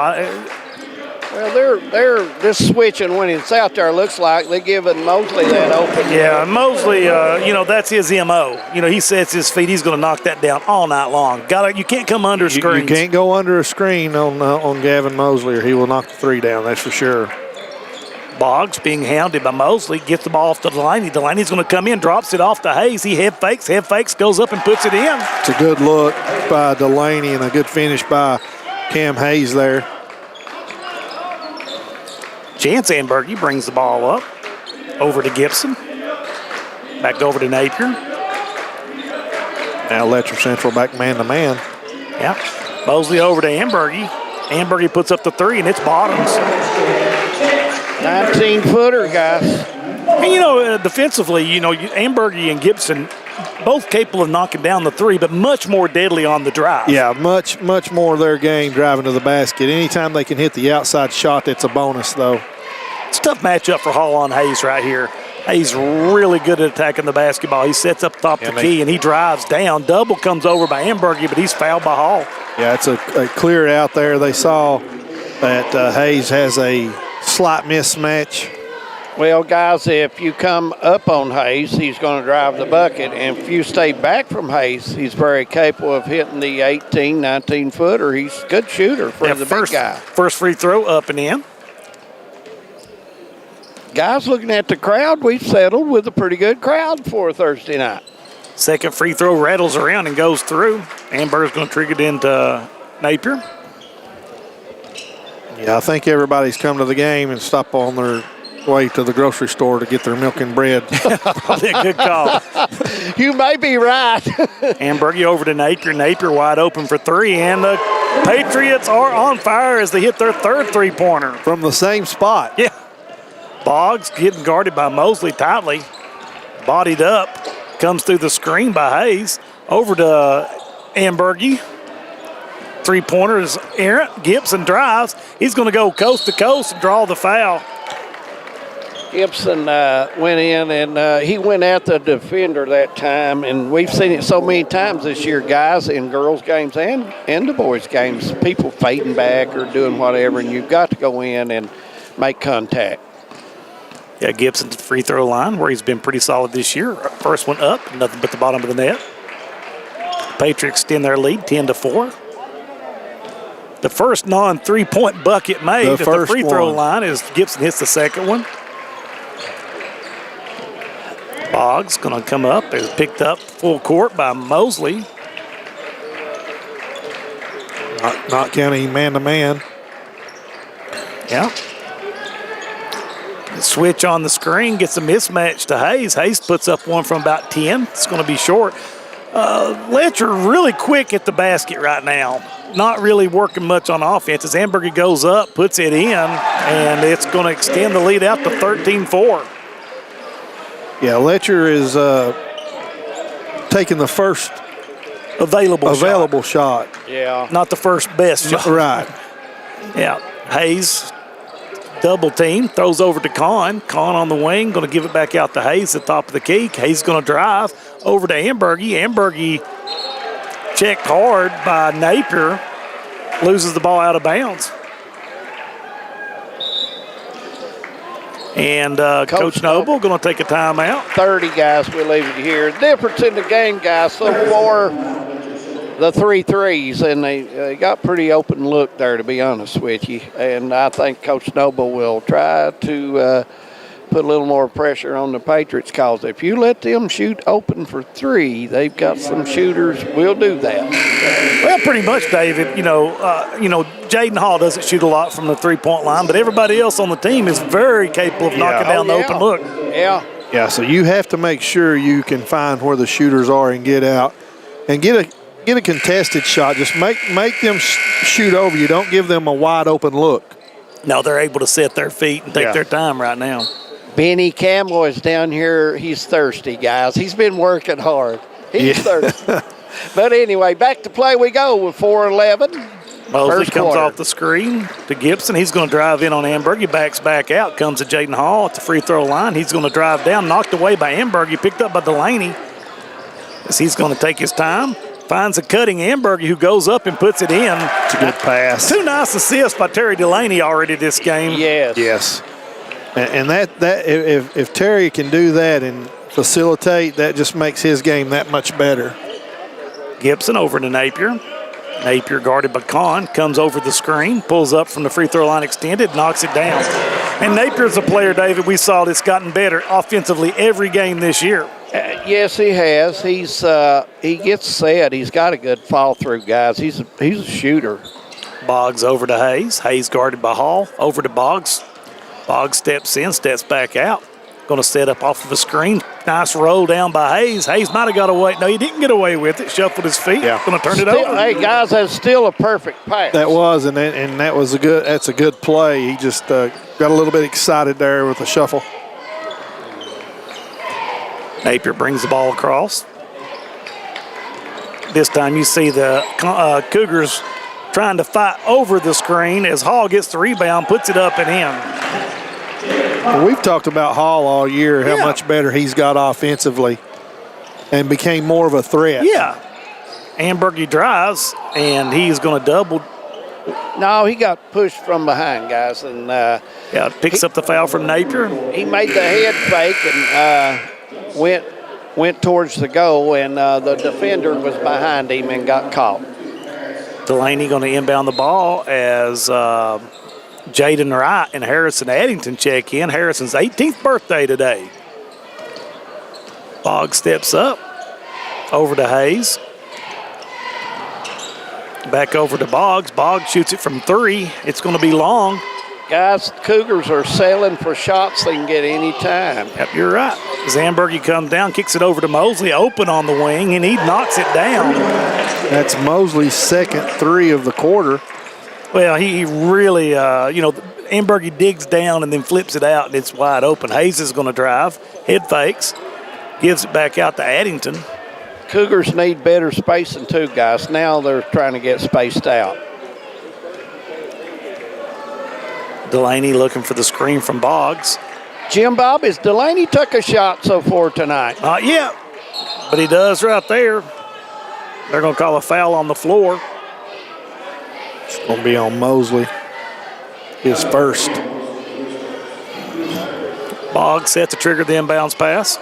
Well, they're just switching when it's out there. Looks like they're giving Mosley that open. Yeah, Mosley, you know, that's his MO. You know, he sets his feet. He's going to knock that down all night long. You can't come under screens. You can't go under a screen on Gavin Mosley, or he will knock the 3 down. That's for sure. Boggs being hounded by Mosley, gets the ball off to Delaney. Delaney's going to come in, drops it off to Hayes. He head fakes, goes up and puts it in. It's a good look by Delaney and a good finish by Cam Hayes there. Chance Ambergy brings the ball up, over to Gibson, back over to Napier. Now Letcher Central back man-to-man. Yeah, Mosley over to Ambergy. Ambergy puts up the 3, and it's bottoms. 19-footer, guys. And, you know, defensively, you know, Ambergy and Gibson both capable of knocking down the 3, but much more deadly on the drive. Yeah, much more of their game driving to the basket. Anytime they can hit the outside shot, that's a bonus, though. It's a tough matchup for Hall on Hayes right here. Hayes really good at attacking the basketball. He sets up top the key, and he drives down. Double comes over by Ambergy, but he's fouled by Hall. Yeah, it's a clear out there. They saw that Hayes has a slight mismatch Well, guys, if you come up on Hayes, he's going to drive the bucket. And if you stay back from Hayes, he's very capable of hitting the 18, 19-footer. He's a good shooter for the big guy. First free throw up and in. Guys, looking at the crowd, we've settled with a pretty good crowd for Thursday night. Second free throw rattles around and goes through. Amber's going to trigger it into Napier. Yeah, I think everybody's come to the game and stop on their way to the grocery store to get their milk and bread. Probably a good call. You may be right. Ambergy over to Napier. Napier wide open for three, and the Patriots are on fire as they hit their third three-pointer. From the same spot. Yeah. Boggs getting guarded by Mosley tightly. Bodied up. Comes through the screen by Hayes. Over to Ambergy. Three-pointer is errant. Gibson drives. He's going to go coast to coast and draw the foul. Gibson went in, and he went at the defender that time, and we've seen it so many times this year, guys, in girls' games and the boys' games, people fading back or doing whatever, and you've got to go in and make contact. Yeah, Gibson's free throw line where he's been pretty solid this year. First one up, nothing but the bottom of the net. Patriots extend their lead 10-4. The first non-three-point bucket made at the free throw line is Gibson hits the second one. Boggs going to come up. Is picked up full court by Mosley. Knott County man-to-man. Yeah. The switch on the screen gets a mismatch to Hayes. Hayes puts up one from about 10. It's going to be short. Letcher really quick at the basket right now. Not really working much on offense. As Ambergy goes up, puts it in, and it's going to extend the lead out to 13-4. Yeah, Letcher is taking the first available shot. Yeah. Not the first best shot. Right. Yeah. Hayes double team, throws over to Kahn. Kahn on the wing, going to give it back out to Hayes at the top of the key. Hayes going to drive over to Ambergy. Ambergy checked hard by Napier, loses the ball out of bounds. And Coach Noble going to take a timeout. 30 guys, we leave it here. Difference in the game, guys, so far, the 3 threes, and they got pretty open look there, to be honest with you. And I think Coach Noble will try to put a little more pressure on the Patriots, because if you let them shoot open for 3, they've got some shooters. We'll do that. Well, pretty much, David. Jaden Hall doesn't shoot a lot from the three-point line, but everybody else on the team is very capable of knocking down the open look. Yeah. Yeah, so you have to make sure you can find where the shooters are and get out and get a contested shot. Just make them shoot over you. Don't give them a wide open look. No, they're able to set their feet and take their time right now. Benny Campbell is down here. He's thirsty, guys. He's been working hard. He's thirsty. But anyway, back to play we go with 4:11. Mosley comes off the screen to Gibson. He's going to drive in on Ambergy. Backs back out. Comes to Jaden Hall at the free throw line. He's going to drive down. Knocked away by Ambergy. Picked up by Delaney. As he's going to take his time. Finds a cutting Ambergy who goes up and puts it in. It's a good pass. 2 nice assists by Terry Delaney already this game. Yes. And that if Terry can do that and facilitate, that just makes his game that much better. Gibson over to Napier. Napier guarded by Kahn, comes over the screen, pulls up from the free throw line extended, knocks it down. And Napier's a player, David, we saw that's gotten better offensively every game this year. Yes, he has. He gets set. He's got a good fall through, guys. He's a shooter. Boggs over to Hayes. Hayes guarded by Hall. Over to Boggs. Boggs steps in, steps back out. Going to set up off of the screen. Nice roll down by Hayes. Hayes might have got away. No, he didn't get away with it. Shuffled his feet. Yeah. Going to turn it over. Hey, guys, that's still a perfect pass. That was, and that was that's a good play. He just got a little bit excited there with the shuffle. Napier brings the ball across. This time you see the Cougars trying to fight over the screen as Hall gets the rebound, puts it up and in. Well, we've talked about Hall all year, how much better he's got offensively and became more of a threat. Yeah. Ambergy drives, and he's going to double No, he got pushed from behind, guys, and picks up the foul from Napier. He made the head fake and went towards the goal, and the defender was behind him and got caught. Delaney going to inbound the ball as Jaden Wright and Harrison Addington check in. Harrison's 18th birthday today. Boggs steps up over to Hayes. Back over to Boggs. Boggs shoots it from 3. It's going to be long. Guys, Cougars are selling for shots they can get any time. Yep, you're right. Zambergy comes down, kicks it over to Mosley, open on the wing, and he knocks it down. That's Mosley's second 3 of the quarter. Well, he really, Ambergy digs down and then flips it out, and it's wide open. Hayes is going to drive, head fakes, gives it back out to Addington. Cougars need better spacing too, guys. Now they're trying to get spaced out. Delaney looking for the screen from Boggs. Jim Bob, has Delaney took a shot so far tonight? Not yet, but he does right there. They're going to call a foul on the floor. It's going to be on Mosley, his first. Boggs set to trigger the inbounds pass.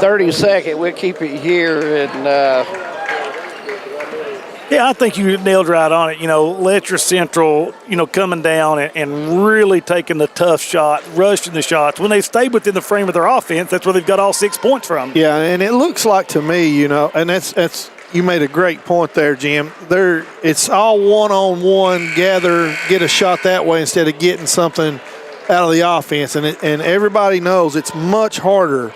30 seconds. We'll keep it here. And yeah, I think you nailed right on it. Letcher Central, coming down and really taking the tough shot, rushing the shots. When they've stayed within the frame of their offense, that's where they've got all 6 points from. Yeah, and it looks like to me, and that's you made a great point there, Jim. It's all one-on-one, gather, get a shot that way instead of getting something out of the offense. And everybody knows it's much harder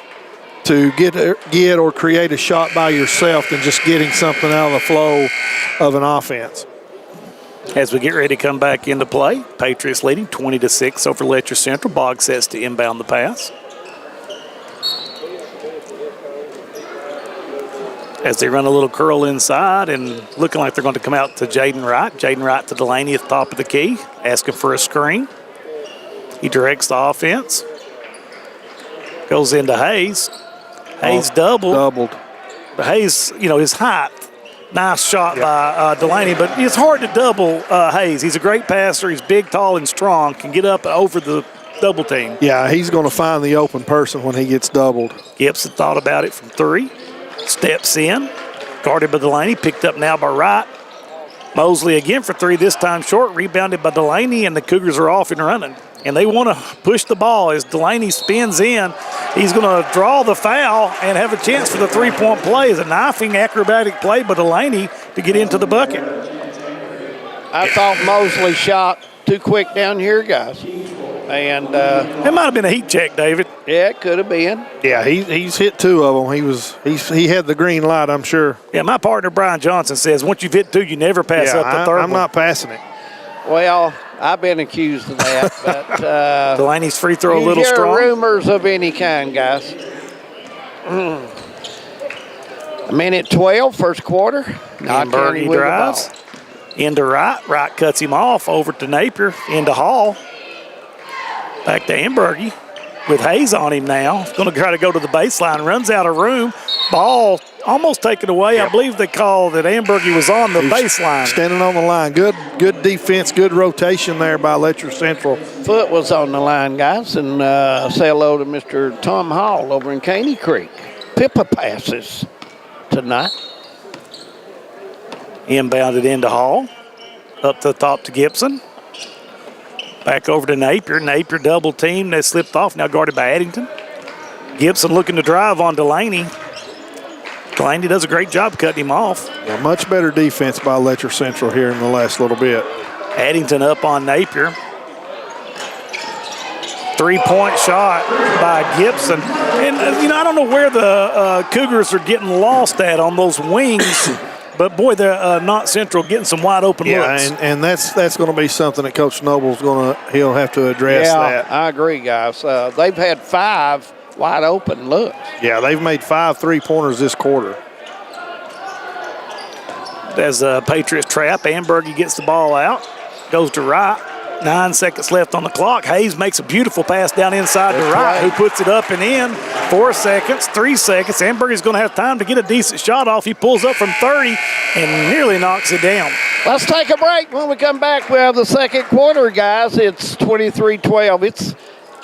to get or create a shot by yourself than just getting something out of the flow of an offense. As we get ready to come back into play, Patriots leading 20-6 over Letcher Central. Boggs sets to inbound the pass. As they run a little curl inside and looking like they're going to come out to Jaden Wright. Jaden Wright to Delaney at the top of the key, asking for a screen. He directs the offense. Goes into Hayes. Hayes doubled. But Hayes, his height, nice shot by Delaney, but it's hard to double Hayes. He's a great passer. He's big, tall, and strong, can get up over the double team. Yeah, he's going to find the open person when he gets doubled. Gibson thought about it from 3. Steps in. Guarded by Delaney, picked up now by Wright. Mosley again for 3, this time short, rebounded by Delaney, and the Cougars are off and running. And they want to push the ball as Delaney spins in. He's going to draw the foul and have a chance for the 3-point play. It's a knifing, acrobatic play by Delaney to get into the bucket. I thought Mosley shot too quick down here, guys. And it might have been a heat check, David. Yeah, it could have been. Yeah, he's hit 2 of them. He had the green light, I'm sure. Yeah, my partner Brian Johnson says once you've hit 2, you never pass up the third I'm not passing it. Well, I've been accused of that, but Delaney's free throw a little strong. Rumors of any kind, guys. A minute 12, first quarter. Ambergy drives into Wright. Wright cuts him off over to Napier, into Hall. Back to Ambergy with Hayes on him now. He's going to try to go to the baseline. Runs out of room. Ball almost taken away. Yep. I believe they called that Ambergy was on the baseline. Standing on the line. Good defense, good rotation there by Letcher Central. Foot was on the line, guys, and say hello to Mr. Tom Hall over in Caney Creek. Pippa passes tonight. Inbounded into Hall. Up to the top to Gibson. Back over to Napier. Napier double team. They slipped off. Now guarded by Addington. Gibson looking to drive on Delaney. Delaney does a great job cutting him off. Yeah, much better defense by Letcher Central here in the last little bit. Addington up on Napier. 3-point shot by Gibson. And, I don't know where the Cougars are getting lost at on those wings. But, boy, they're Knott Central getting some wide open looks. Yeah, and that's going to be something that Coach Noble's he'll have to address that. I agree, guys. They've had 5 wide open looks. Yeah, they've made 5 3-pointers this quarter. As Patriots trap, Ambergy gets the ball out, goes to Wright. 9 seconds left on the clock. Hayes makes a beautiful pass down inside to That's right, right. who puts it up and in. 4 seconds, 3 seconds. Ambergy's going to have time to get a decent shot off. He pulls up from 30 and nearly knocks it down. Let's take a break. When we come back, we have the second quarter, guys. It's 23-12. It's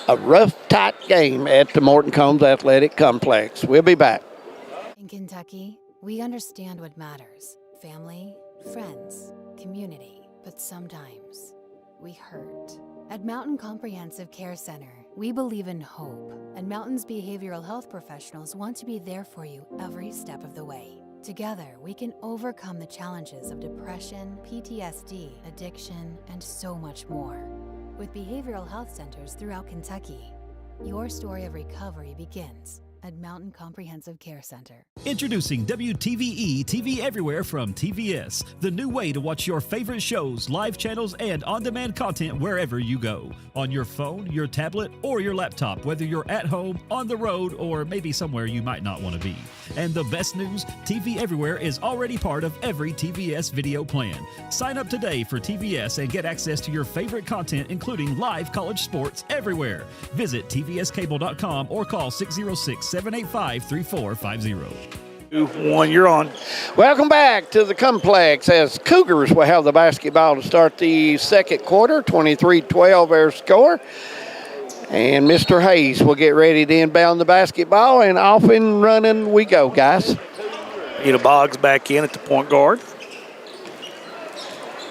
a rough, tight game at the Morton Combs Athletic Complex. We'll be back. In Kentucky, we understand what matters: family, friends, community. But sometimes we hurt. At Mountain Comprehensive Care Center, we believe in hope, and Mountain's behavioral health professionals want to be there for you every step of the way. Together, we can overcome the challenges of depression, PTSD, addiction, and so much more. With behavioral health centers throughout Kentucky, your story of recovery begins at Mountain Comprehensive Care Center. Introducing WTVE TV Everywhere from TVS, the new way to watch your favorite shows, live channels, and on-demand content wherever you go. On your phone, your tablet, or your laptop, whether you're at home, on the road, or maybe somewhere you might not want to be. And the best news, TV Everywhere is already part of every TVS video plan. Sign up today for TVS and get access to your favorite content, including live college sports everywhere. Visit tvscable.com or call 606-785-3450. 2-1, you're on. Welcome back to the complex as Cougars will have the basketball to start the second quarter. 23-12 their score. And Mr. Hayes will get ready to inbound the basketball, and off and running we go, guys. Boggs back in at the point guard.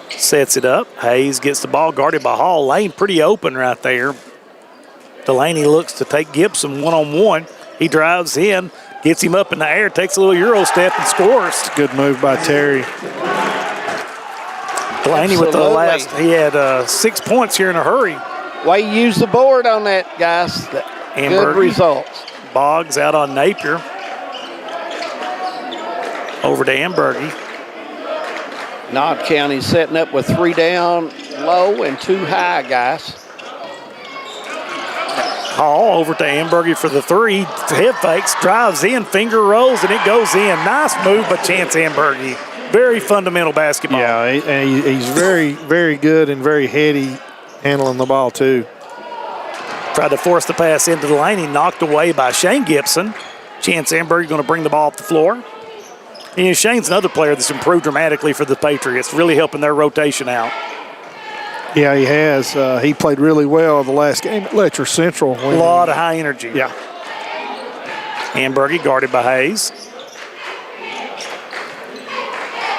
Sets it up. Hayes gets the ball guarded by Hall. Lane pretty open right there. Delaney looks to take Gibson one-on-one. He drives in, gets him up in the air, takes a little Euro step and scores. Good move by Terry. Delaney with the last, he had 6 points here in a hurry. Way you use the board on that, guys. Good results. Boggs out on Napier. Over to Ambergy. Knott County setting up with 3 down low and 2 high, guys. Hall over to Ambergy for the 3. Head fakes, drives in, finger rolls, and it goes in. Nice move by Chance Ambergy. Very fundamental basketball. Yeah, and he's very, very good and very heady handling the ball, too. Tried to force the pass into the lane. He knocked away by Shane Gibson. Chance Ambergy going to bring the ball off the floor. And Shane's another player that's improved dramatically for the Patriots, really helping their rotation out. Yeah, he has. He played really well the last game at Letcher Central. A lot of high energy. Yeah. Ambergy guarded by Hayes.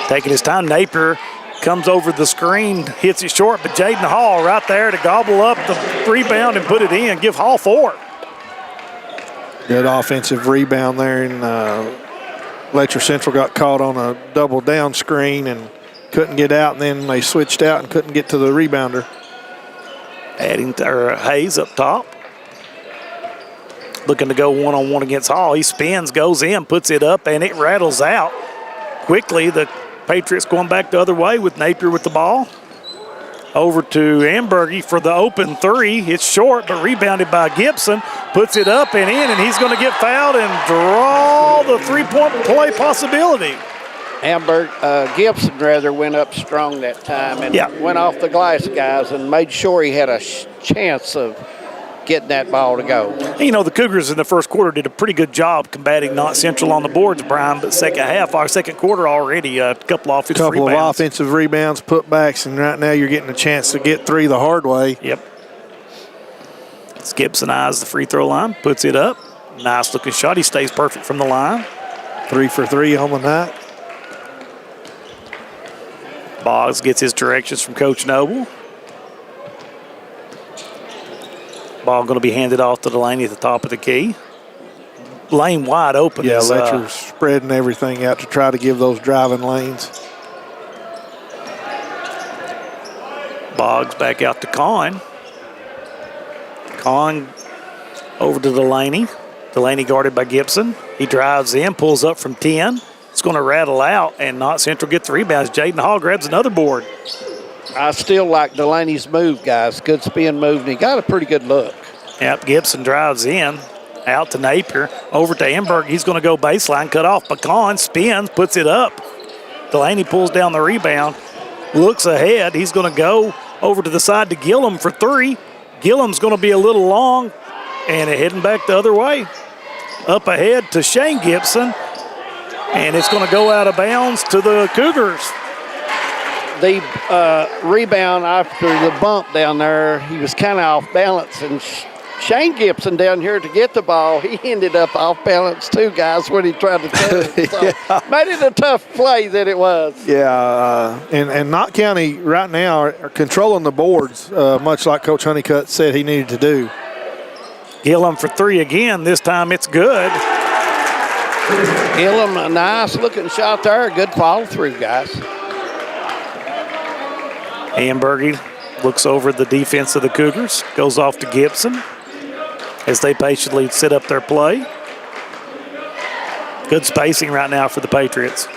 Taking his time, Napier comes over the screen, hits it short, but Jaden Hall right there to gobble up the rebound and put it in. Give Hall 4. Good offensive rebound there, and Letcher Central got caught on a double down screen and couldn't get out, and then they switched out and couldn't get to the rebounder. Hayes up top. Looking to go one-on-one against Hall. He spins, goes in, puts it up, and it rattles out. Quickly, the Patriots going back the other way with Napier with the ball. Over to Ambergy for the open 3. It's short, but rebounded by Gibson. Puts it up and in, and he's going to get fouled and draw the three-point play possibility. Gibson rather went up strong that time and went off the glass, guys, and made sure he had a chance of getting that ball to go. The Cougars in the first quarter did a pretty good job combating Knott Central on the boards, Brian, but second quarter already, a couple of offensive rebounds, putbacks, and right now you're getting a chance to get 3 the hard way. Yep. Gibson eyes the free throw line, puts it up. Nice looking shot. He stays perfect from the line. 3 for 3 on the night. Boggs gets his directions from Coach Noble. Ball going to be handed off to Delaney at the top of the key. Lane wide open. Yeah, Letcher's spreading everything out to try to give those driving lanes. Boggs back out to Kahn. Kahn over to Delaney. Delaney guarded by Gibson. He drives in, pulls up from 10. It's going to rattle out, and Knott Central gets the rebounds. Jaden Hall grabs another board. I still like Delaney's move, guys. Good spin move, and he got a pretty good look. Yep, Gibson drives in, out to Napier, over to Amberg. He's going to go baseline, cut off. Pecan spins, puts it up. Delaney pulls down the rebound, looks ahead. He's going to go over to the side to Gillum for three. Gillum's going to be a little long, and heading back the other way. Up ahead to Shane Gibson, and it's going to go out of bounds to the Cougars. The rebound after the bump down there, he was kind of off balance, and Shane Gibson down here to get the ball, he ended up off balance too, guys, when he tried to touch it. So made it a tough play that it was. Yeah, and Knott County right now are controlling the boards, much like Coach Honeycutt said he needed to do. Gillum for three again. This time it's good. Gillum, a nice looking shot there. Good follow through, guys. Ambergy looks over the defense of the Cougars, goes off to Gibson as they patiently set up their play. Good spacing right now for the Patriots.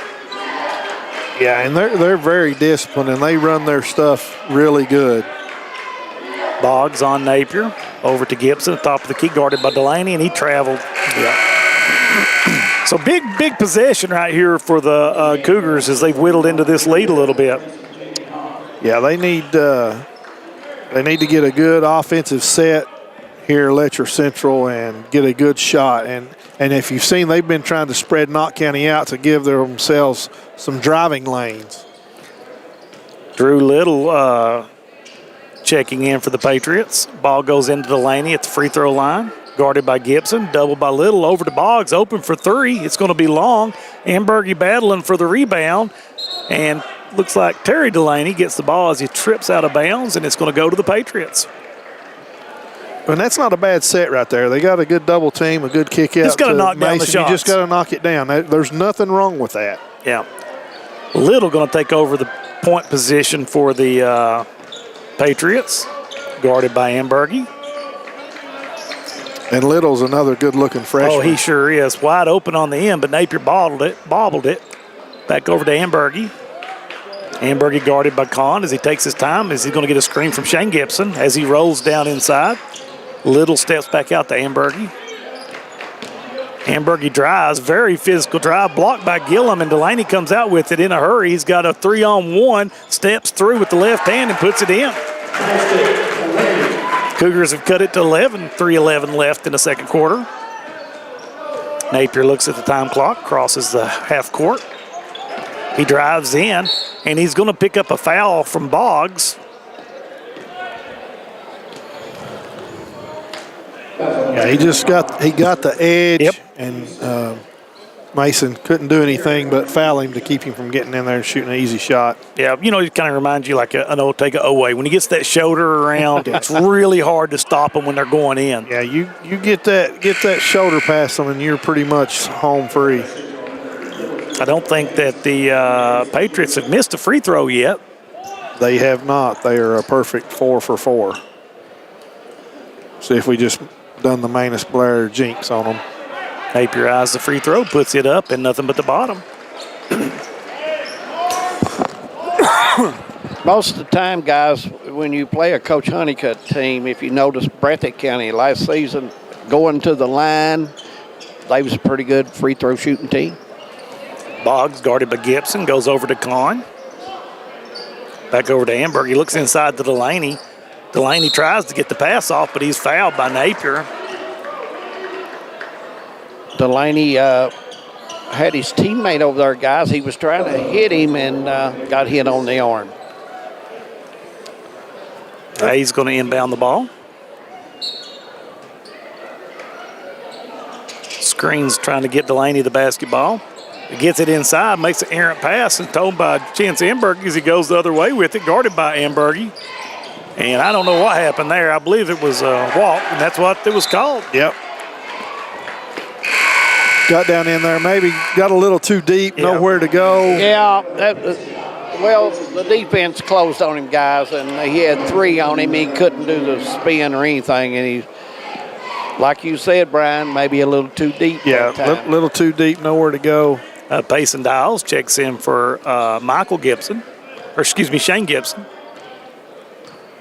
Yeah, and they're very disciplined, and they run their stuff really good. Boggs on Napier, over to Gibson, top of the key, guarded by Delaney, and he traveled. Yeah. So big possession right here for the Cougars as they've whittled into this lead a little bit. Yeah, they need to get a good offensive set here at Letcher Central and get a good shot. And if you've seen, they've been trying to spread Knott County out to give themselves some driving lanes. Drew Little checking in for the Patriots. Ball goes into Delaney at the free throw line. Guarded by Gibson, doubled by Little, over to Boggs, open for three. It's going to be long. Ambergy battling for the rebound. And looks like Terry Delaney gets the ball as he trips out of bounds, and it's going to go to the Patriots. And that's not a bad set right there. They got a good double team, a good kick out. Just got to knock down the shots. You just got to knock it down. There's nothing wrong with that. Yeah. Little going to take over the point position for the Patriots, guarded by Ambergy. And Little's another good-looking freshman. Oh, he sure is. Wide open on the end, but Napier bobbled it. Back over to Ambergy. Ambergy guarded by Kahn as he takes his time. Is he going to get a screen from Shane Gibson as he rolls down inside? Little steps back out to Ambergy. Ambergy drives, very physical drive, blocked by Gillum, and Delaney comes out with it in a hurry. He's got a 3-on-1, steps through with the left hand and puts it in. Cougars have cut it to 11, 3:11 left in the second quarter. Napier looks at the time clock, crosses the half court. He drives in, and he's going to pick up a foul from Boggs. Yeah, he got the edge, and Mason couldn't do anything but foul him to keep him from getting in there and shooting an easy shot. Yeah, it kind of reminds you like an Otega Owe. When he gets that shoulder around, it's really hard to stop them when they're going in. Yeah, you get that shoulder past them, and you're pretty much home free. I don't think that the Patriots have missed a free throw yet. They have not. They are a perfect 4 for 4. See if we just done the Manus Blair jinx on them. Napier eyes the free throw, puts it up, and nothing but the bottom. Most of the time, guys, when you play a Coach Honeycutt team, if you notice Breathitt County last season going to the line, they was a pretty good free throw shooting team. Boggs guarded by Gibson, goes over to Kahn. Back over to Amberg. He looks inside to Delaney. Delaney tries to get the pass off, but he's fouled by Napier. Delaney had his teammate over there, guys. He was trying to hit him and got hit on the arm. He's going to inbound the ball. Screens trying to get Delaney the basketball. He gets it inside, makes an errant pass, and told by Chance Ambergy as he goes the other way with it, guarded by Ambergy. And I don't know what happened there. I believe it was a walk, and that's what it was called. Yep. Got down in there, maybe got a little too deep, nowhere to go. Yeah, the defense closed on him, guys, and he had 3 on him. He couldn't do the spin or anything, and he, like you said, Brian, maybe a little too deep. Yeah, a little too deep, nowhere to go. Payson Dials checks in for Shane Gibson.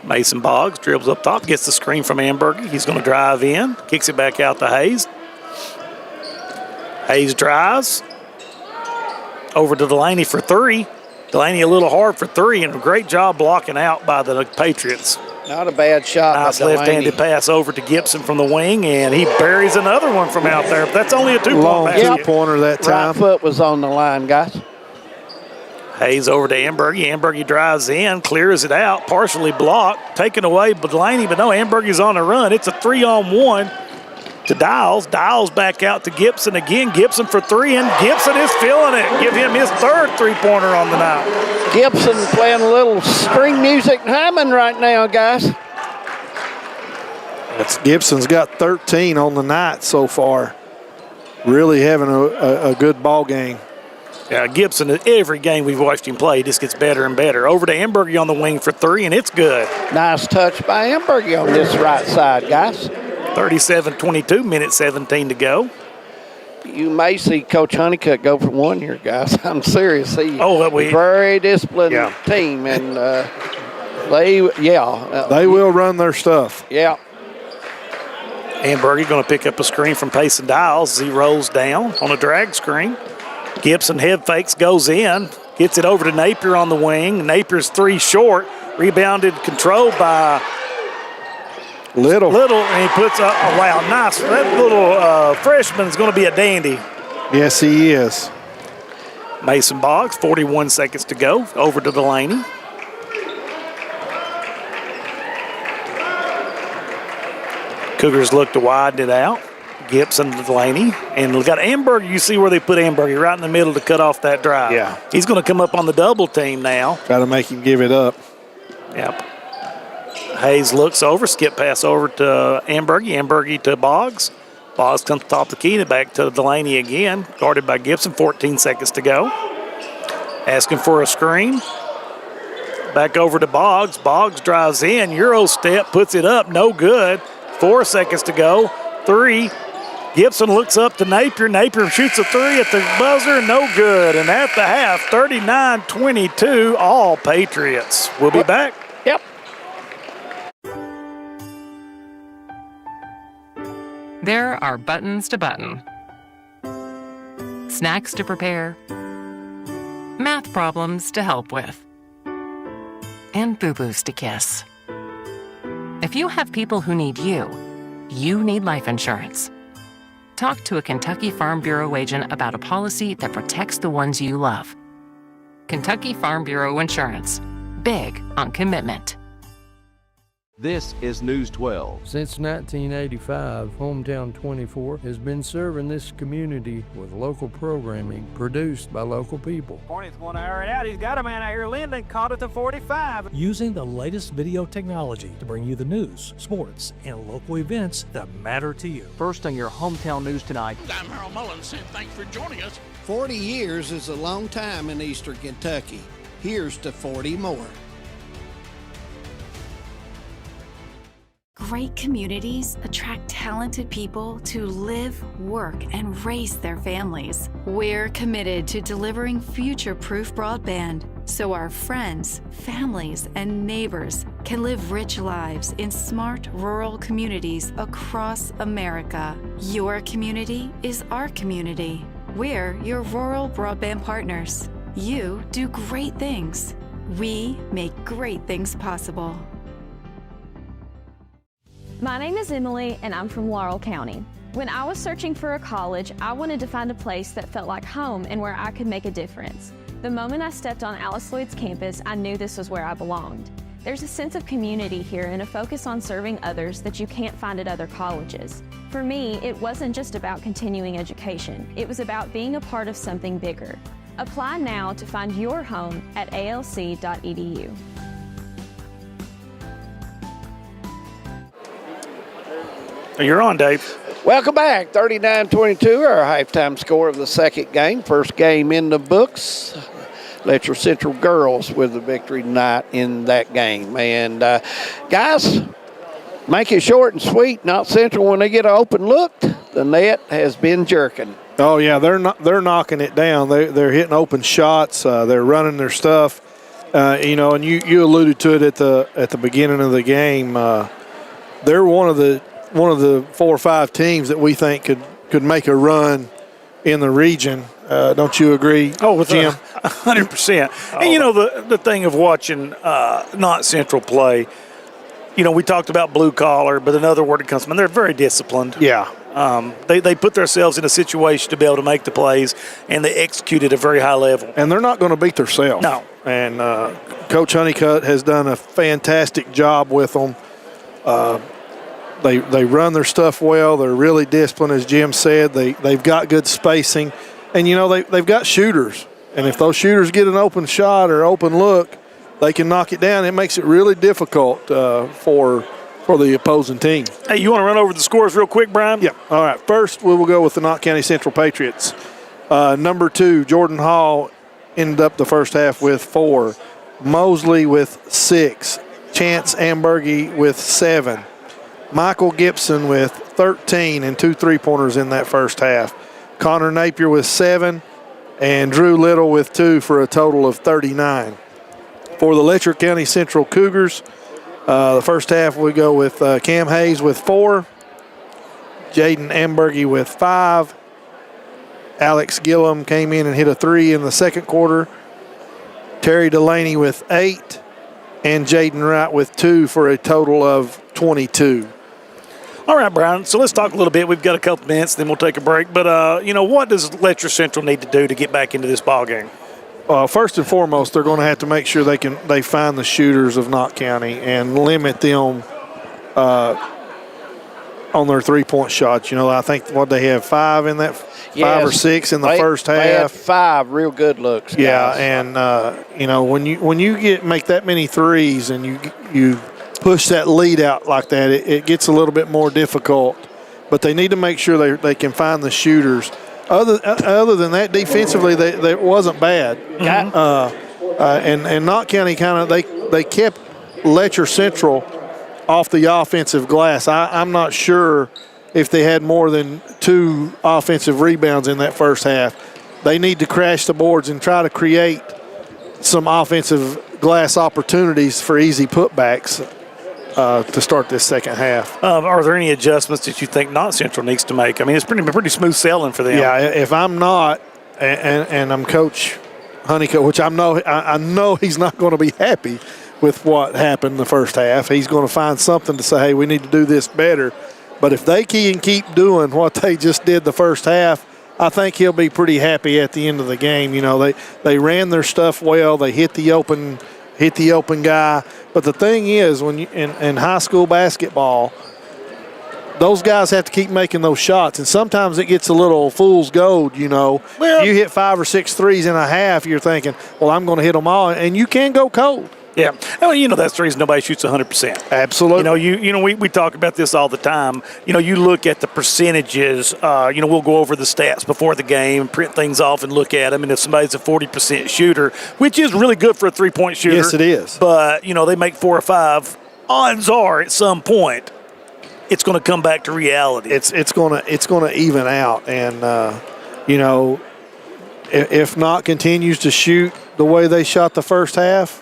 Mason Boggs dribbles up top, gets the screen from Ambergy. He's going to drive in, kicks it back out to Hayes. Hayes drives over to Delaney for 3. Delaney a little hard for three, and a great job blocking out by the Patriots. Not a bad shot. Nice by Delaney. left-handed pass over to Gibson from the wing, and he buries another one from out there. But that's only a two-point Long basket. two-pointer that time. Right foot was on the line, guys. Hayes over to Ambergy. Ambergy drives in, clears it out, partially blocked, taken away by Delaney, but no, Ambergy's on the run. It's a 3-on-1 to Dials. Dials back out to Gibson again. Gibson for three, and Gibson is feeling it. Give him his third three-pointer on the night. Gibson playing a little string music Hyman right now, guys. Gibson's got 13 on the night so far. Really having a good ball game. Yeah, Gibson, every game we've watched him play, just gets better and better. Over to Ambergy on the wing for three, and it's good. Nice touch by Ambergy on this right side, guys. 37-22, minute 17 to go. You may see Coach Honeycutt go for one here, guys. I'm serious. He we very disciplined team, and they will run their stuff. Yeah. Ambergy going to pick up a screen from Payson Dials as he rolls down on a drag screen. Gibson head fakes, goes in, gets it over to Napier on the wing. Napier's three short, rebounded, controlled by Little, and he puts up a wow, nice. That little freshman is going to be a dandy. Yes, he is. Mason Boggs, 41 seconds to go. Over to Delaney. Cougars look to widen it out. Gibson to Delaney. And we got Ambergy. You see where they put Ambergy right in the middle to cut off that drive. Yeah. He's going to come up on the double team now. Got to make him give it up. Yep. Hayes looks over, skip pass over to Ambergy. Ambergy to Boggs. Boggs comes to top the key and back to Delaney again. Guarded by Gibson, 14 seconds to go. Asking for a screen. Back over to Boggs. Boggs drives in. Euro step, puts it up, no good. 4 seconds to go. Three. Gibson looks up to Napier. Napier shoots a three at the buzzer, no good. And at the half, 39-22, all Patriots. We'll be back. Yep. There are buttons to button, snacks to prepare, math problems to help with, and boo-boos to kiss. If you have people who need you, you need life insurance. Talk to a Kentucky Farm Bureau agent about a policy that protects the ones you love. Kentucky Farm Bureau Insurance. Big on commitment. This is News 12. Since 1985, Hometown 24 has been serving this community with local programming produced by local people. Hornets want to air it out. He's got a man out here. Linden caught at the 45. Using the latest video technology to bring you the news, sports, and local events that matter to you. First on your Hometown News tonight. I'm Harold Mullins, and thanks for joining us. 40 years is a long time in Eastern Kentucky. Here's to 40 more. Great communities attract talented people to live, work, and raise their families. We're committed to delivering future-proof broadband so our friends, families, and neighbors can live rich lives in smart rural communities across America. Your community is our community. We're your rural broadband partners. You do great things. We make great things possible. My name is Emily, and I'm from Laurel County. When I was searching for a college, I wanted to find a place that felt like home and where I could make a difference. The moment I stepped on Alice Lloyd's campus, I knew this was where I belonged. There's a sense of community here and a focus on serving others that you can't find at other colleges. For me, it wasn't just about continuing education. It was about being a part of something bigger. Apply now to find your home at alc.edu. You're on, Dave. Welcome back. 39-22, our halftime score of the second game. First game in the books. Letcher Central girls with the victory tonight in that game. And guys, make it short and sweet. Not Central, when they get an open look, the net has been jerking. Oh yeah, they're knocking it down. They're hitting open shots. They're running their stuff. And you alluded to it at the beginning of the game. They're one of the 4 or 5 teams that we think could make a run in the region. Don't you agree, Jim? 100%. And, you know, the thing of watching Knott Central play, you know, we talked about blue collar, but another word that comes to mind, they're very disciplined. Yeah. They put themselves in a situation to be able to make the plays, and they execute at a very high level. And they're not going to beat themselves. No. And Coach Honeycutt has done a fantastic job with them. They run their stuff well. They're really disciplined, as Jim said. They've got good spacing. And, you know, they've got shooters. And if those shooters get an open shot or open look, they can knock it down. It makes it really difficult for the opposing team. Hey, you want to run over the scores real quick, Brian? Yeah. All right. First, we will go with the Knott County Central Patriots. Number 2, Jordan Hall ended up the first half with 4. Mosley with 6. Chance Ambergy with 7. Michael Gibson with 13 and 2 3-pointers in that first half. Connor Napier with 7 and Drew Little with 2 for a total of 39. For the Letcher County Central Cougars, the first half we go with Cam Hayes with 4, Jaden Ambergy with 5, Alex Gillum came in and hit a 3 in the second quarter, Terry Delaney with 8, and Jaden Wright with 2 for a total of 22. All right, Brian, so let's talk a little bit. We've got a couple minutes, then we'll take a break. But, you know, what does Letcher Central need to do to get back into this ballgame? First and foremost, they're going to have to make sure they find the shooters of Knott County and limit them on their 3-point shots. You know, I think they have 5 in that, 5 or 6 in the first half. They had 5 real good looks. Yeah, guys. and you know, when you make that many threes and you push that lead out like that, it gets a little bit more difficult. But they need to make sure they can find the shooters. Other than that, defensively, they wasn't bad. And Knott County they kept Letcher Central off the offensive glass. I'm not sure if they had more than 2 offensive rebounds in that first half. They need to crash the boards and try to create some offensive glass opportunities for easy putbacks to start this second half. Are there any adjustments that you think Knott Central needs to make? I mean, it's pretty smooth sailing for them. Yeah, if I'm Knott and I'm Coach Honeycutt, which I know he's not going to be happy with what happened in the first half. He's going to find something to say, hey, we need to do this better. But if they can keep doing what they just did the first half, I think he'll be pretty happy at the end of the game. You know, they ran their stuff well. They hit the open guy. But the thing is, when you in high school basketball, those guys have to keep making those shots, and sometimes it gets a little fool's gold. You know, if you hit 5 or 6 threes in a half, you're thinking, well, I'm going to hit them all, and you can go cold. Yeah, well, you know, that's the reason nobody shoots 100%. Absolutely. You know, we talk about this all the time. You know, you look at the percentages. You know, we'll go over the stats before the game, print things off, and look at them. And if somebody's a 40% shooter, which is really good for a 3-point shooter, yes, it is. But you know, they make 4 or 5. Odds are, at some point, it's going to come back to reality. It's going to even out, and you know, if Knott continues to shoot the way they shot the first half,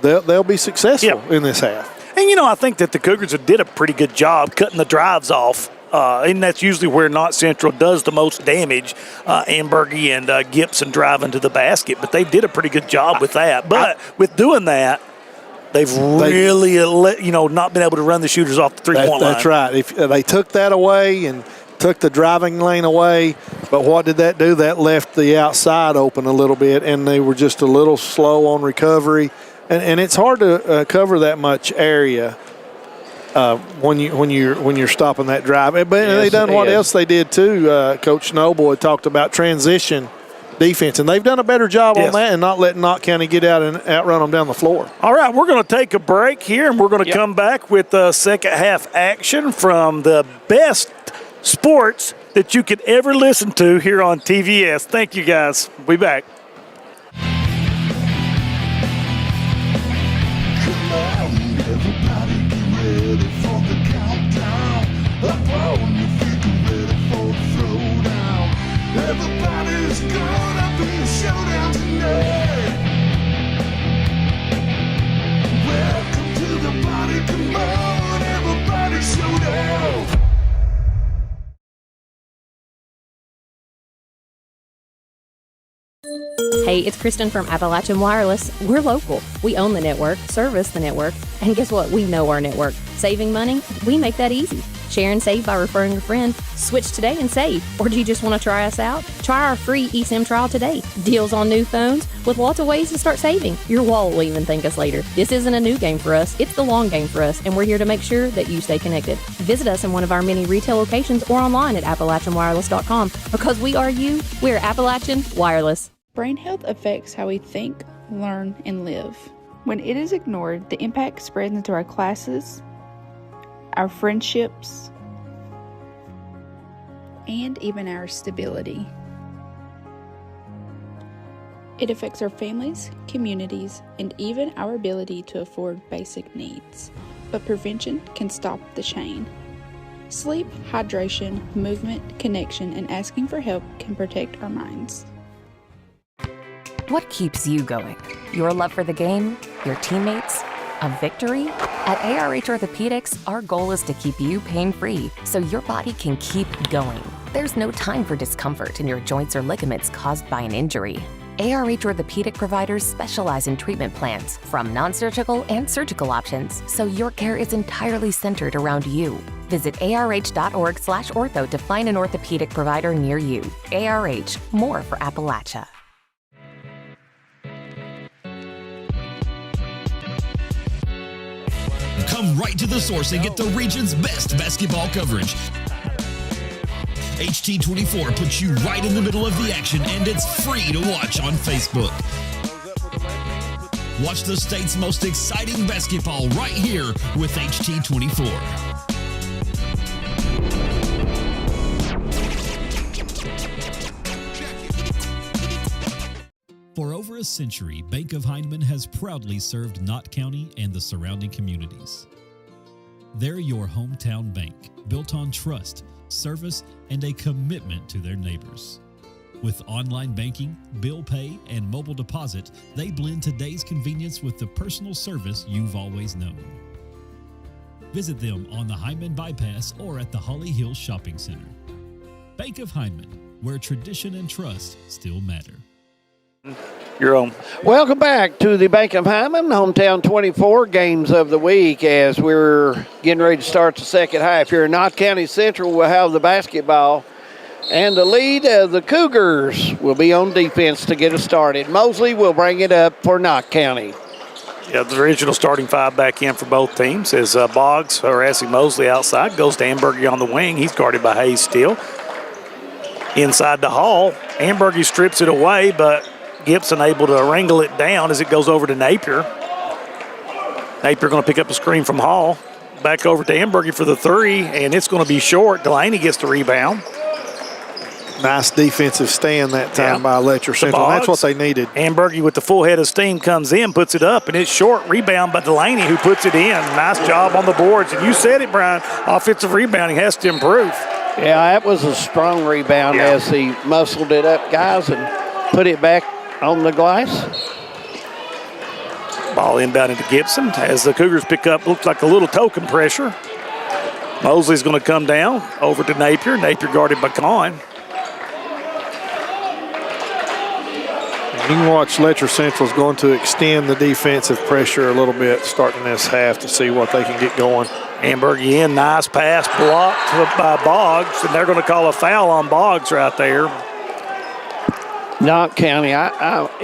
they'll be successful in this half. And, you know, I think that the Cougars did a pretty good job cutting the drives off, and that's usually where Knott Central does the most damage. Ambergy and Gibson driving to the basket, but they did a pretty good job with that. But with doing that, they've really, not been able to run the shooters off the 3-point line. That's right. If they took that away and took the driving lane away, but what did that do? That left the outside open a little bit, and they were just a little slow on recovery. And it's hard to cover that much area when you're stopping that drive. But they done what else they did too. Coach Noble had talked about transition defense, and they've done a better job on that and not letting Knott County get out and outrun them down the floor. All right, we're going to take a break here, and we're going to come back with second half action from the best sports that you could ever listen to here on TVS. Thank you, guys. We'll be back. Everybody's gonna be a showdown tonight. Welcome to the party, come on, everybody showdown. Hey, it's Kristen from Appalachian Wireless. We're local. We own the network, service the network, and guess what? We know our network. Saving money? We make that easy. Share and save by referring a friend. Switch today and save. Or do you just want to try us out? Try our free eSIM trial today. Deals on new phones with lots of ways to start saving. Your wallet will even thank us later. This isn't a new game for us. It's the long game for us, and we're here to make sure that you stay connected. Visit us in one of our many retail locations or online at AppalachianWireless.com. Because we are you, we're Appalachian Wireless. Brain health affects how we think, learn, and live. When it is ignored, the impact spreads into our classes, our friendships, and even our stability. It affects our families, communities, and even our ability to afford basic needs. But prevention can stop the chain. Sleep, hydration, movement, connection, and asking for help can protect our minds. What keeps you going? Your love for the game? Your teammates? A victory? At ARH Orthopedics, our goal is to keep you pain-free so your body can keep going. There's no time for discomfort in your joints or ligaments caused by an injury. ARH Orthopedic providers specialize in treatment plans, from non-surgical and surgical options, so your care is entirely centered around you. Visit arh.org/ortho to find an orthopedic provider near you. ARH, more for Appalachia. Come right to the source and get the region's best basketball coverage. HT24 puts you right in the middle of the action, and it's free to watch on Facebook. Watch the state's most exciting basketball right here with HT24. For over a century, Bank of Heinemann has proudly served Knott County and the surrounding communities. They're your hometown bank, built on trust, service, and a commitment to their neighbors. With online banking, bill pay, and mobile deposit, they blend today's convenience with the personal service you've always known. Visit them on the Hyman Bypass or at the Holly Hills Shopping Center. Bank of Hyman, where tradition and trust still matter. You're on. Welcome back to the Bank of Hyman Hometown 24 games of the week as we're getting ready to start the second half. Here in Knott County Central, we'll have the basketball, and the lead of the Cougars will be on defense to get us started. Mosley will bring it up for Knott County. Yeah, the original starting five back in for both teams is Boggs harassing Mosley outside, goes to Ambergy on the wing. He's guarded by Hayes still. Inside the hall, Ambergy strips it away, but Gibson able to wrangle it down as it goes over to Napier. Napier going to pick up a screen from Hall. Back over to Ambergy for the three, and it's going to be short. Delaney gets the rebound. Nice defensive stand that time by Letcher Central. That's what they needed. Ambergy with the full head of steam comes in, puts it up, and it's short. Rebound by Delaney, who puts it in. Nice job on the boards. And you said it, Brian, offensive rebounding has to improve. Yeah, that was a strong rebound as he muscled it up, guys, and put it back on the glass. Ball inbound into Gibson as the Cougars pick up, looks like a little token pressure. Mosley's going to come down over to Napier. Napier guarded by Kahn. You can watch Letcher Central's going to extend the defensive pressure a little bit starting this half to see what they can get going. Ambergy in, nice pass blocked by Boggs, and they're going to call a foul on Boggs right there. Knott County,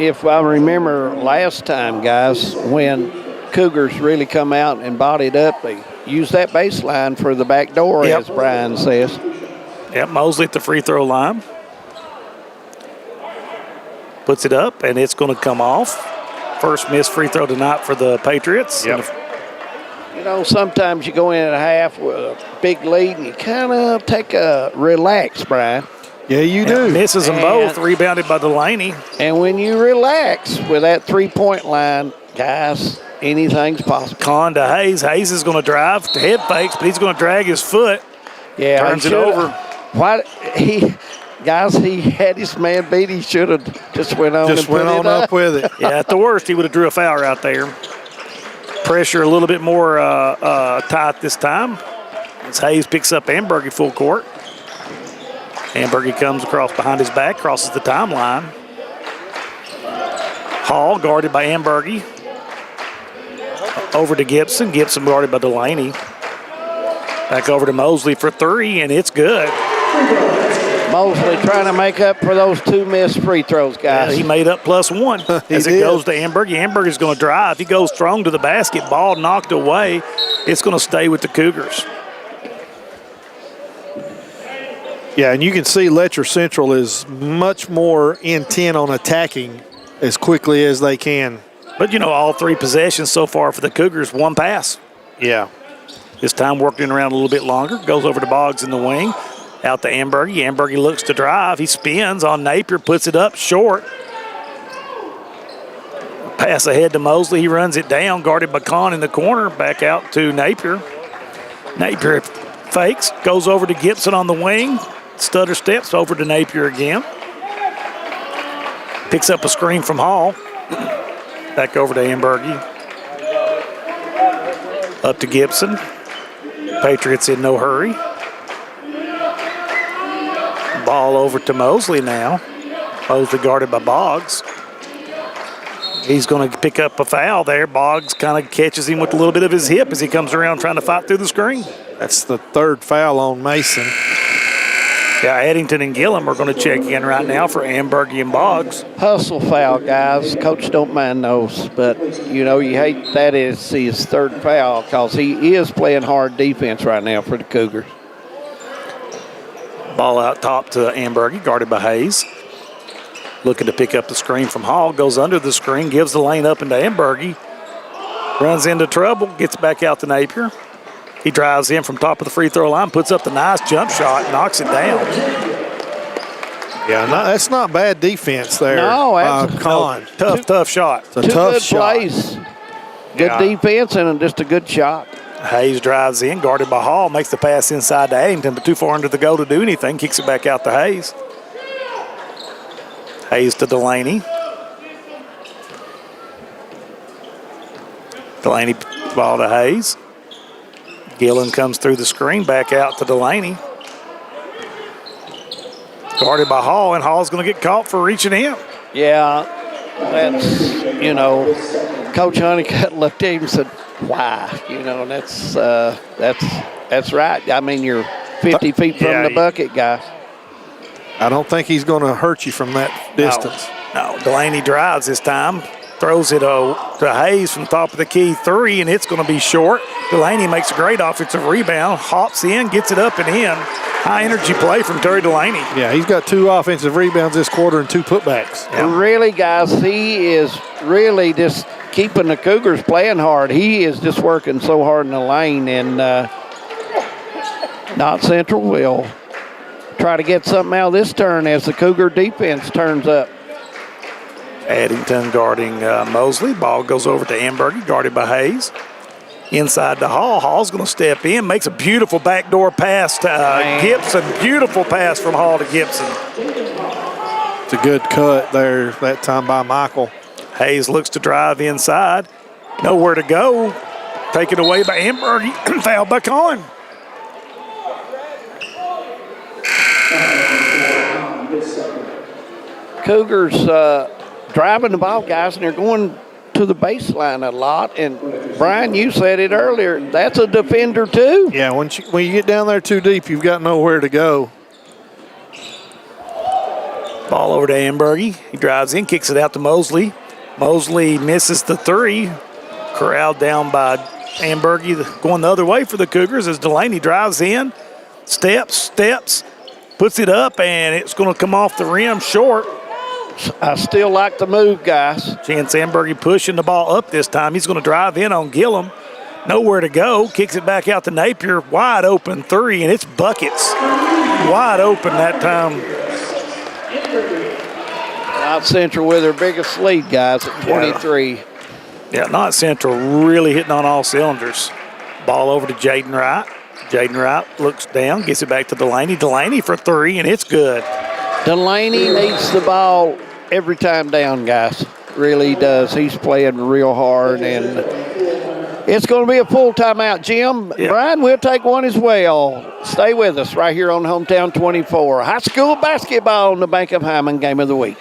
if I remember last time, guys, when Cougars really come out and bodied up, they used that baseline for the back door, as Brian says. Yep, Mosley at the free throw line. Puts it up, and it's going to come off. First missed free throw tonight for the Patriots. Yep. You know, sometimes you go in at a half with a big lead, and you kind of take a relax, Brian. Yeah, you do. Misses them both, rebounded by Delaney. And when you relax with that three-point line, guys, anything's possible. Kahn to Hayes. Hayes is going to drive to head fakes, but he's going to drag his foot. Yeah, turns it over. Guys, he had his man beat. He should have just went on. Just went on up with it. Yeah, at the worst, he would have drew a foul out there. Pressure a little bit more tight this time as Hayes picks up Ambergy full court. Ambergy comes across behind his back, crosses the timeline. Hall guarded by Ambergy. Over to Gibson. Gibson guarded by Delaney. Back over to Mosley for three, and it's good. Mosley trying to make up for those 2 missed free throws, guys. Yeah, he made up +1 as it goes to Ambergy. Ambergy's going to drive. He goes strong to the basket. Ball knocked away. It's going to stay with the Cougars. Yeah, and you can see Letcher Central is much more intent on attacking as quickly as they can. But, you know, all 3 possessions so far for the Cougars, 1 pass. Yeah. This time working around a little bit longer. Goes over to Boggs in the wing. Out to Ambergy. Ambergy looks to drive. He spins on Napier, puts it up short. Pass ahead to Mosley. He runs it down, guarded by Kahn in the corner. Back out to Napier. Napier fakes, goes over to Gibson on the wing. Stutter steps over to Napier again. Picks up a screen from Hall. Back over to Ambergy. Up to Gibson. Patriots in no hurry. Ball over to Mosley now. Mosley guarded by Boggs. He's going to pick up a foul there. Boggs kind of catches him with a little bit of his hip as he comes around trying to fight through the screen. That's the 3rd foul on Mason. Yeah, Eddington and Gillum are going to check in right now for Ambergy and Boggs. Hustle foul, guys. Coach don't mind those, but, you know, you hate that is his 3rd foul because he is playing hard defense right now for the Cougars. Ball out top to Ambergy, guarded by Hayes. Looking to pick up the screen from Hall. Goes under the screen, gives the lane up into Ambergy. Runs into trouble, gets back out to Napier. He drives in from top of the free throw line, puts up the nice jump shot, knocks it down. Yeah, that's not bad defense there. No, that's Kahn. Tough shot. It's a tough good shot. Plays. Good defense and just a good shot. Hayes drives in, guarded by Hall, makes the pass inside to Eddington, but too far under the goal to do anything. Kicks it back out to Hayes. Hayes to Delaney. Delaney ball to Hayes. Gillen comes through the screen, back out to Delaney. Guarded by Hall, and Hall's going to get caught for reaching in. Yeah, that's, you know, Coach Honeycutt looked at him and said, why? You know, and that's right. I mean, you're 50 feet from the bucket, guys. I don't think he's going to hurt you from that distance. No, Delaney drives this time. Throws it to Hayes from top of the key 3, and it's going to be short. Delaney makes a great offensive rebound, hops in, gets it up and in. High energy play from Terry Delaney. Yeah, he's got 2 offensive rebounds this quarter and 2 putbacks. Yeah. Really, guys, he is really just keeping the Cougars playing hard. He is just working so hard in the lane, and Knott Central will try to get something out of this turn as the Cougar defense turns up. Addington guarding Mosley. Ball goes over to Ambergy, guarded by Hayes. Inside to Hall. Hall's going to step in, makes a beautiful backdoor pass to Gibson. Beautiful pass from Hall to Gibson. It's a good cut there that time by Michael. Hayes looks to drive inside. Nowhere to go. Taken away by Ambergy. Fouled by Cohen. Cougars driving the ball, guys, and they're going to the baseline a lot. And, Brian, you said it earlier, that's a defender too. Yeah, when you get down there too deep, you've got nowhere to go. Ball over to Ambergy. He drives in, kicks it out to Mosley. Mosley misses the 3. Corralled down by Ambergy, going the other way for the Cougars as Delaney drives in, steps, puts it up, and it's going to come off the rim short. I still like the move, guys. Chance Ambergy pushing the ball up this time. He's going to drive in on Gillum. Nowhere to go. Kicks it back out to Napier. Wide open 3, and it's buckets. Wide open that time. Knott Central with their biggest lead, guys, at 23. Yeah, Knott Central really hitting on all cylinders. Ball over to Jaden Wright. Jaden Wright looks down, gets it back to Delaney. Delaney for 3, and it's good. Delaney needs the ball every time down, guys. Really does. He's playing real hard, and it's going to be a full timeout, Jim. Yeah. Brian, we'll take one as well. Stay with us right here on Hometown 24. High school basketball on the Bank of Hyman Game of the Week.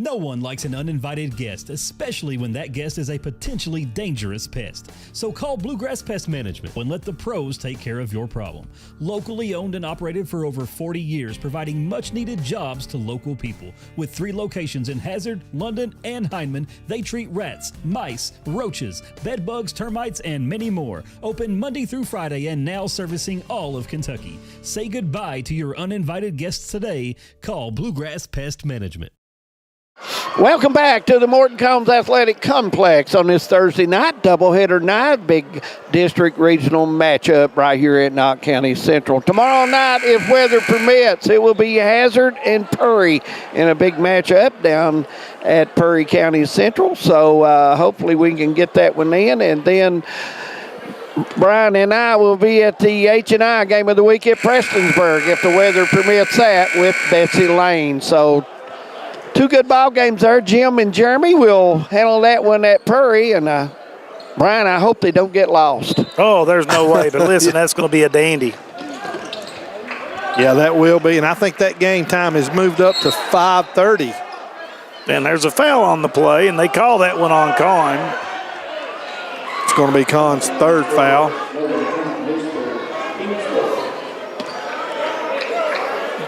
No one likes an uninvited guest, especially when that guest is a potentially dangerous pest. So call Bluegrass Pest Management and let the pros take care of your problem. Locally owned and operated for over 40 years, providing much-needed jobs to local people. With 3 locations in Hazard, London, and Hindman, they treat rats, mice, roaches, bed bugs, termites, and many more. Open Monday through Friday and now servicing all of Kentucky. Say goodbye to your uninvited guests today. Call Bluegrass Pest Management. Welcome back to the Morton Combs Athletic Complex on this Thursday night, doubleheader night, big district regional matchup right here at Knott County Central. Tomorrow night, if weather permits, it will be Hazard and Purry in a big matchup down at Purry County Central. So hopefully we can get that one in. And then Brian and I will be at the H&I game of the week at Prestonsburg, if the weather permits that, with Betsy Lane. So 2 good ball games there. Jim and Jeremy will handle that one at Purry. And, Brian, I hope they don't get lost. Oh, there's no way. But listen, that's going to be a dandy. Yeah, that will be. And I think that game time has moved up to 5:30. And there's a foul on the play, and they call that one on Kahn. It's going to be Kahn's 3rd foul.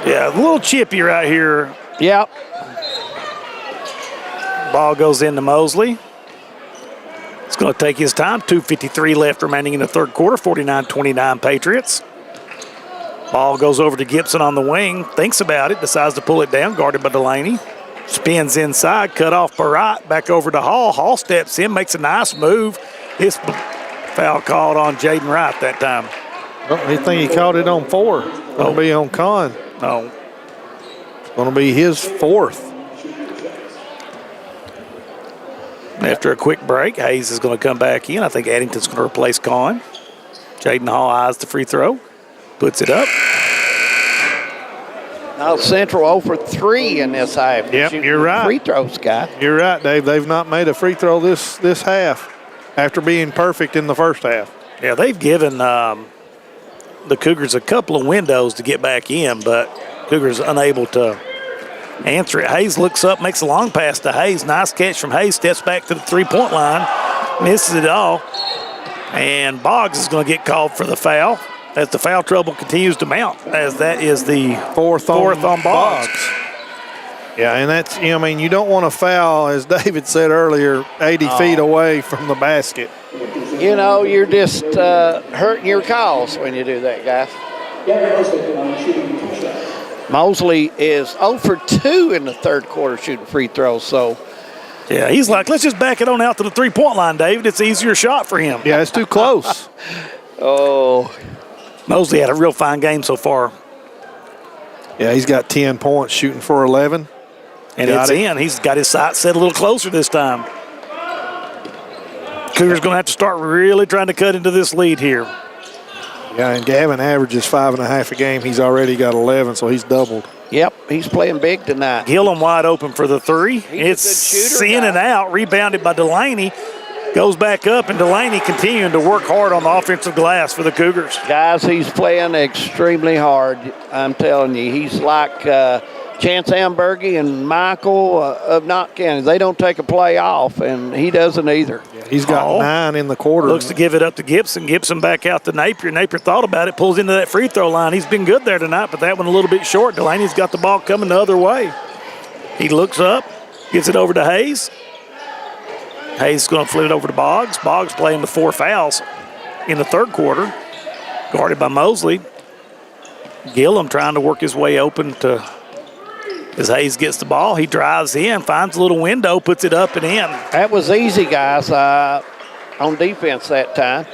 Yeah, a little chippy right here. Yep. Ball goes into Mosley. It's going to take his time. 2:53 left remaining in the 3rd quarter. 49-29 Patriots. Ball goes over to Gibson on the wing. Thinks about it. Decides to pull it down. Guarded by Delaney. Spins inside. Cut off by Wright. Back over to Hall. Hall steps in. Makes a nice move. This foul called on Jaden Wright that time. I think he called it on 4. Going to be on Kahn. No. It's going to be his 4th. After a quick break, Hayes is going to come back in. I think Addington's going to replace Kahn. Jaden Hall eyes the free throw. Puts it up. Now Central 0 for 3 in this half. Yep, you're right. Free throws, guy. You're right, Dave. They've not made a free throw this half after being perfect in the first half. Yeah, they've given the Cougars a couple of windows to get back in, but Cougars unable to answer it. Hayes looks up, makes a long pass to Hayes. Nice catch from Hayes. Steps back to the 3-point line. Misses it all. And Boggs is going to get called for the foul as the foul trouble continues to mount, as that is the fourth on Boggs. Yeah, and that's, you don't want to foul, as David said earlier, 80 feet away from the basket. You're just hurting your cause when you do that, guys. Mosley is 0 for 2 in the 3rd quarter shooting free throws. So, yeah, he's like, let's just back it on out to the 3-point line, David. It's an easier shot for him. Yeah, it's too close. Mosley had a real fine game so far. Yeah, he's got 10 points, shooting for 11. And it's in. He's got his sights set a little closer this time. Cougars going to have to start really trying to cut into this lead here. Yeah, and Gavin averages 5.5 a game. He's already got 11, so he's doubled. Yep, he's playing big tonight. Gillum wide open for the 3. It's in and out, rebounded by Delaney. Goes back up, and Delaney continuing to work hard on the offensive glass for the Cougars. Guys, he's playing extremely hard. I'm telling you, he's like Chance Ambergy and Michael of Knott County. They don't take a play off, and he doesn't either. Yeah, he's got 9 in the quarter. Looks to give it up to Gibson. Gibson back out to Napier. Napier thought about it, pulls into that free throw line. He's been good there tonight, but that one a little bit short. Delaney's got the ball coming the other way. He looks up, gives it over to Hayes. Hayes is going to flip it over to Boggs. Boggs playing with 4 fouls in the 3rd quarter. Guarded by Mosley. Gillum trying to work his way open to as Hayes gets the ball. He drives in, finds a little window, puts it up and in. That was easy, guys, on defense that time.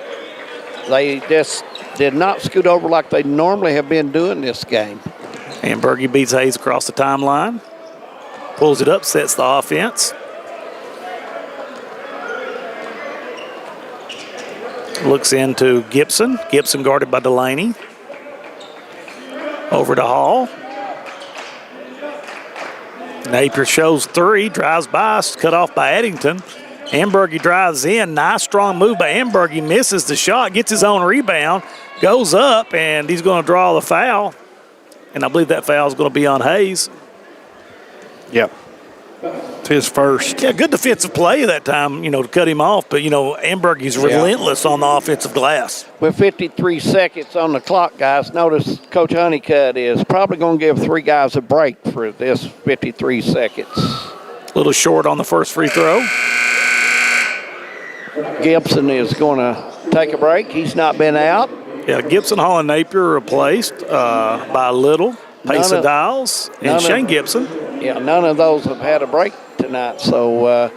They just did not scoot over like they normally have been doing this game. And Berge beats Hayes across the timeline. Pulls it up, sets the offense. Looks into Gibson. Gibson guarded by Delaney. Over to Hall. Napier shows 3, drives by, cut off by Addington. Ambergy drives in. Nice strong move by Ambergy. Misses the shot, gets his own rebound, goes up, and he's going to draw the foul. And I believe that foul is going to be on Hayes. Yep. It's his first. Yeah, good defensive play that time, to cut him off. But, Ambergy's relentless on the offensive glass. With 53 seconds on the clock, guys, notice Coach Honeycutt is probably going to give 3 guys a break for this 53 seconds. A little short on the first free throw. Gibson is going to take a break. He's not been out. Yeah, Gibson, Hall, and Napier replaced by Little, Pace of Dials, and Shane Gibson. Yeah, none of those have had a break tonight. So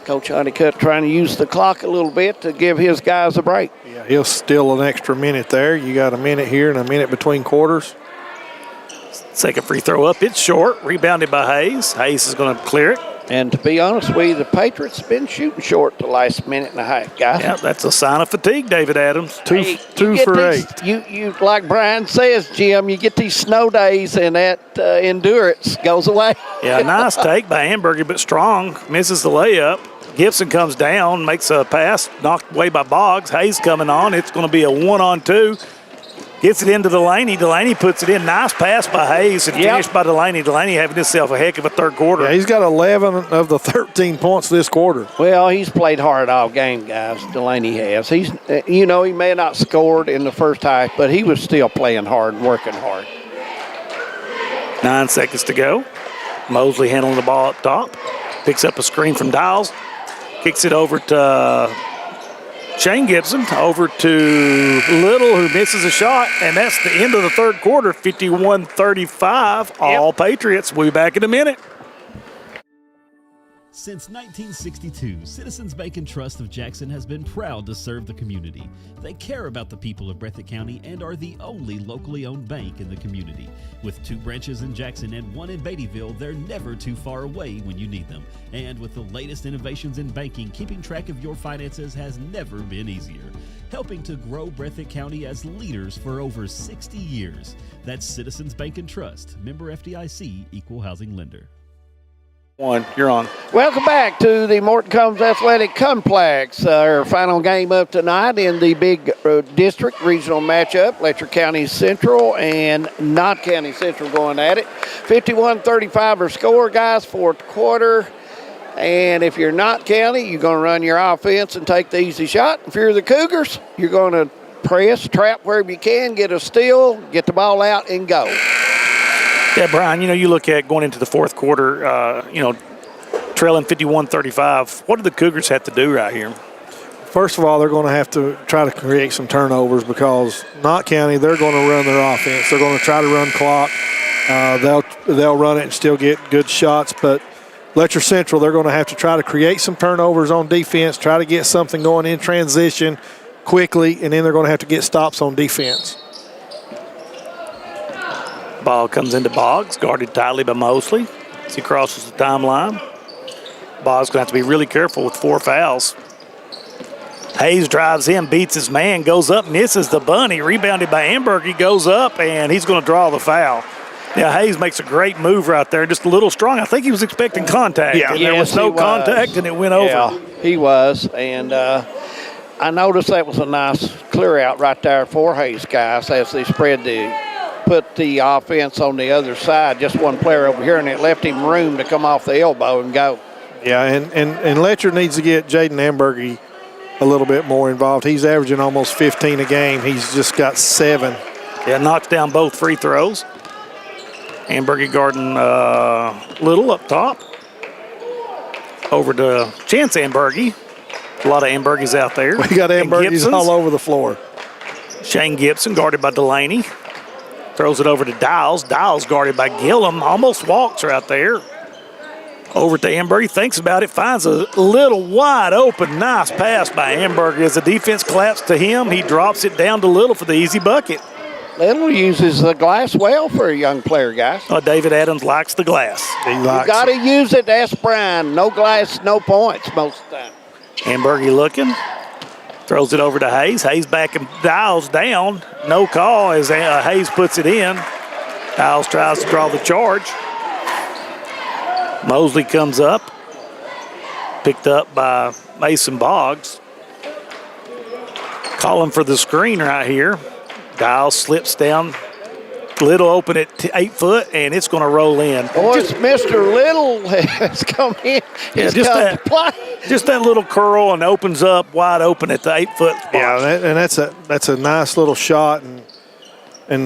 Coach Honeycutt trying to use the clock a little bit to give his guys a break. Yeah, he'll steal an extra minute there. You got a minute here and a minute between quarters. Second free throw up. It's short. Rebounded by Hayes. Hayes is going to clear it. And to be honest with you, the Patriots have been shooting short the last minute and a half, guys. Yeah, that's a sign of fatigue, David Adams. Two for 8. You like Brian says, Jim, you get these snow days and that endurance goes away. Yeah, nice take by Ambergy, but strong. Misses the layup. Gibson comes down, makes a pass, knocked away by Boggs. Hayes coming on. It's going to be a 1-on-2. Gets it into Delaney. Delaney puts it in. Nice pass by Hayes and finished by Delaney. Delaney having himself a heck of a third quarter. Yeah, he's got 11 of the 13 points this quarter. Well, he's played hard all game, guys. Delaney has. He's, he may have not scored in the first half, but he was still playing hard and working hard. 9 seconds to go. Mosley handling the ball up top. Picks up a screen from Dials. Kicks it over to Shane Gibson, over to Little, who misses a shot, and that's the end of the third quarter, 51-35, all Patriots. We'll be back in a minute. Since 1962, Citizens Bank and Trust of Jackson has been proud to serve the community. They care about the people of Breathitt County and are the only locally owned bank in the community. With 2 branches in Jackson and 1 in Beattyville, they're never too far away when you need them. And with the latest innovations in banking, keeping track of your finances has never been easier. Helping to grow Breathitt County as leaders for over 60 years. That's Citizens Bank and Trust, member FDIC, equal housing lender. You're on. Welcome back to the Morton Combs Athletic Complex. Our final game of tonight in the big district regional matchup. Letcher County Central and Knott County Central going at it. 51-35 our score, guys, fourth quarter. And if you're Knott County, you're going to run your offense and take the easy shot. If you're the Cougars, you're going to press, trap wherever you can, get a steal, get the ball out, and go. Yeah, Brian, you look at going into the fourth quarter, trailing 51-35. What do the Cougars have to do right here? First of all, they're going to have to try to create some turnovers because Knott County, they're going to run their offense. They're going to try to run clock. They'll run it and still get good shots. But Letcher Central, they're going to have to try to create some turnovers on defense, try to get something going in transition quickly, and then they're going to have to get stops on defense. Ball comes into Boggs, guarded tightly by Mosley as he crosses the timeline. Boggs going to have to be really careful with 4 fouls. Hayes drives in, beats his man, goes up, misses the bunny. Rebounded by Amberg. He goes up, and he's going to draw the foul. Yeah, Hayes makes a great move right there, just a little strong. I think he was expecting contact. Yeah, and there was no contact, and it went over. Yeah, he was, and I noticed that was a nice clear out right there for Hayes, guys, as they put the offense on the other side, just one player over here, and it left him room to come off the elbow and go. Yeah, and Letcher needs to get Jaden Ambergy a little bit more involved. He's averaging almost 15 a game. He's just got 7. Yeah, knocks down both free throws. Ambergy guarding Little up top. Over to Chance Ambergy. A lot of Ambergys out there. We got Ambergys all over the floor. Shane Gibson guarded by Delaney. Throws it over to Dials. Dials guarded by Gillum. Almost walks right there. Over to Ambergy. Thinks about it. Finds a little wide open. Nice pass by Ambergy. As the defense collapses to him, he drops it down to Little for the easy bucket. Little uses the glass well for a young player, guys. Oh, David Adams likes the glass. He likes you got to use it. That's Brian. No glass, no points most of the time. Ambergy looking. Throws it over to Hayes. Hayes backing Dials down. No call as Hayes puts it in. Dials tries to draw the charge. Mosley comes up. Picked up by Mason Boggs. Calling for the screen right here. Dials slips down Little open at 8 foot, and it's going to roll in. Boys, Mr. Little has come in. He's just come to play. Just that little curl and opens up wide open at the 8 foot spot. Yeah, that's a nice little shot, and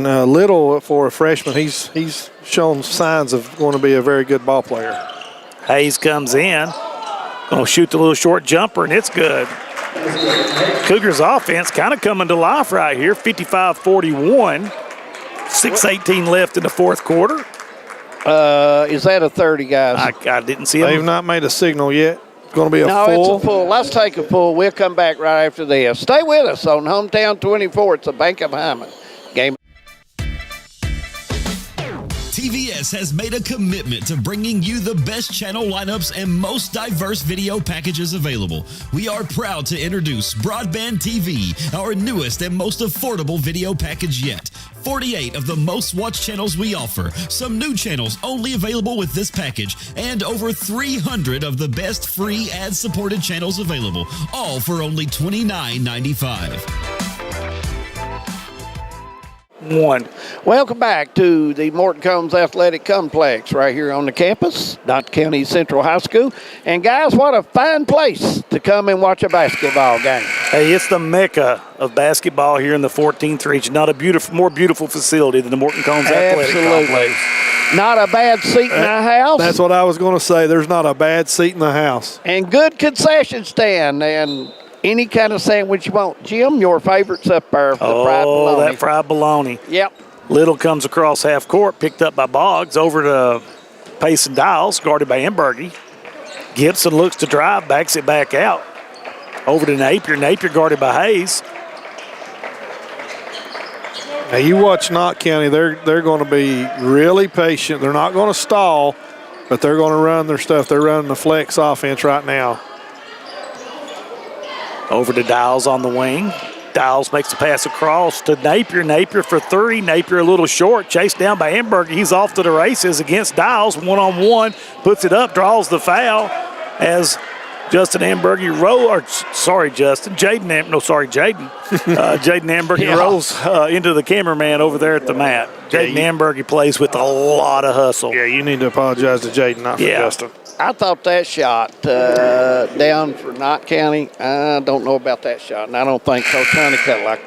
Little for a freshman, he's shown signs of going to be a very good ball player. Hayes comes in, going to shoot the little short jumper, and it's good. Cougars offense kind of coming to life right here, 55-41. 6:18 left in the fourth quarter. Is that a 30, guys? I didn't see it. They've not made a signal yet. It's going to be a no, full. It's a full. Let's take a full. We'll come back right after this. Stay with us on Hometown 24. It's the Bank of Hyman game. TVS has made a commitment to bringing you the best channel lineups and most diverse video packages available. We are proud to introduce Broadband TV, our newest and most affordable video package yet. 48 of the most watched channels we offer, some new channels only available with this package, and over 300 of the best free ad-supported channels available, all for only $29.95. Welcome back to the Morton Combs Athletic Complex right here on the campus, Knott County Central High School. And guys, what a fine place to come and watch a basketball game. Hey, it's the mecca of basketball here in the 14th region. Not a more beautiful facility than the Morton Combs Athletic Complex. Not a bad seat in the house. That's what I was going to say. There's not a bad seat in the house. And good concession stand and any kind of sandwich you want. Jim, your favorite's up there for the fried bologna. That fried bologna. Yep. Little comes across half court, picked up by Boggs, over to Pace and Dials, guarded by Ambergy. Gibson looks to drive, backs it back out. Over to Napier. Napier guarded by Hayes. Now you watch Knott County, they're going to be really patient. They're not going to stall, but they're going to run their stuff. They're running the flex offense right now. Over to Dials on the wing. Dials makes the pass across to Napier. Napier for three. Napier a little short. Chased down by Amberger. He's off to the races against Dials. One-on-one. Puts it up. Draws the foul as Justin Amberger Jaden Amberger rolls into the cameraman over there at the mat. Jaden Amberger plays with a lot of hustle. Yeah, you need to apologize to Jaden, not for Justin. I thought that shot down for Knott County, I don't know about that shot, and I don't think Coach Honeycutt liked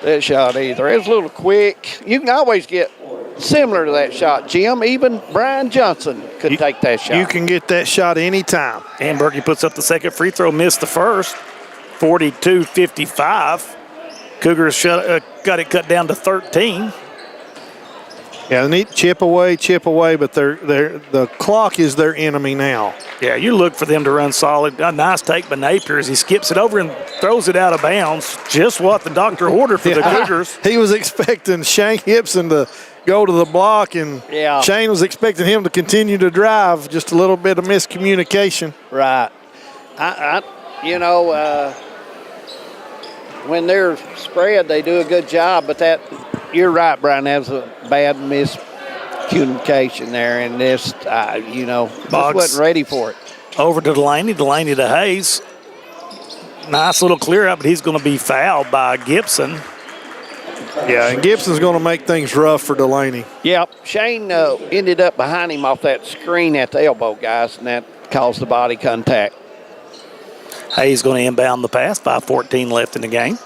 that shot either. It was a little quick. You can always get similar to that shot, Jim. Even Brian Johnson could take that shot. You can get that shot anytime. Amberger puts up the second free throw, missed the first. 42-55. Cougars got it cut down to 13. Yeah, they need chip away, but the clock is their enemy now. Yeah, you look for them to run solid. A nice take by Napier as he skips it over and throws it out of bounds. Just what the doctor ordered for the Cougars. He was expecting Shane Gibson to go to the block, and Shane was expecting him to continue to drive. Just a little bit of miscommunication. Right. When they're spread, they do a good job, but you're right, Brian. That was a bad miscommunication there, and just wasn't ready for it. Over to Delaney to Hayes. Nice little clear up, but he's going to be fouled by Gibson. Yeah, and Gibson's going to make things rough for Delaney. Yep. Shane ended up behind him off that screen at the elbow, guys, and that caused the body contact. Hayes going to inbound the pass. 5:14 left in the game.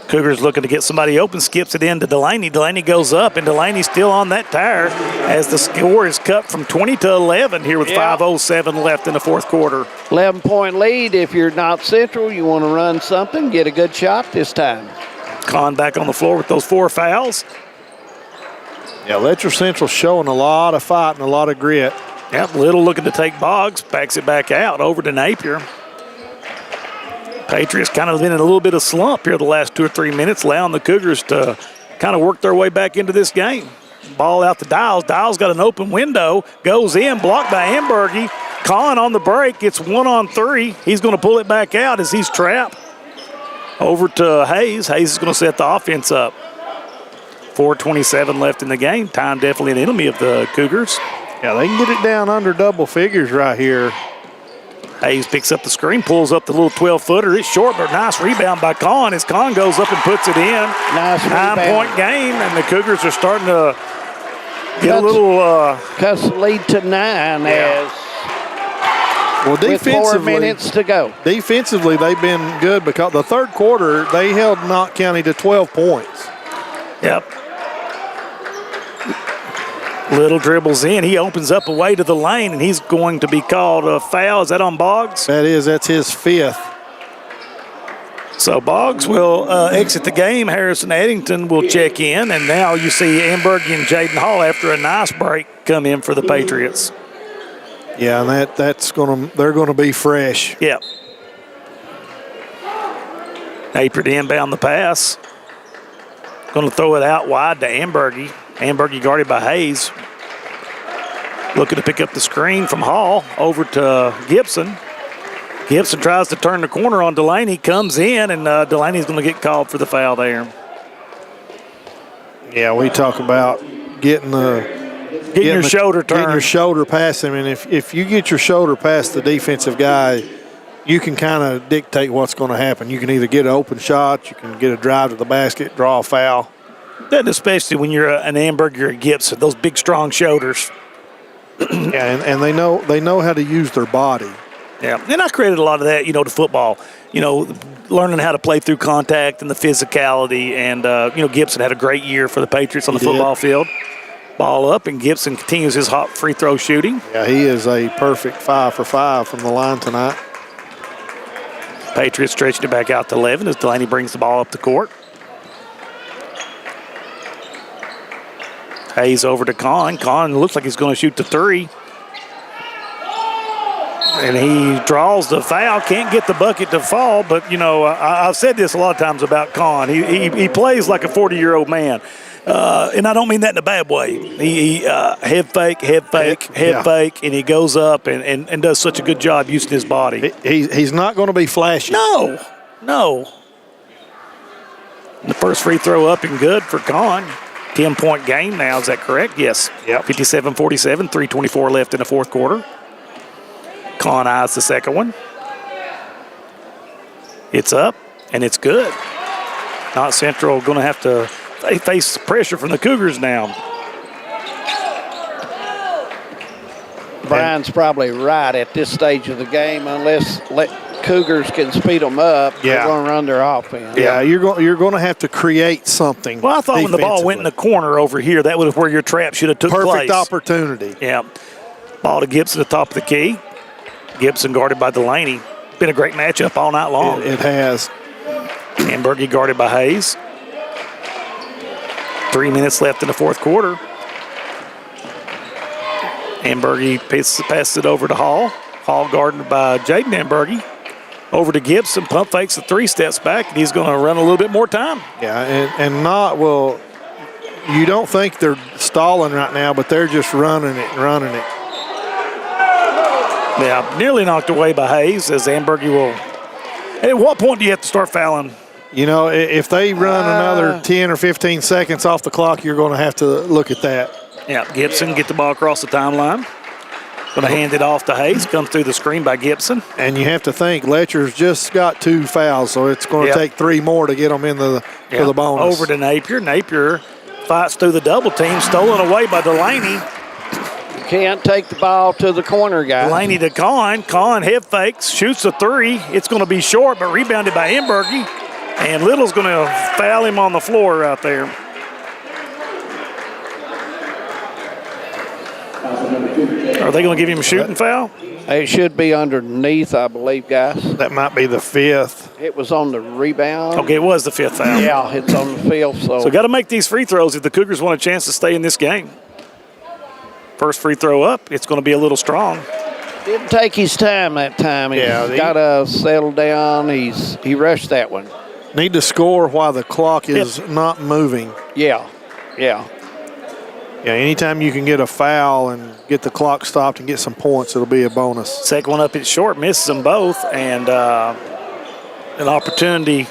Cougars looking to get somebody open, skips it in to Delaney. Delaney goes up, and Delaney's still on that tire as the score is cut from 20 to 11 here with 5:07 left in the fourth quarter. 11-point lead. If you're not Central, you want to run something, get a good shot this time. Conn back on the floor with those 4 fouls. Yeah, Letcher Central showing a lot of fight and a lot of grit. Yep, Little looking to take Boggs, backs it back out over to Napier. Patriots kind of been in a little bit of slump here the last 2 or 3 minutes, allowing the Cougars to kind of work their way back into this game. Ball out to Dials. Dials got an open window, goes in, blocked by Ambergy. Conn on the break, it's 1-on-3. He's going to pull it back out as he's trapped. Over to Hayes. Hayes is going to set the offense up. 4:27 left in the game. Time definitely an enemy of the Cougars. Yeah, they can get it down under double figures right here. Hayes picks up the screen, pulls up the little 12-footer. It's short, but nice rebound by Kahn as Kahn goes up and puts it in. Nice 9-point game, and the Cougars are starting to get a little... Cuts the lead to 9 as with 4 minutes to go. Defensively, they've been good because the third quarter, they held Knott County to 12 points. Yep. Little dribbles in. He opens up away to the lane, and he's going to be called a foul. Is that on Boggs? That's his 5th. So Boggs will exit the game. Harrison Eddington will check in, and now you see Amberg and Jaden Hall, after a nice break, come in for the Patriots. Yeah, and they're gonna be fresh. Yep. Napier to inbound the pass. Going to throw it out wide to Ambergy. Ambergy guarded by Hayes. Looking to pick up the screen from Hall over to Gibson. Gibson tries to turn the corner on Delaney, comes in, and Delaney's going to get called for the foul there. Yeah, we talk about getting your shoulder turned. Getting your shoulder past him, and if you get your shoulder past the defensive guy, you can kind of dictate what's going to happen. You can either get an open shot, you can get a drive to the basket, draw a foul. That especially when you're an Amberg or a Gibson, those big, strong shoulders. Yeah, and they know how to use their body. Yeah, and I created a lot of that, to football. Learning how to play through contact and the physicality. And, Gibson had a great year for the Patriots on the football field. Ball up, and Gibson continues his hot free throw shooting. Yeah, he is a perfect 5 for 5 from the line tonight. Patriots stretching it back out to 11 as Delaney brings the ball up the court. Hayes over to Kahn. Kahn looks like he's going to shoot the 3. And he draws the foul. Can't get the bucket to fall, but, I've said this a lot of times about Kahn. He plays like a 40-year-old man. And I don't mean that in a bad way. He head fake, and he goes up and does such a good job using his body. He's not going to be flashy. No. The first free throw up and good for Kahn. 10-point game now, is that correct? Yes. Yep. 57-47, 3:24 left in the fourth quarter. Kahn eyes the second one. It's up, and it's good. Knott Central going to have to face pressure from the Cougars now. Brian's probably right at this stage of the game, unless Cougars can speed them up. They're going to run their offense. Yeah, you're going to have to create something. Well, I thought when the ball went in the corner over here, that was where your trap should have took place. Perfect opportunity. Yeah. Ball to Gibson at the top of the key. Gibson guarded by Delaney. Been a great matchup all night long. It has. Ambergy guarded by Hayes. 3 minutes left in the fourth quarter. Ambergy passes it over to Hall. Hall guarded by Jaden Ambergy. Over to Gibson. Pump fakes the 3, steps back, and he's going to run a little bit more time. Yeah, and Knott will. You don't think they're stalling right now, but they're just running it. Yeah, nearly knocked away by Hayes as Ambergy will. At what point do you have to start fouling? If they run another 10 or 15 seconds off the clock, you're going to have to look at that. Yeah, Gibson get the ball across the timeline. Going to hand it off to Hayes. Comes through the screen by Gibson. And you have to think Letcher's just got 2 fouls, so it's going to take 3 more to get them in for the bonus. Over to Napier. Napier fights through the double team. Stolen away by Delaney. Can't take the ball to the corner guy. Delaney to Kahn. Kahn head fakes, shoots a 3. It's going to be short, but rebounded by Ambergy. And Little's going to foul him on the floor right there. Are they going to give him a shooting foul? It should be underneath, I believe, guys. That might be the 5th. It was on the rebound. Okay, it was the 5th foul. Yeah, it's on the 5th. So got to make these free throws if the Cougars want a chance to stay in this game. First free throw up, it's going to be a little strong. Didn't take his time that time. He's got to settle down. He rushed that one. Need to score while the clock is not moving. Yeah. Yeah, anytime you can get a foul and get the clock stopped and get some points, it'll be a bonus. Second one up, it's short, misses them both, and an opportunity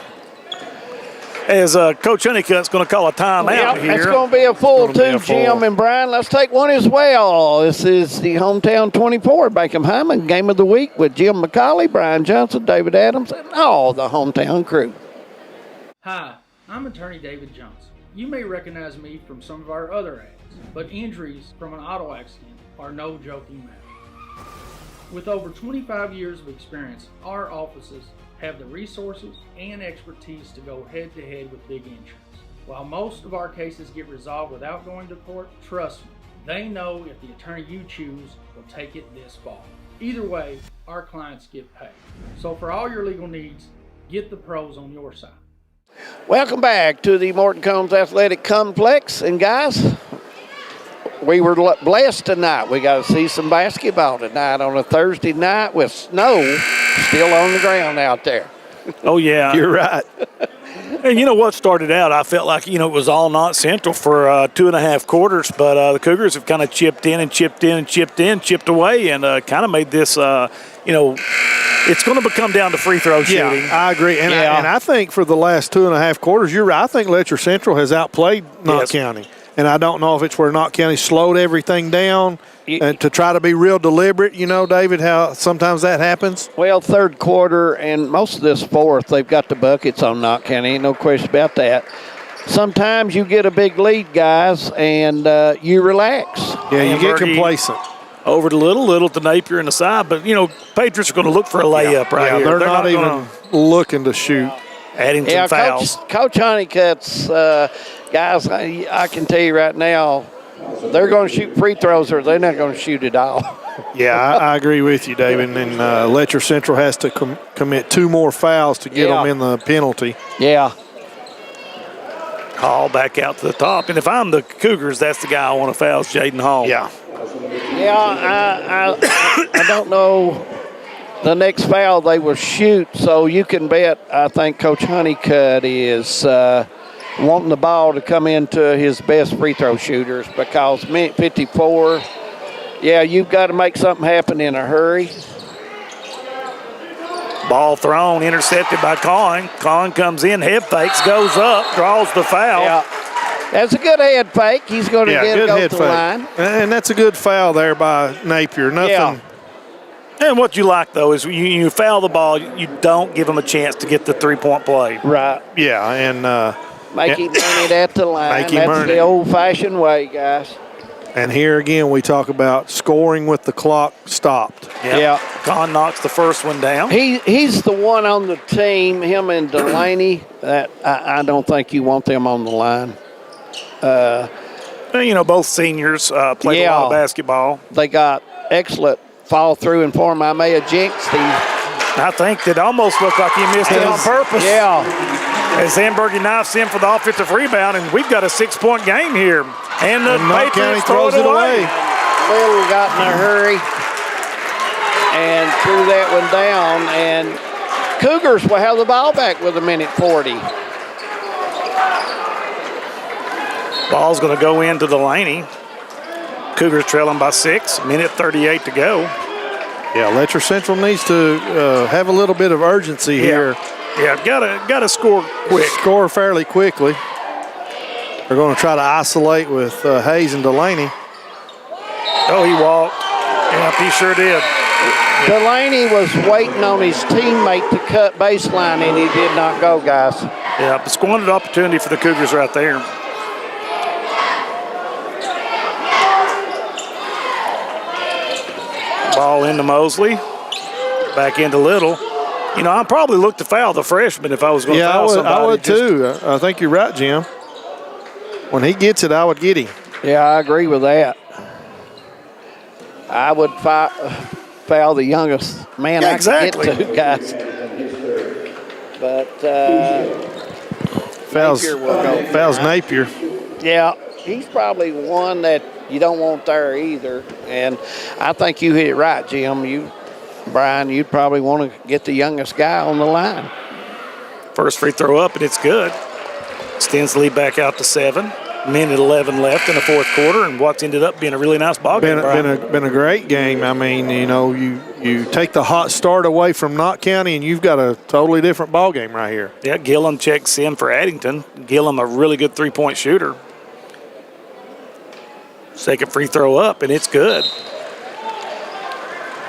as Coach Honeycutt's going to call a timeout here. It's going to be a full two, Jim and Brian. Let's take one as well. This is the Hometown 24 Bankham Hyman Game of the Week with Jim McCauley, Brian Johnson, David Adams, and all the hometown crew. Hi, I'm attorney David Johnson. You may recognize me from some of our other ads, but injuries from an auto accident are no joking matter. With over 25 years of experience, our offices have the resources and expertise to go head-to-head with big insurance. While most of our cases get resolved without going to court, trust me, they know if the attorney you choose will take it this far. Either way, our clients get paid. So for all your legal needs, get the pros on your side. Welcome back to the Morton Combs Athletic Complex. And guys, we were blessed tonight. We got to see some basketball tonight on a Thursday night with snow still on the ground out there. Oh, yeah. You're right. And you know what started out, I felt like, it was all Knott Central for 2.5 quarters, but the Cougars have kind of chipped away and kind of made this, it's going to become down to free throw shooting. Yeah, I agree. And I think for the last 2.5 quarters, you're right. I think Letcher Central has outplayed Knott County. And I don't know if it's where Knott County slowed everything down to try to be real deliberate. David, how sometimes that happens. Well, third quarter and most of this fourth, they've got the buckets on Knott County. Ain't no question about that. Sometimes you get a big lead, guys, and you relax. Yeah, you get complacent. Over to Little to Napier in the side. But, Patriots are going to look for a layup right here. They're not even looking to shoot. Adding some fouls. Coach Honeycutt's guys, I can tell you right now, they're going to shoot free throws or they're not going to shoot at all. Yeah, I agree with you, David. And Letcher Central has to commit 2 more fouls to get them in the penalty. Yeah. Hall back out to the top. And if I'm the Cougars, that's the guy I want to foul is Jaden Hall. Yeah. Yeah, I don't know the next foul they will shoot, so you can bet I think Coach Honeycutt is wanting the ball to come into his best free throw shooters because minute 54, you've got to make something happen in a hurry. Ball thrown, intercepted by Collin. Collin comes in, head fakes, goes up, draws the foul. Yeah. That's a good head fake. He's going to go to the line. And that's a good foul there by Napier. Nothing. Yeah. And what you like, though, is you foul the ball, you don't give them a chance to get the three-point play. Right. Yeah, and make him earn it at the line. That's the old-fashioned way, guys. And here again, we talk about scoring with the clock stopped. Yeah. Con knocks the first one down. He's the one on the team, him and Delaney, that I don't think you want them on the line. Both seniors played a lot of basketball. They got excellent follow-through and form. I may have jinxed him. I think that almost looked like he missed it on purpose. Yeah. As Zandberger knifes in for the offensive rebound, and we've got a 6-point game here. And the Patriots throw it away. Little got in a hurry and threw that one down. And Cougars will have the ball back with 1:40. Ball's going to go into Delaney. Cougars trailing by 6, 1:38 to go. Yeah, Letcher Central needs to have a little bit of urgency here. Yeah, gotta score quick. Score fairly quickly. They're going to try to isolate with Hayes and Delaney. Oh, he walked. Yeah, he sure did. Delaney was waiting on his teammate to cut baseline, and he did not go, guys. Yeah, but squandered opportunity for the Cougars right there. Ball into Mosley. Back into Little. I probably look to foul the freshman if I was going to foul somebody. I would too. I think you're right, Jim. When he gets it, I would get him. Yeah, I agree with that. I would foul the youngest man I can get to, guys. But fouls Napier. Yeah, he's probably one that you don't want there either. And I think you hit it right, Jim. Brian, you'd probably want to get the youngest guy on the line. First free throw up, and it's good. Extends the lead back out to 7. minute 11 left in the fourth quarter, and what's ended up being a really nice ball game. Been a great game. I mean, you take the hot start away from Knott County, and you've got a totally different ball game right here. Yeah, Gillum checks in for Addington. Gillum, a really good three-point shooter. Second free throw up, and it's good.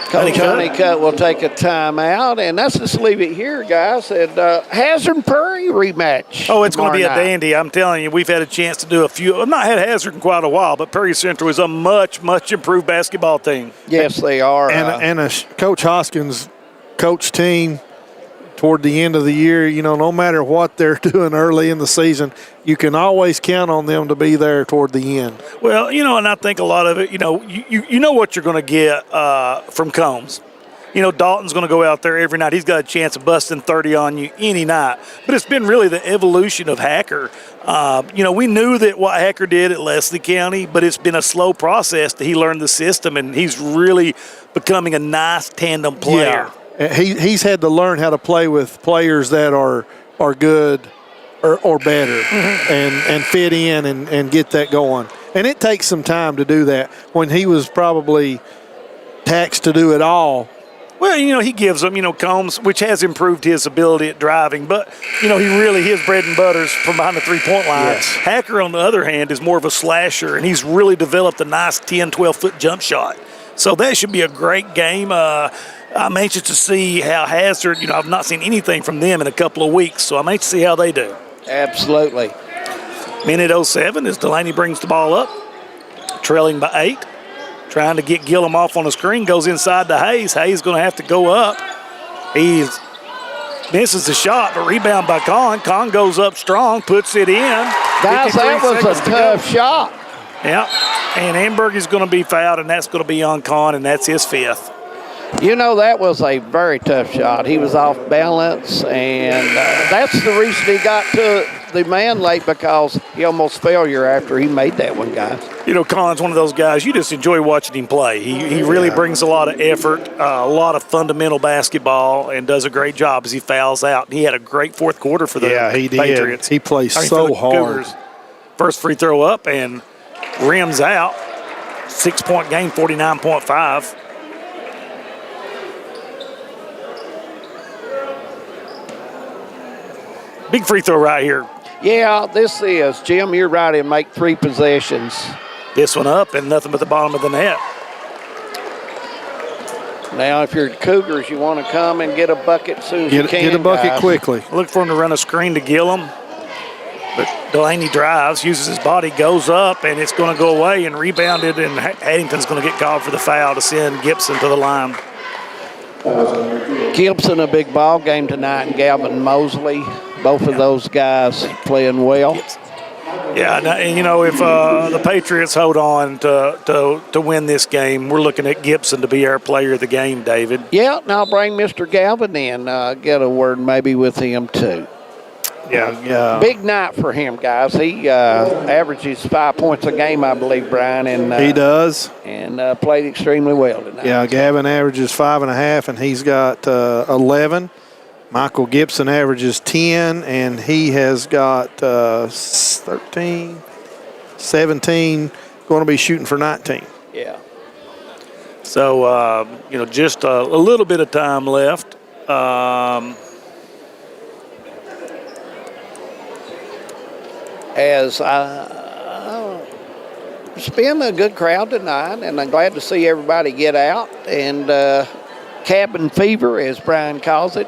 Coach Honeycutt will take a timeout, and let's just leave it here, guys. And Hazard and Prairie rematch. Oh, it's going to be a tomorrow night. dandy. I'm telling you, we've had a chance to do a few. I've not had Hazard in quite a while, but Prairie Central is a much, much improved basketball team. Yes, they are. And Coach Hoskins' coach team toward the end of the year, no matter what they're doing early in the season, you can always count on them to be there toward the end. Well, and I think a lot of it, you know what you're going to get from Combs. Dalton's going to go out there every night. He's got a chance of busting 30 on you any night. But it's been really the evolution of Hacker. We knew that what Hacker did at Leslie County, but it's been a slow process that he learned the system, and he's really becoming a nice tandem player. Yeah. He's had to learn how to play with players that are good or better and fit in and get that going. And it takes some time to do that when he was probably taxed to do it all. Well, he gives them, Combs, which has improved his ability at driving. But, his bread and butter's from behind the three-point line. Yes. Hacker, on the other hand, is more of a slasher, and he's really developed a nice 10, 12-foot jump shot. So that should be a great game. I'm anxious to see how Hazard, I've not seen anything from them in a couple of weeks, so I'm anxious to see how they do. Absolutely. Minute 07 as Delaney brings the ball up, trailing by 8. Trying to get Gillum off on the screen, goes inside to Hayes. Hayes going to have to go up. He misses the shot, but rebound by Con. Con goes up strong, puts it in. Guys, that was a tough shot. Yeah, and Amberg is going to be fouled, and that's going to be on Con, and that's his fifth. That was a very tough shot. He was off balance, and that's the reason he got to the man late, because he almost failure after he made that one, guys. Con's one of those guys, you just enjoy watching him play. He really brings a lot of effort, a lot of fundamental basketball, and does a great job as he fouls out. He had a great fourth quarter for the Patriots. He plays so hard. Cougars. First free throw up and rims out. 6-point game, 49.5. Big free throw right here. Yeah, this is. Jim, you're right. He'll make 3 possessions. This one up and nothing but the bottom of the net. Now, if you're Cougars, you want to come and get a bucket as soon as you can. Get a bucket quickly. Look for him to run a screen to Gillum. But Delaney drives, uses his body, goes up, and it's going to go away and rebounded, and Addington's going to get called for the foul to send Gibson to the line. Gibson, a big ball game tonight, and Galvin Mosley. Both of those guys playing well. Yeah, and if the Patriots hold on to win this game, we're looking at Gibson to be our player of the game, David. Yeah, and I'll bring Mr. Galvin in, get a word maybe with him too. Yeah. Big night for him, guys. He averages 5 points a game, I believe, Brian. And he does. And played extremely well tonight. Yeah, Gavin averages 5.5, and he's got 11. Michael Gibson averages 10, and he has got 13, 17, going to be shooting for 19. Yeah. So, just a little bit of time left. As it's been a good crowd tonight, and I'm glad to see everybody get out. And cabin fever, as Brian calls it,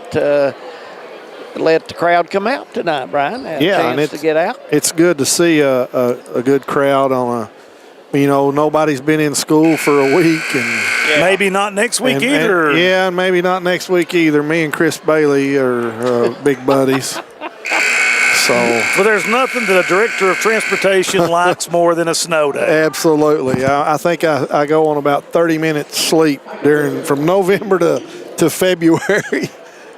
let the crowd come out tonight, Brian. And to get out. It's good to see a good crowd on a. Nobody's been in school for a week, and maybe not next week either. And maybe not next week either. Me and Chris Bailey are big buddies. But there's nothing that a director of transportation likes more than a snow day. Absolutely. I think I go on about 30 minutes sleep from November to February.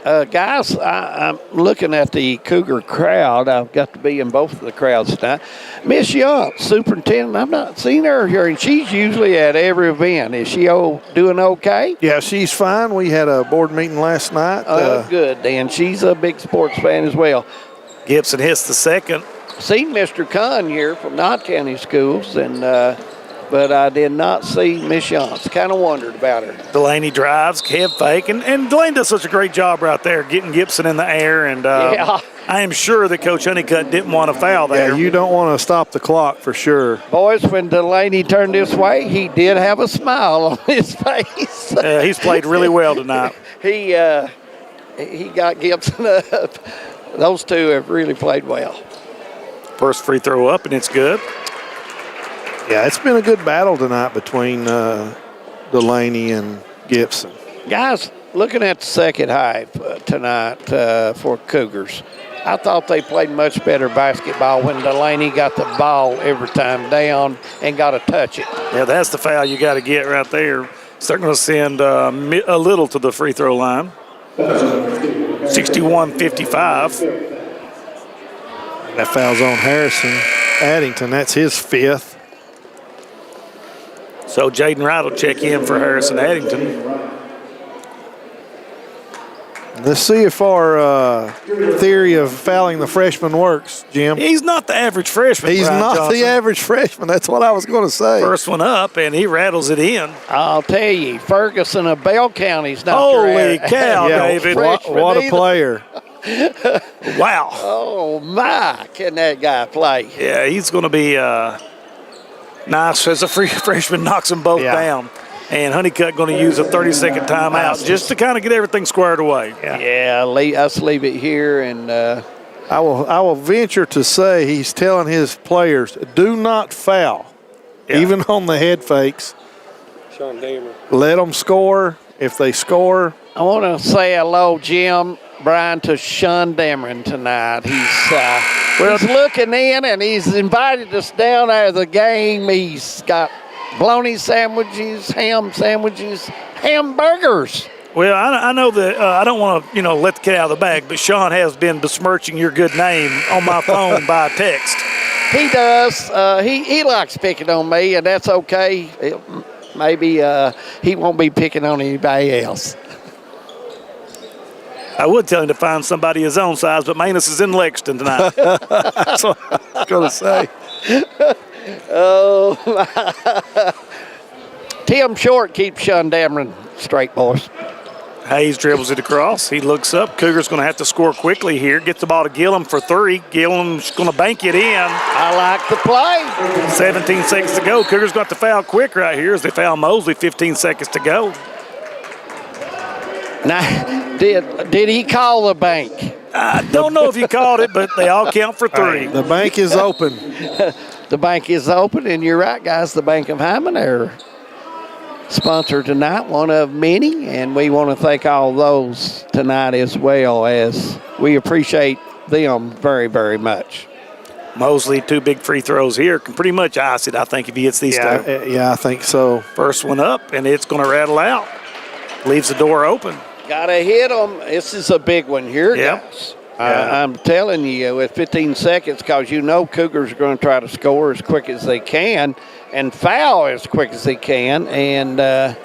Guys, I'm looking at the Cougar crowd. I've got to be in both of the crowds tonight. Miss Young, superintendent, I've not seen her here, and she's usually at every event. Is she doing okay? Yeah, she's fine. We had a board meeting last night. Good, Dan. She's a big sports fan as well. Gibson hits the second, seen Mr. Kahn here from Knott County Schools, and but I did not see Miss Yance. Kind of wondered about her. Delaney drives, head fake, and Delaney does such a great job right there getting Gibson in the air. And I am sure that Coach Honeycutt didn't want to foul there. Yeah, you don't want to stop the clock for sure. Boys, when Delaney turned this way, he did have a smile on his face. He's played really well tonight. He got Gibson up. Those two have really played well. First free throw up, and it's good. Yeah, it's been a good battle tonight between Delaney and Gibson. Guys, looking at the second half tonight for Cougars, I thought they played much better basketball when Delaney got the ball every time down and got to touch it. Yeah, that's the foul you got to get right there. So they're going to send a little to the free throw line. 61-55. That foul's on Harrison Addington. That's his 5th. So Jaden Wright will check in for Harrison Addington. Let's see if our theory of fouling the freshman works, Jim. He's not the average freshman. He's Brian not Johnson. the average freshman. That's what I was going to say. First one up, and he rattles it in. I'll tell you, Ferguson of Bell County's not Holy cow, David. What a player. Wow. Oh, my, can that guy play? Yeah, he's going to be nice as a freshman knocks them both down. And Honeycutt going to use a 30-second timeout just to kind of get everything squared away. Yeah, let's leave it here. And I will venture to say he's telling his players, do not foul, even on the head fakes. Sean Damer. Let them score. If they score. I want to say hello, Jim, Brian, to Sean Dameron tonight. He's looking in, and he's invited us down out of the game. He's got bologna sandwiches, ham sandwiches, hamburgers. Well, I know that I don't want to, let the cat out of the bag, but Sean has been besmirching your good name on my phone by text. He does. He likes picking on me, and that's okay. Maybe he won't be picking on anybody else. I would tell him to find somebody his own size, but Manus is in Lexington tonight. That's what I was going to say. Oh, Tim Short keeps Sean Dameron straight, boys. Hayes dribbles it across. He looks up. Cougar's going to have to score quickly here. Gets the ball to Gillum for 3. Gillum's going to bank it in. I like the play. 17 seconds to go. Cougar's got to foul quick right here as they foul Mosley. 15 seconds to go. Now, did he call the bank? I don't know if he called it, but they all count for 3. The bank is open. The bank is open, and you're right, guys. The Bank of Hyman are sponsored tonight, one of many, and we want to thank all those tonight as well, as we appreciate them very, very much. Mosley, 2 big free throws here. Can pretty much ice it, I think, if he hits these 2. Yeah, I think so. First one up, and it's going to rattle out. Leaves the door open. Got to hit them. This is a big one here, guys. I'm telling you, with 15 seconds, because Cougars are going to try to score as quick as they can and foul as quick as they can, and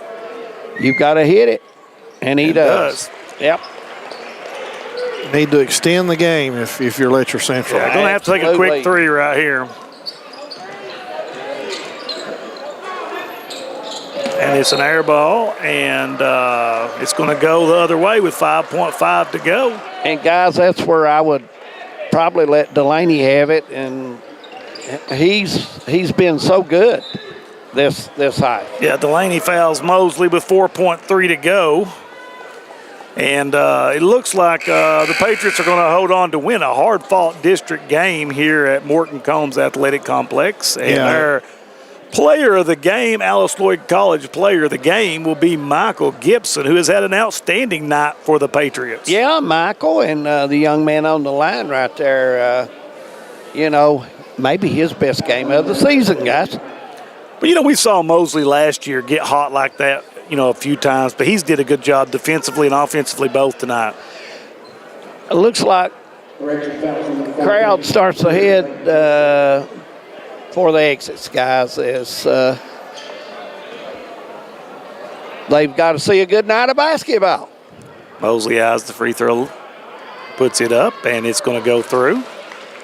you've got to hit it, and he does. Yep. Need to extend the game if you're Letcher Central. Yeah, going to have to take a quick 3 right here. And it's an air ball, and it's going to go the other way with 5.5 to go. And, guys, that's where I would probably let Delaney have it, and he's been so good this high. Yeah, Delaney fouls Mosley with 4.3 to go. And it looks like the Patriots are going to hold on to win a hard-fought district game here at Morton Combs Athletic Complex. And their player of the game, Alice Lloyd College player of the game, will be Michael Gibson, who has had an outstanding night for the Patriots. Yeah, Michael and the young man on the line right there, maybe his best game of the season, guys. But, we saw Mosley last year get hot like that, a few times, but he's did a good job defensively and offensively both tonight. It looks like crowd starts ahead for the exits, guys, as they've got to see a good night of basketball. Mosley has the free throw, puts it up, and it's going to go through.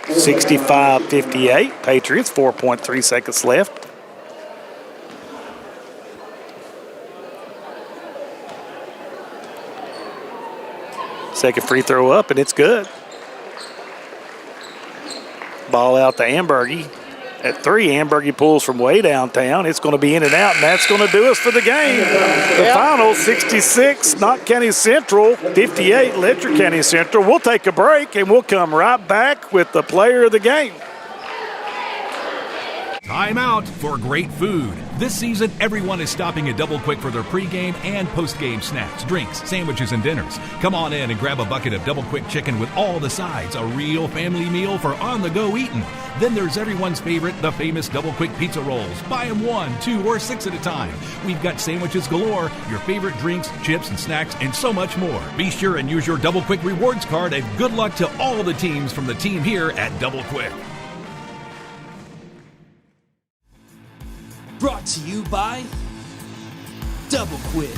65-58. Patriots, 4.3 seconds left. Second free throw up, and it's good. Ball out to Ambergy. At 3, Ambergy pulls from way downtown. It's going to be in and out, and that's going to do us for the game. The final, 66, Knott County Central, 58, Letcher County Central. We'll take a break, and we'll come right back with the player of the game. Time out for great food. This season, everyone is stopping at Double Quick for their pregame and postgame snacks, drinks, sandwiches, and dinners. Come on in and grab a bucket of Double Quick chicken with all the sides, a real family meal for on-the-go eating. Then there's everyone's favorite, the famous Double Quick pizza rolls. Buy them 1, 2, or 6 at a time. We've got sandwiches galore, your favorite drinks, chips, and snacks, and so much more. Be sure and use your Double Quick rewards card, and good luck to all the teams from the team here at Double Quick. Brought to you by Double Quick,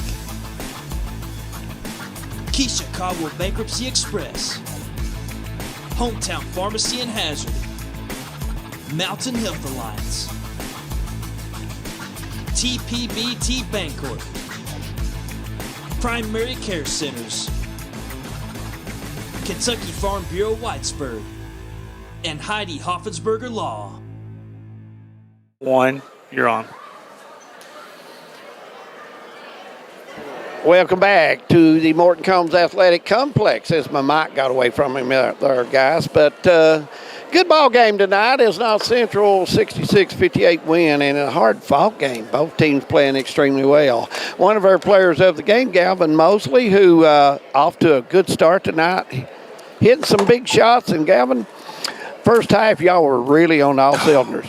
Keisha Caldwell Bankruptcy Express, Hometown Pharmacy and Hazard, Mountain Health Alliance, TPBT Bancorp, Primary Care Centers, Kentucky Farm Bureau Whitesburg, and Heidi Hoffensberger Law. 1, you're on. Welcome back to the Morton Combs Athletic Complex, as my mic got away from him there, guys. But good ball game tonight as Knott Central 66-58 win, and a hard-fought game. Both teams playing extremely well. One of our players of the game, Galvin Mosley, who off to a good start tonight, hitting some big shots. And Galvin, first half, y'all were really on all cylinders.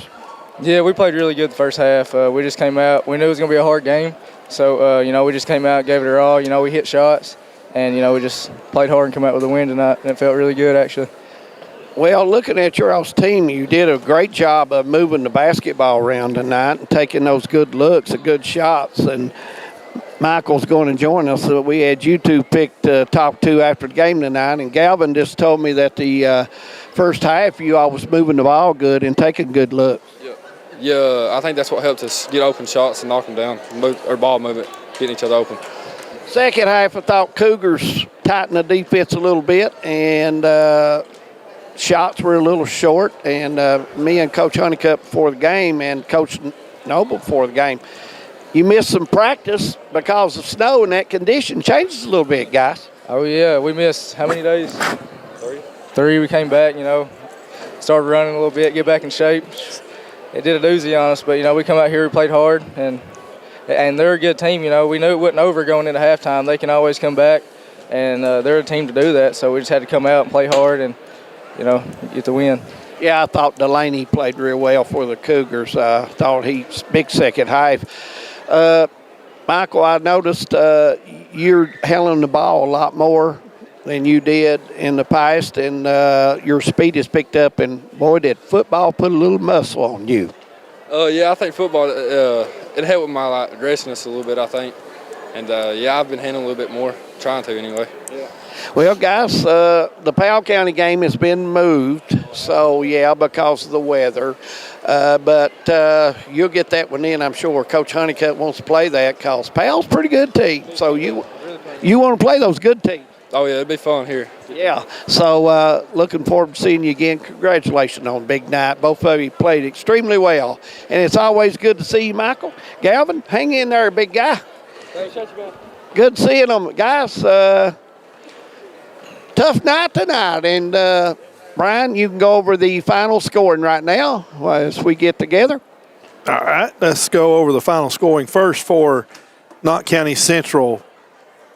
Yeah, we played really good the first half. We just came out. We knew it was going to be a hard game. So, we just came out, gave it our all. We hit shots, and, we just played hard and come out with a win tonight, and it felt really good, actually. Well, looking at your all's team, you did a great job of moving the basketball around tonight and taking those good looks and good shots. And Michael's going to join us. So we had you two picked top 2 after the game tonight, and Galvin just told me that the first half you all was moving the ball good and taking good looks. Yeah, I think that's what helped us get open shots and knock them down, or ball movement, getting each other open. Second half, I thought Cougars tightened the defense a little bit, and shots were a little short. And me and Coach Honeycutt before the game and Coach Noble before the game, you missed some practice because of snow, and that condition changes a little bit, guys. Oh, yeah, we missed how many days? 3. We came back, started running a little bit, get back in shape. It did a doozy on us, but, we come out here, we played hard, and they're a good team. We knew it wasn't over going into halftime. They can always come back, and they're a team to do that, so we just had to come out and play hard and, get the win. Yeah, I thought Delaney played real well for the Cougars. I thought he's big second half. Michael, I noticed you're handling the ball a lot more than you did in the past, and your speed has picked up, and boy, did football put a little muscle on you. Yeah, I think football, it helped with my aggressiveness a little bit, I think. And, I've been handling a little bit more, trying to anyway. Yeah. Well, guys, the Powell County game has been moved, so, because of the weather. But you'll get that one in, I'm sure. Coach Honeycutt wants to play that because Powell's a pretty good team. So you want to play those good teams. Oh, yeah, it'd be fun here. Yeah, so looking forward to seeing you again. Congratulations on a big night. Both of you played extremely well. And it's always good to see you, Michael. Galvin, hang in there, big guy. Thanks, man. Good seeing them. Guys, tough night tonight. And, Brian, you can go over the final scoring right now as we get together. All right, let's go over the final scoring first for Knott County Central.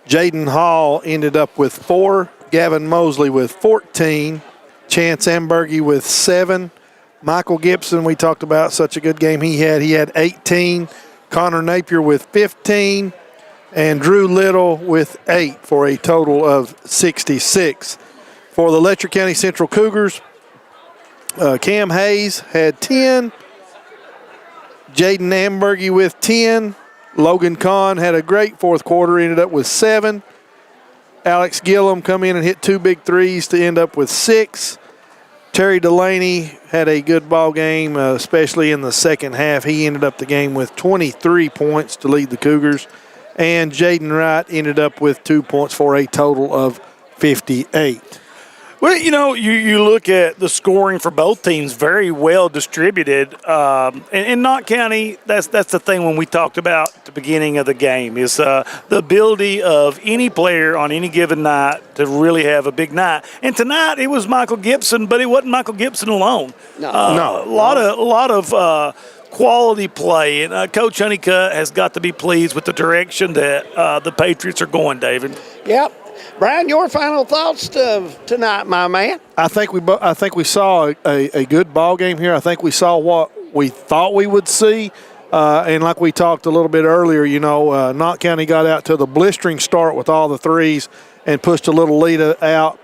Jaden Hall ended up with 4, Gavin Mosley with 14, Chance Ambergy with 7, Michael Gibson, we talked about such a good game he had 18, Connor Napier with 15, and Drew Little with 8 for a total of 66. For the Letcher County Central Cougars, Cam Hayes had 10, Jaden Ambergy with 10, Logan Kahn had a great fourth quarter, ended up with 7. Alex Gillum come in and hit 2 big threes to end up with 6. Terry Delaney had a good ball game, especially in the second half. He ended up the game with 23 points to lead the Cougars. And Jaden Wright ended up with 2 points for a total of 58. Well, you look at the scoring for both teams, very well distributed. In Knott County, that's the thing when we talked about at the beginning of the game is the ability of any player on any given night to really have a big night. And tonight it was Michael Gibson, but it wasn't Michael Gibson alone. No. A lot of quality play, and Coach Honeycutt has got to be pleased with the direction that the Patriots are going, David. Yep. Brian, your final thoughts tonight, my man? I think we saw a good ball game here. I think we saw what we thought we would see. And like we talked a little bit earlier, Knott County got out to the blistering start with all the threes and pushed a little lead out.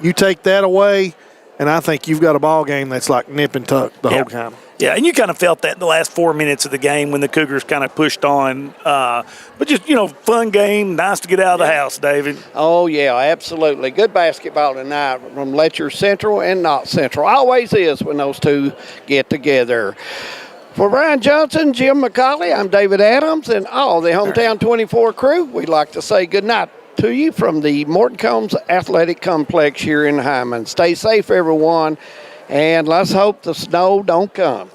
You take that away, and I think you've got a ball game that's like nip and tuck the whole time. Yeah, and you kind of felt that in the last 4 minutes of the game when the Cougars kind of pushed on. But just, fun game, nice to get out of the house, David. Oh, yeah, absolutely. Good basketball tonight from Letcher Central and Knott Central. Always is when those two get together. For Brian Johnson, Jim McCauley, I'm David Adams, and all the Hometown 24 crew, we'd like to say good night to you from the Morton Combs Athletic Complex here in Hyman. Stay safe, everyone. And let's hope the snow don't come.